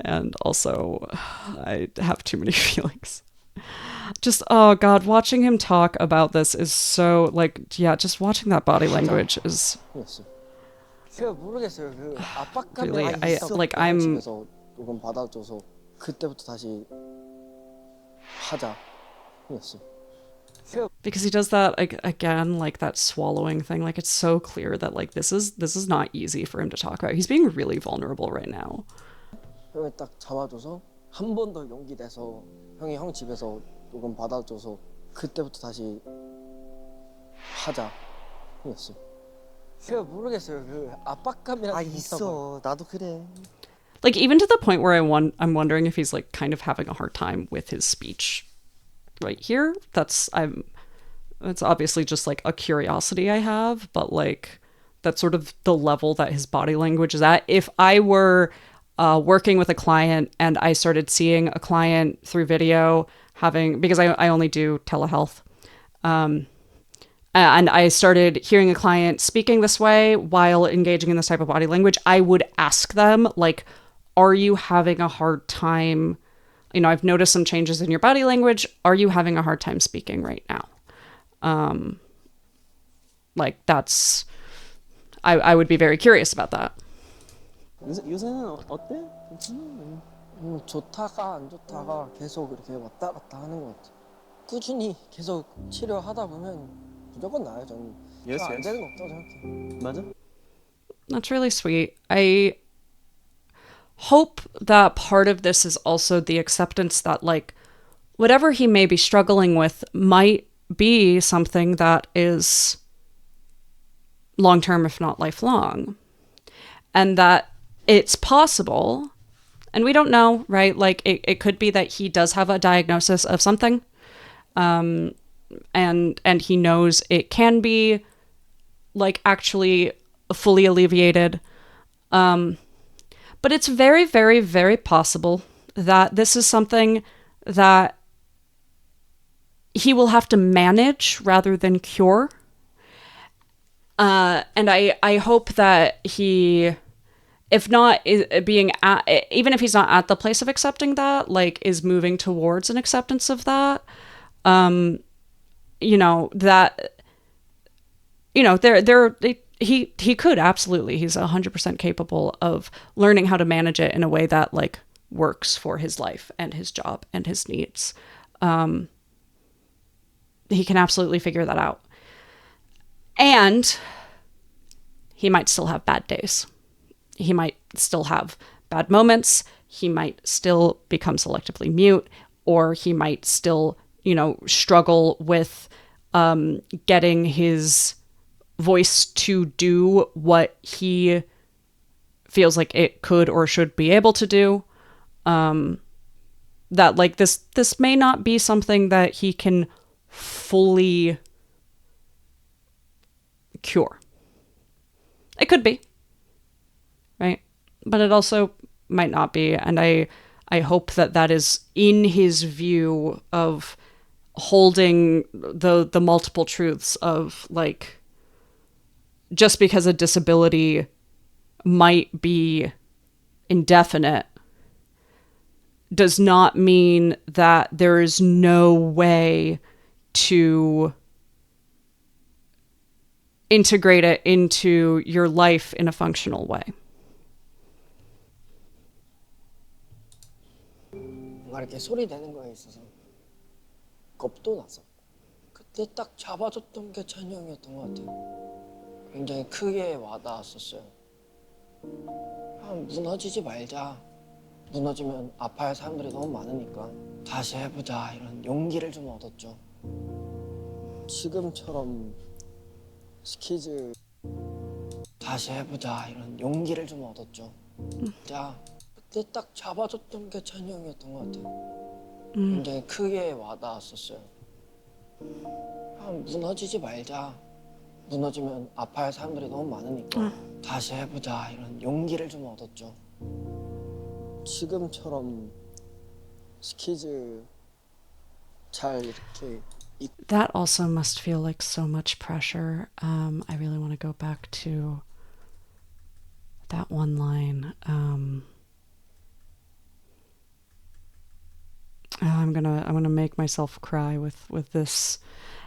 And also, I have too many feelings. Just, oh God, watching him talk about this is so, like, yeah, just watching that body language is 제가 모르겠어요. 그 압박감이랑 really, 있었고 I'm 집에서 녹음 받아줘서 그때부터 다시 하자 했어. because he does that like, again, like that swallowing thing. Like it's so clear that like this is not easy for him to talk about. He's being really vulnerable right now. 형이 딱 잡아줘서 한 번 더 용기 내서 형이 형 집에서 녹음 받아줘서 그때부터 다시 하자 했어. 제가 모르겠어요. 그 압박감이랑 아 있어. 나도 그래. Like even to the point where I'm wondering if he's like kind of having a hard time with his speech right here. It's obviously just like a curiosity I have, but like that's sort of the level that his body language is at. If I were working with a client and I started seeing a client through video because I only do telehealth, and I started hearing a client speaking this way while engaging in this type of body language, I would ask them, like, are you having a hard time? You know, I've noticed some changes in your body language. Are you having a hard time speaking right now? Like, that's... I would be very curious about that. 요새는 어때? 좋다가 안 좋다가 계속 이렇게 왔다 갔다 하는 것 같아. 꾸준히 계속 치료하다 보면 무조건 나아요. 저는 안 되는 거 없다고 생각해. 맞아? That's really sweet. I hope that part of this is also the acceptance that like whatever he may be struggling with might be something that is long-term, if not lifelong. And that it's possible, and we don't know, right? Like it could be that he does have a diagnosis of something. And he knows it can be like actually fully alleviated. But it's very, very, very possible that this is something that he will have to manage rather than cure. And I hope that he, if not even if he's not at the place of accepting that, like is moving towards an acceptance of that. You know, that, you know, he could absolutely, he's 100% capable of learning how to manage it in a way that like works for his life and his job and his needs. He can absolutely figure that out. And he might still have bad days. He might still have bad moments. He might still become selectively mute, or he might still, you know, struggle with getting his voice to do what he feels like it could or should be able to do. That like this may not be something that he can fully cure. It could be, right? But it also might not be. And I hope that that is in his view of holding the multiple truths of like, just because a disability might be indefinite does not mean that there is no way to integrate it into your life in a functional way. 뭔가 이렇게 소리 내는 거에 있어서 겁도 나서 그때 딱 잡아줬던 게 찬이 형이었던 것 같아요. 굉장히 크게 와닿았었어요. 무너지지 말자. 무너지면 아파할 사람들이 너무 많으니까 다시 해보자 이런 용기를 좀 얻었죠. 지금처럼 스키즈 다시 해보자 이런 용기를 좀 얻었죠. 자, 그때 딱 잡아줬던 게 찬이 형이었던 것 같아요. 굉장히 크게 와닿았었어요. 무너지지 말자. 무너지면 아파할 사람들이 너무 많으니까 다시 해보자 이런 용기를 좀 얻었죠. 지금처럼 스키즈 잘 이렇게 That also must feel like so much pressure. I really want to go back to that one line. I'm gonna make myself cry with this.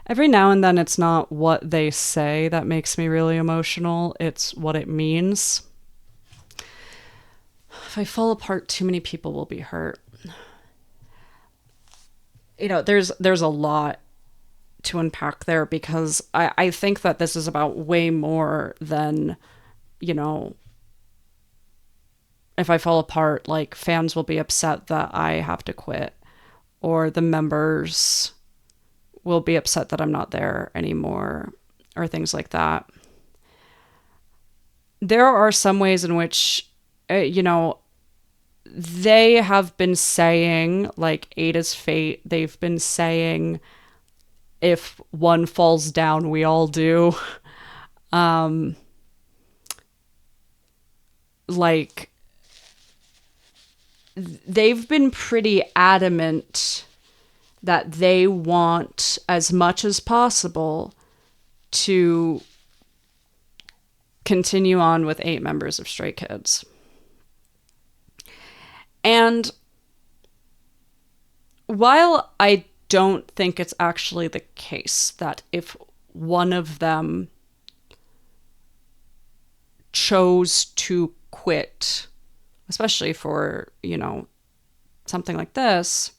Every now and then, it's not what they say that makes me really emotional. It's what it means. If I fall apart, too many people will be hurt. You know, there's a lot to unpack there, because I think that this is about way more than, you know, if I fall apart, like fans will be upset that I have to quit, or the members will be upset that I'm not there anymore, or things like that. There are some ways in which, you know, they have been saying, like Ada's fate, they've been saying, if one falls down, we all do. Like, they've been pretty adamant that they want, as much as possible, to continue on with 8 members of Stray Kids. And while I don't think it's actually the case that if one of them chose to quit, especially for, you know, something like this,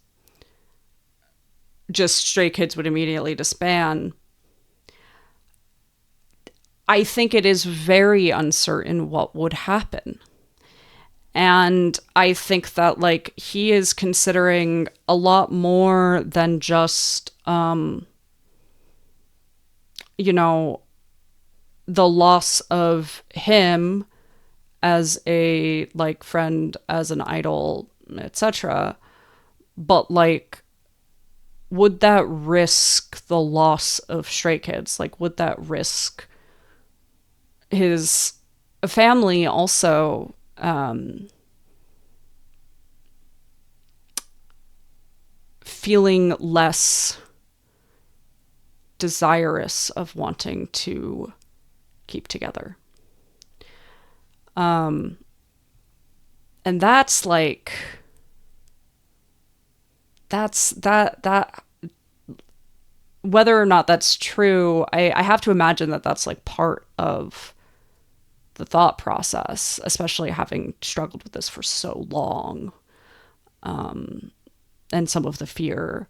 just Stray Kids would immediately disband. I think it is very uncertain what would happen. And I think that, like, he is considering a lot more than just, you know, the loss of him as a, like, friend, as an idol, etc. But, like, would that risk the loss of Stray Kids? Like, would that risk his family also feeling less desirous of wanting to keep together? And that's like, that whether or not that's true, I have to imagine that that's like part of the thought process, especially having struggled with this for so long. And some of the fear,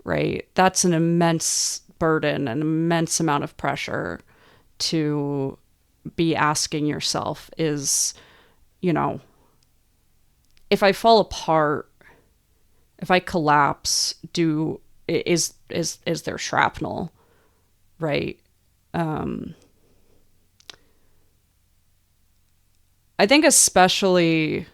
right? That's an immense burden, an immense amount of pressure to be asking yourself is, you know, if I fall apart, if I collapse, is there shrapnel, right? I think especially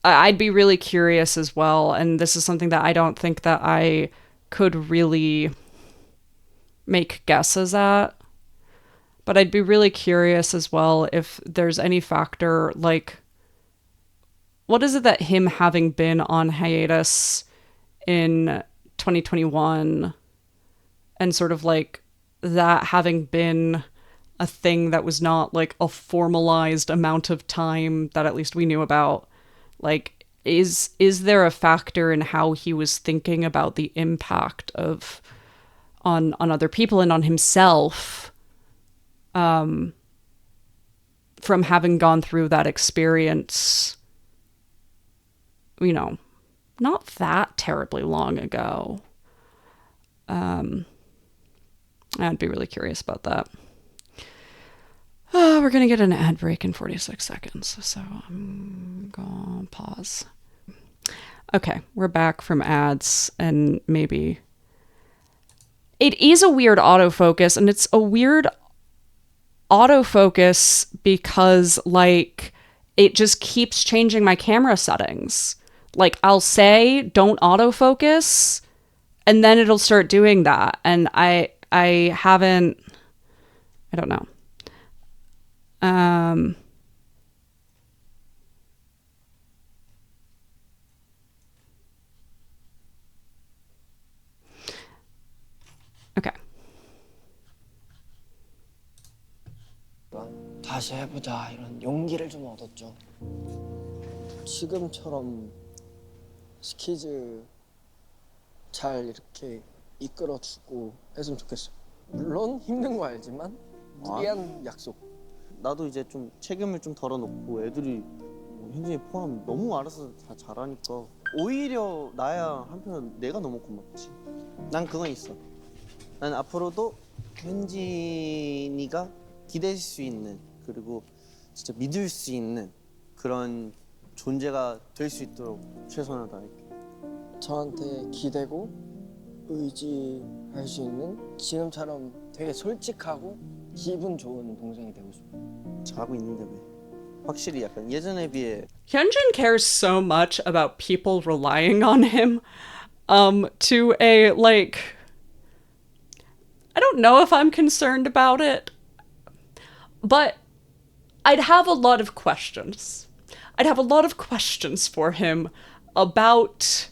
I'd be really curious as well, and this is something that I don't think that I could really make guesses at, but I'd be really curious as well if there's any factor like what is it that him having been on hiatus in 2021 and sort of like that having been a thing that was not like a formalized amount of time that at least we knew about, like is there a factor in how he was thinking about the impact of on other people and on himself from having gone through that experience, you know, not that terribly long ago. I'd be really curious about that. We're going to get an ad break in 46 seconds, so I'm going to pause. Okay, we're back from ads, and maybe... It is a weird autofocus, and it's a weird autofocus because, like, it just keeps changing my camera settings. Like, I'll say, don't autofocus, and then it'll start doing that, and I haven't... I don't know. Okay. 다시 해보자 이런 용기를 좀 얻었죠. 지금처럼 스키즈 잘 이렇게 이끌어주고 했으면 좋겠어요. 물론 힘든 거 알지만 무리한 약속. 나도 이제 좀 책임을 좀 덜어놓고 애들이 현진이 포함 너무 알아서 다 잘하니까 오히려 나야 한편 내가 너무 고맙지. 난 그건 있어. 난 앞으로도 현진이가 기댈 수 있는 그리고 진짜 믿을 수 있는 그런 존재가 될 수 있도록 최선을 다할게. 저한테 기대고 의지할 수 있는 지금처럼 되게 솔직하고 기분 좋은 동생이 되고 싶어요. 잘하고 있는데 왜? 확실히 약간 예전에 비해 Hyunjin cares so much about people relying on him to a, like... I don't know if I'm concerned about it, but I'd have a lot of questions. I'd have a lot of questions for him about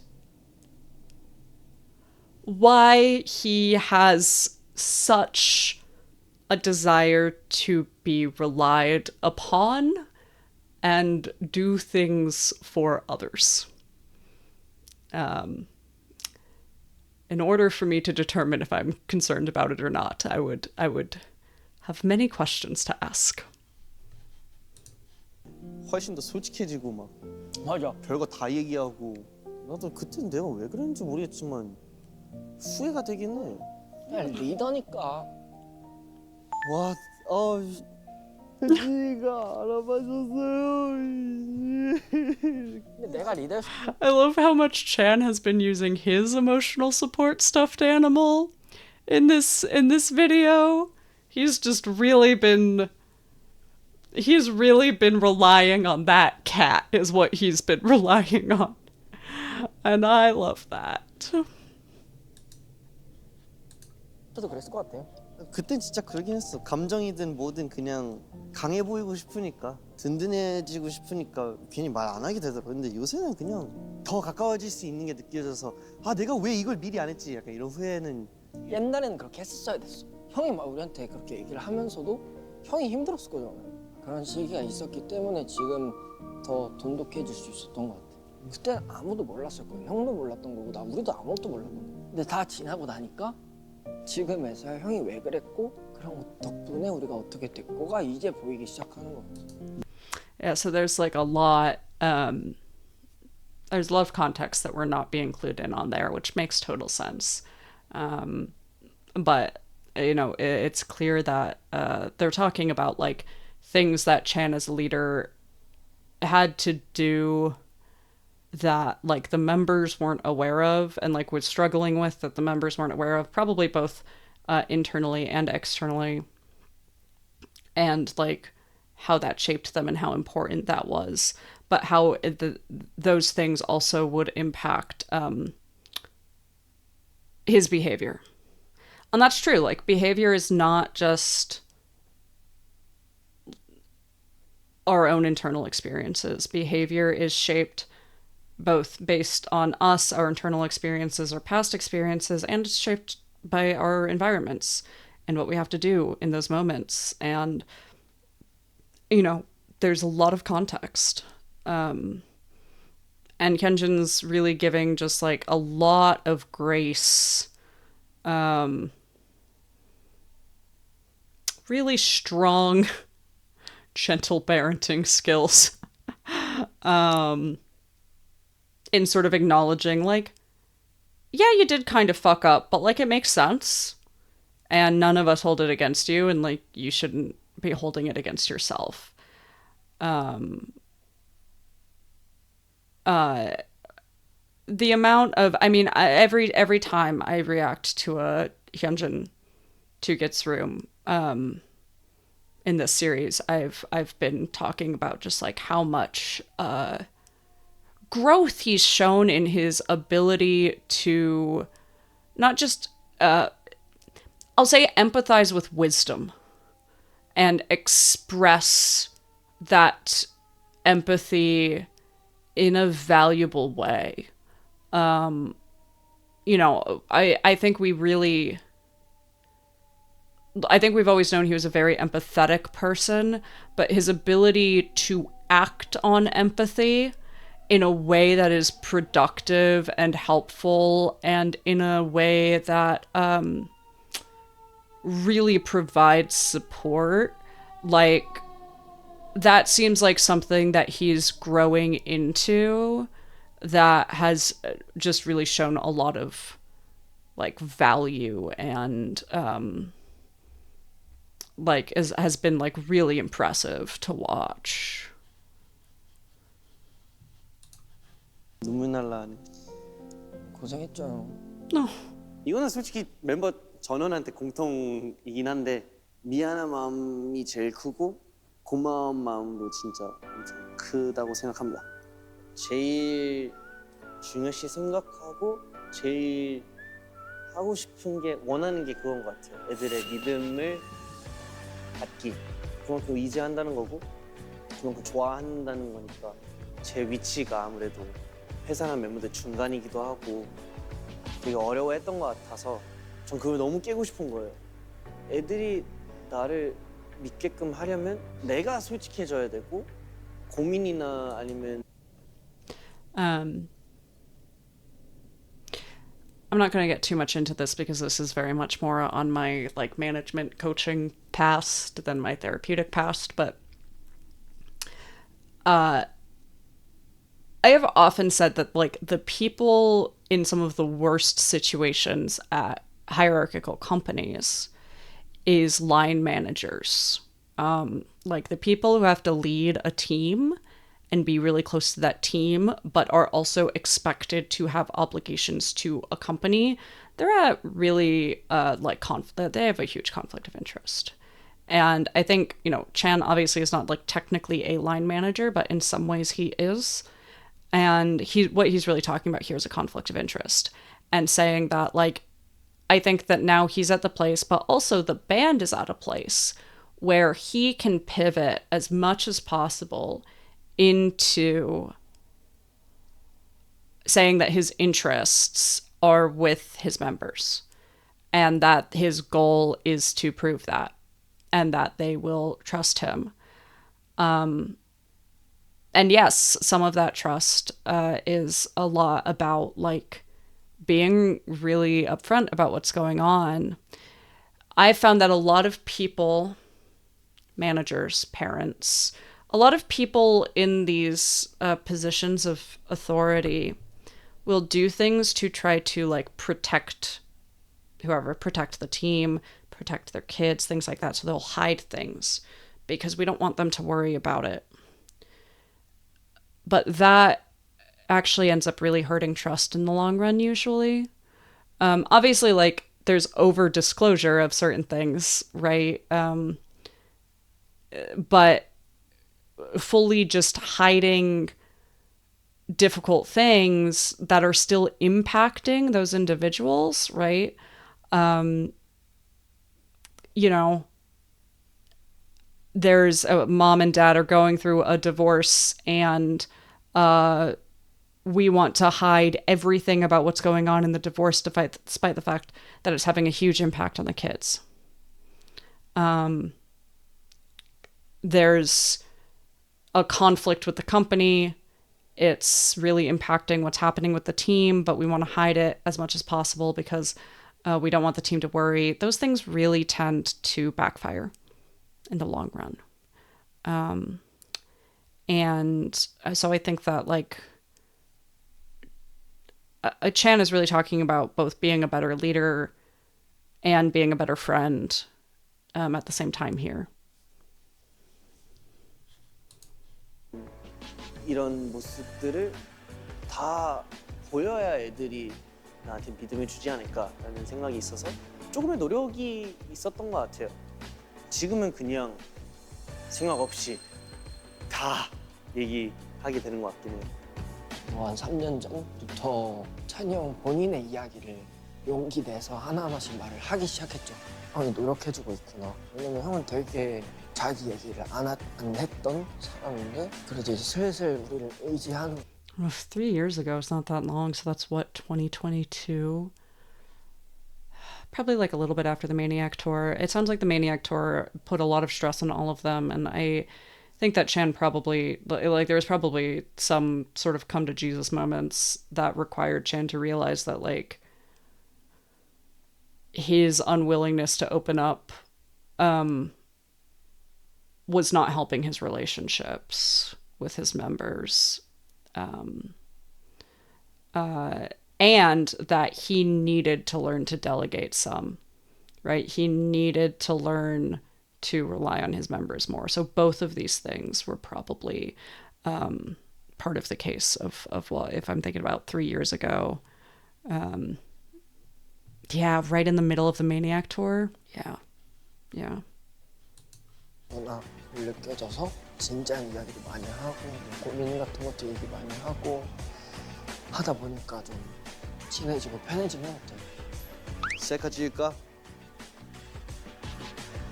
why he has such a desire to be relied upon and do things for others. In order for me to determine if I'm concerned about it or not, I would have many questions to ask. 훨씬 더 솔직해지고 막 맞아. 별거 다 얘기하고 나도 그땐 내가 왜 그랬는지 모르겠지만 후회가 되긴 해. 그냥 리더니까. 와, 현진이가 알아봐줬어요. 근데 내가 리더. I love how much Chan has been using his emotional support stuffed animal in this video. He's really been relying on that cat is what he's been relying on. And I love that. 저도 그랬을 것 같아요. 그땐 진짜 그러긴 했어. 감정이든 뭐든 그냥 강해 보이고 싶으니까 든든해지고 싶으니까 괜히 말 안 하게 되더라고. 근데 요새는 그냥 더 가까워질 수 있는 게 느껴져서 아 내가 왜 이걸 미리 안 했지? 약간 이런 후회는. 옛날에는 그렇게 했었어야 됐어. 형이 막 우리한테 그렇게 얘기를 하면서도 형이 힘들었을 거잖아요. 그런 시기가 있었기 때문에 지금 더 돈독해질 수 있었던 것 같아. 그때 아무도 몰랐을 거예요. 형도 몰랐던 거고 우리도 아무것도 몰랐고. 근데 다 지나고 나니까 지금에서야 형이 왜 그랬고 그런 덕분에 우리가 어떻게 됐고가 이제 보이기 시작하는 것 같아. Yeah, so there's like a lot there's a lot of context that we're not being clued in on there, which makes total sense. But you know, it's clear that they're talking about like things that Chan as a leader had to do that like the members weren't aware of and like was struggling with, that the members weren't aware of, probably both internally and externally. And like how that shaped them and how important that was, but how those things also would impact his behavior. And that's true. Like, behavior is not just our own internal experiences. Behavior is shaped both based on us, our internal experiences, our past experiences, and it's shaped by our environments and what we have to do in those moments. And, you know, there's a lot of context. And Hyunjin's really giving just like a lot of grace, really strong, gentle parenting skills, in sort of acknowledging, like, yeah, you did kind of fuck up, but like it makes sense. And none of us hold it against you, and like you shouldn't be holding it against yourself. The amount of, I mean, every time I react to a Hyunjin Two Gets Room in this series, I've been talking about just like how much growth he's shown in his ability to not just I'll say empathize with wisdom and express that empathy in a valuable way. You know, I think we've always known he was a very empathetic person, but his ability to act on empathy in a way that is productive and helpful, and in a way that really provides support, like, that seems like something that he's growing into, that has just really shown a lot of like value, and like has been like really impressive to watch. 눈물 날라 하네. 고생했죠. 이거는 솔직히 멤버 전원한테 공통이긴 한데, 미안한 마음이 제일 크고 고마운 마음도 진짜 엄청 크다고 생각합니다. 제일 중요시 생각하고 제일 하고 싶은 게, 원하는 게 그건 것 같아요. 애들의 믿음을 받기. 그만큼 의지한다는 거고 그만큼 좋아한다는 거니까, 제 위치가 아무래도 회사랑 멤버들 중간이기도 하고 되게 어려워했던 것 같아서 전 그걸 너무 깨고 싶은 거예요. 애들이 나를 믿게끔 하려면 내가 솔직해져야 되고, 고민이나 아니면 I'm not going to get too much into this because this is very much more on my like management coaching past than my therapeutic past, but I have often said that like the people in some of the worst situations at hierarchical companies is line managers. Like the people who have to lead a team and be really close to that team, but are also expected to have obligations to a company. They're at really they have a huge conflict of interest. And I think, you know, Chan obviously is not like technically a line manager, but in some ways he is. And what he's really talking about here is a conflict of interest, and saying that, like, I think that now he's at the place, but also the band is at a place where he can pivot as much as possible into saying that his interests are with his members, and that his goal is to prove that, and that they will trust him. And yes, some of that trust is a lot about like being really upfront about what's going on. I found that a lot of people, managers, parents, a lot of people in these positions of authority will do things to try to like protect the team, protect their kids, things like that. So they'll hide things because we don't want them to worry about it. But that actually ends up really hurting trust in the long run, usually. Obviously, like, there's over disclosure of certain things, right? But fully just hiding difficult things that are still impacting those individuals, right? You know, there's a mom and dad are going through a divorce, and we want to hide everything about what's going on in the divorce despite the fact that it's having a huge impact on the kids. There's a conflict with the company. It's really impacting what's happening with the team, but we want to hide it as much as possible because we don't want the team to worry. Those things really tend to backfire in the long run. And so I think that, like, Chan is really talking about both being a better leader and being a better friend at the same time here. 이런 모습들을 다 보여야 애들이 나한테 믿음을 주지 않을까라는 생각이 있어서 조금의 노력이 있었던 것 같아요. 지금은 그냥 생각 없이 다 얘기하게 되는 것 같긴 해요. 한 3년 전부터 찬이 형 본인의 이야기를 용기 내서 하나하나씩 말을 하기 시작했죠. 형이 노력해주고 있구나. 왜냐면 형은 되게 자기 얘기를 안 했던 사람인데 그래도 이제 슬슬 우리를 의지하는. 3 years ago, it's not that long, so that's what, 2022? Probably like a little bit after the Maniac tour. It sounds like the Maniac tour put a lot of stress on all of them, and I think that Chan probably, like, there was probably some sort of come to Jesus moments that required Chan to realize that, like, his unwillingness to open up was not helping his relationships with his members. And that he needed to learn to delegate some, right? He needed to learn to rely on his members more. So both of these things were probably part of the case of well, if I'm thinking about 3 years ago, yeah, right in the middle of the Maniac tour. Yeah. 느껴져서 진지한 이야기도 많이 하고 고민 같은 것도 얘기 많이 하고 하다 보니까 좀 친해지고 편해진 것 같아요. 셀카 찍을까?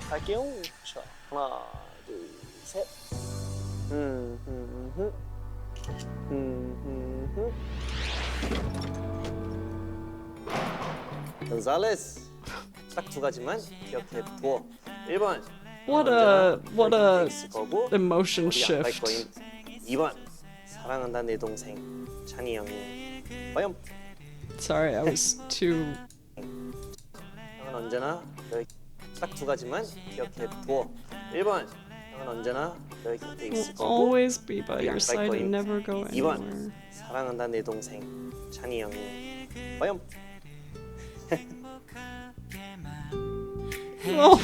갈게요. 자, 하나, 둘, 셋. 곤살레스. 딱 두 가지만 기억해 둬. 1번. What a 거고, emotion 우리 안 갈 shift. 거임. 2번. 사랑한다 내 동생 찬이 형이. 과연 Sorry, I was too. 형은 언제나 너의 딱 두 가지만 기억해 둬. 1번. 형은 언제나 너의 곁에 Will 있을 거고. always be by 우리 your 안 갈 side 거임. and never go 2번. anywhere. 사랑한다 내 동생 찬이 형이. 과연 Oh.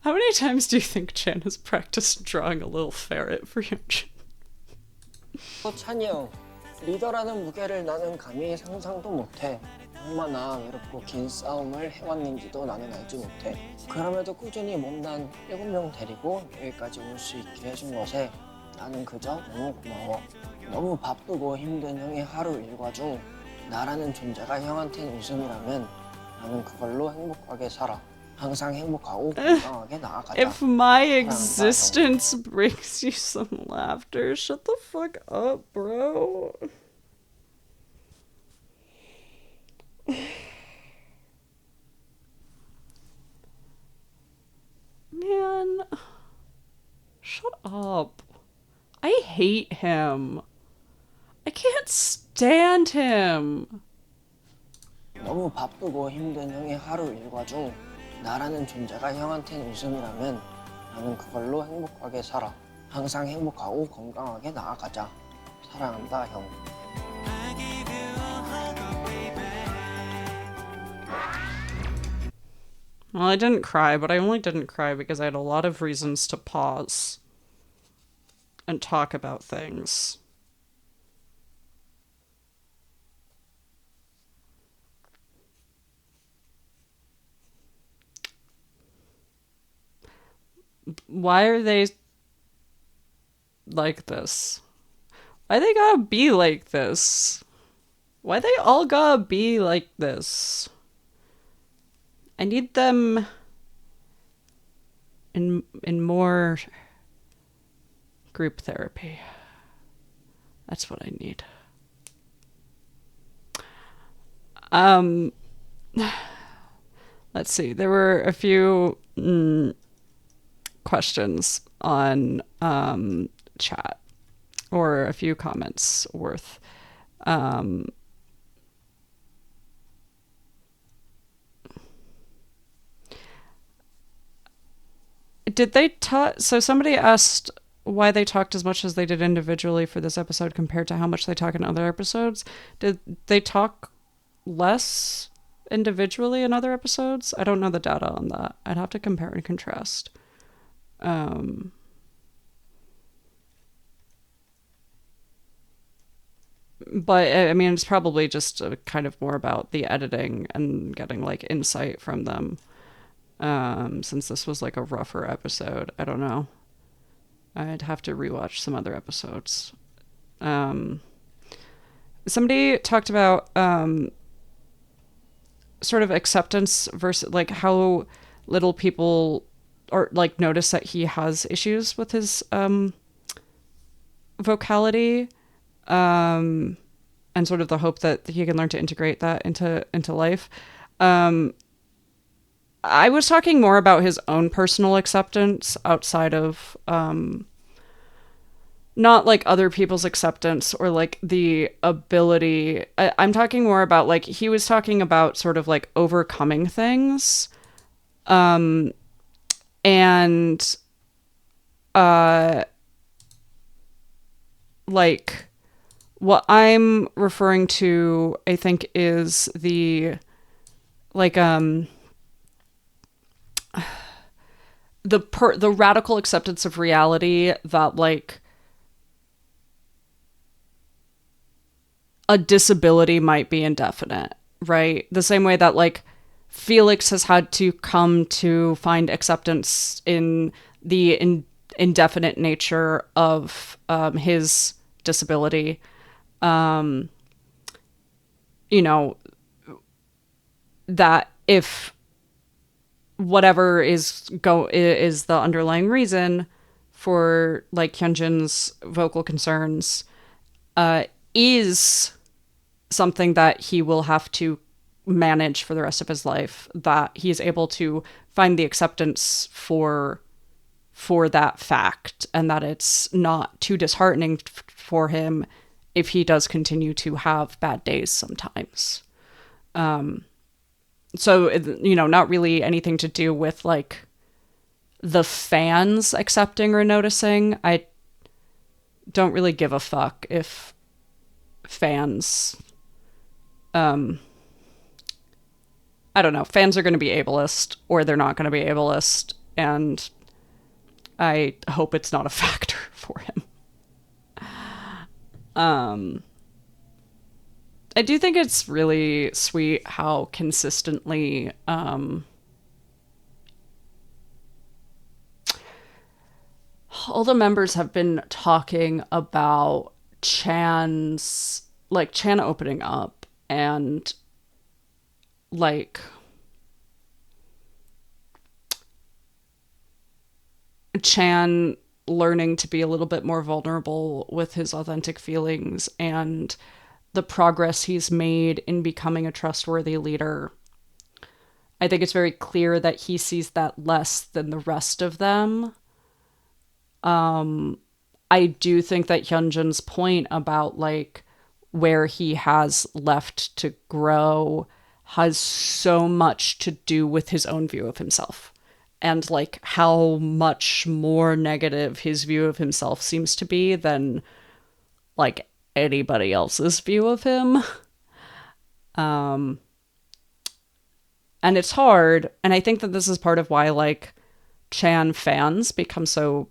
How many times do you think Chan has practiced drawing a little ferret for Hyunjin? 찬이 형, 리더라는 무게를 나는 감히 상상도 못해. 얼마나 외롭고 긴 싸움을 해왔는지도 나는 알지 못해. 그럼에도 꾸준히 못난 7명 데리고 여기까지 올 수 있게 해준 것에 나는 그저 너무 고마워. 너무 바쁘고 힘든 형의 하루 일과 중 나라는 존재가 형한테는 웃음이라면 나는 그걸로 행복하게 살아. 항상 행복하고 건강하게 나아가자. If my existence brings you some laughter, shut the fuck up, bro. Man, shut up. I hate him. I can't stand him. 너무 바쁘고 힘든 형의 하루 일과 중 나라는 존재가 형한테는 웃음이라면 나는 그걸로 행복하게 살아. 항상 행복하고 건강하게 나아가자. 사랑한다, 형. Well, I didn't cry, but I only didn't cry because I had a lot of reasons to pause and talk about things. Why are they like this? Why they gotta be like this? Why they all gotta be like this? I need them in more group therapy. That's what I need. Let's see. There were a few questions on chat, or a few comments worth. Did they talk? So somebody asked why they talked as much as they did individually for this episode compared to how much they talk in other episodes. Did they talk less individually in other episodes? I don't know the data on that. I'd have to compare and contrast. But I mean, it's probably just kind of more about the editing and getting like insight from them. Since this was like a rougher episode, I don't know. I'd have to rewatch some other episodes. Somebody talked about sort of acceptance versus like how little people or like notice that he has issues with his vocality, and sort of the hope that he can learn to integrate that into life. I was talking more about his own personal acceptance outside of not like other people's acceptance or like the ability. I'm talking more about like he was talking about sort of like overcoming things, and like what I'm referring to, I think, is the like the radical acceptance of reality that like a disability might be indefinite, right? The same way that like Felix has had to come to find acceptance in the indefinite nature of his disability. You know, that if whatever is the underlying reason for like Hyunjin's vocal concerns is something that he will have to manage for the rest of his life, that he is able to find the acceptance for that fact, and that it's not too disheartening for him if he does continue to have bad days sometimes. So, you know, not really anything to do with like the fans accepting or noticing. I don't really give a fuck if fans I don't know, fans are going to be ableist or they're not going to be ableist, and I hope it's not a factor for him. I do think it's really sweet how consistently all the members have been talking about Chan opening up, and like Chan learning to be a little bit more vulnerable with his authentic feelings, and the progress he's made in becoming a trustworthy leader. I think it's very clear that he sees that less than the rest of them. I do think that Hyunjin's point about like where he has left to grow has so much to do with his own view of himself, and like how much more negative his view of himself seems to be than like anybody else's view of him. And it's hard, and I think that this is part of why like Chan fans become so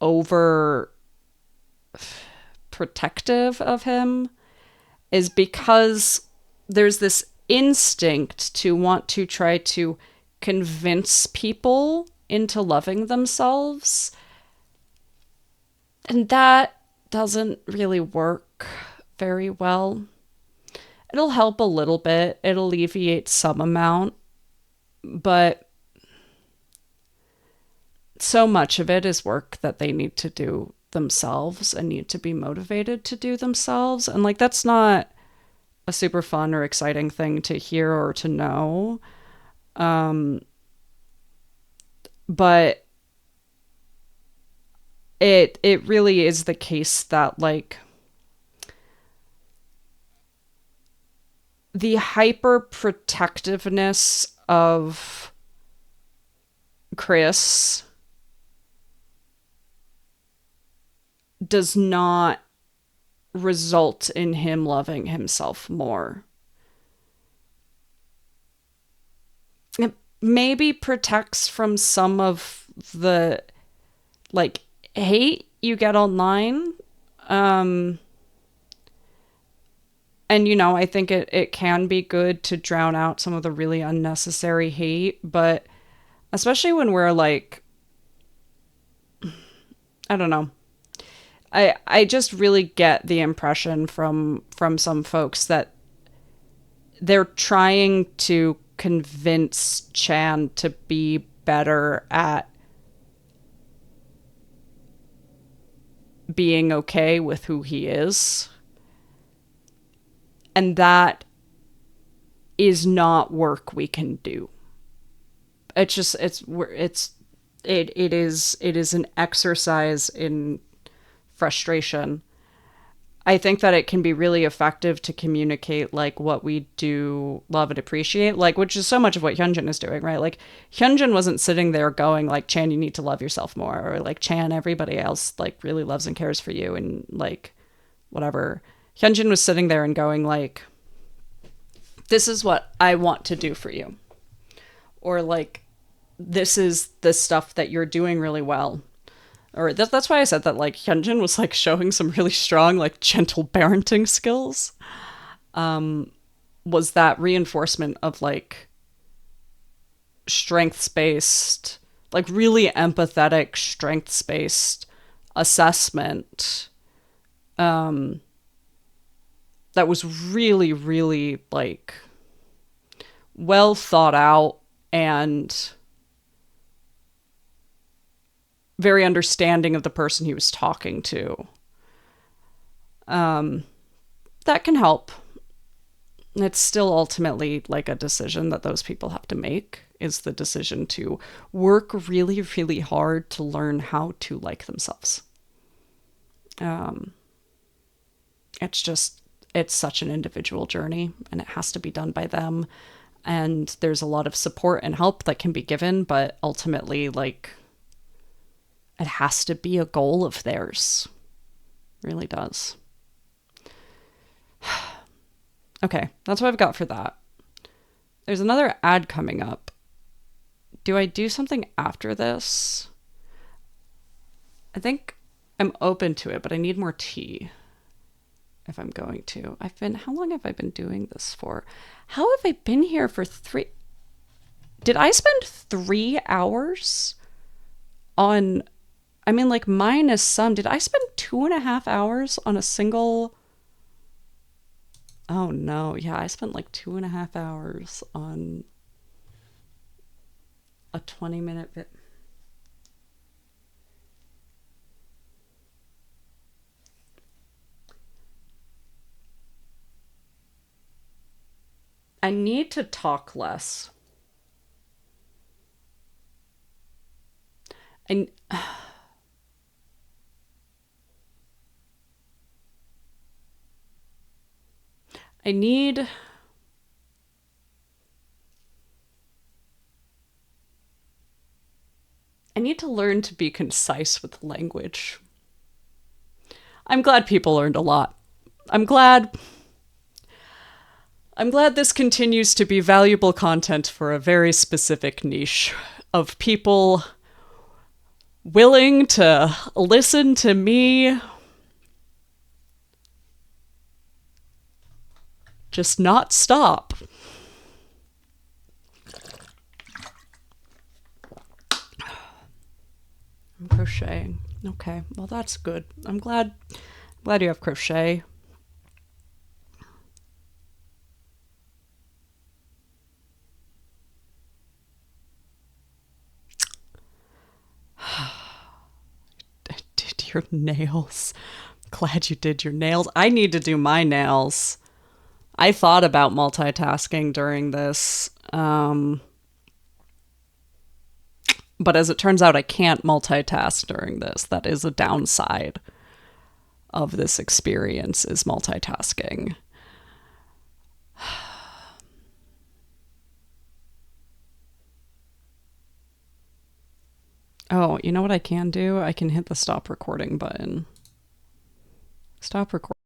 over protective of him, is because there's this instinct to want to try to convince people into loving themselves. And that doesn't really work very well. It'll help a little bit, it alleviates some amount, but so much of it is work that they need to do themselves and need to be motivated to do themselves. And like, that's not a super fun or exciting thing to hear or to know. But it really is the case that like the hyper protectiveness of Chris does not result in him loving himself more. It maybe protects from some of the like hate you get online. And you know, I think it can be good to drown out some of the really unnecessary hate, but especially when we're like, I don't know. I just really get the impression from some folks that they're trying to convince Chan to be better at being okay with who he is. And that is not work we can do. It's just it is an exercise in frustration. I think that it can be really effective to communicate like what we do love and appreciate, like, which is so much of what Hyunjin is doing, right? Like Hyunjin wasn't sitting there going like, Chan, you need to love yourself more, or like, Chan, everybody else like really loves and cares for you, and like whatever. Hyunjin was sitting there and going like, this is what I want to do for you, or like, this is the stuff that you're doing really well. Or that's why I said that like Hyunjin was like showing some really strong like gentle parenting skills. Was that reinforcement of like strengths based, like really empathetic strengths based assessment. That was really, really like well thought out and very understanding of the person he was talking to. That can help. It's still ultimately like a decision that those people have to make, is the decision to work really, really hard to learn how to like themselves. It's such an individual journey, and it has to be done by them. And there's a lot of support and help that can be given, but ultimately, like, it has to be a goal of theirs. It really does. Okay, that's what I've got for that. There's another ad coming up. Do I do something after this? I think I'm open to it, but I need more tea if I'm going to. How long have I been doing this for? How have I been here for did I spend 3 hours on, I mean, like, minus some, did I spend 2.5 hours on a single, oh no, yeah, I spent like 2.5 hours on a 20-minute bit. I need to talk less. I need to learn to be concise with language. I'm glad people learned a lot. I'm glad this continues to be valuable content for a very specific niche of people willing to listen to me just not stop. I'm crocheting. Okay, well that's good. I'm glad you have crochet. Did your nails. Glad you did your nails. I need to do my nails. I thought about multitasking during this, but as it turns out, I can't multitask during this. That is a downside of this experience, is multitasking. Oh, you know what I can do? I can hit the stop recording button. Stop recording.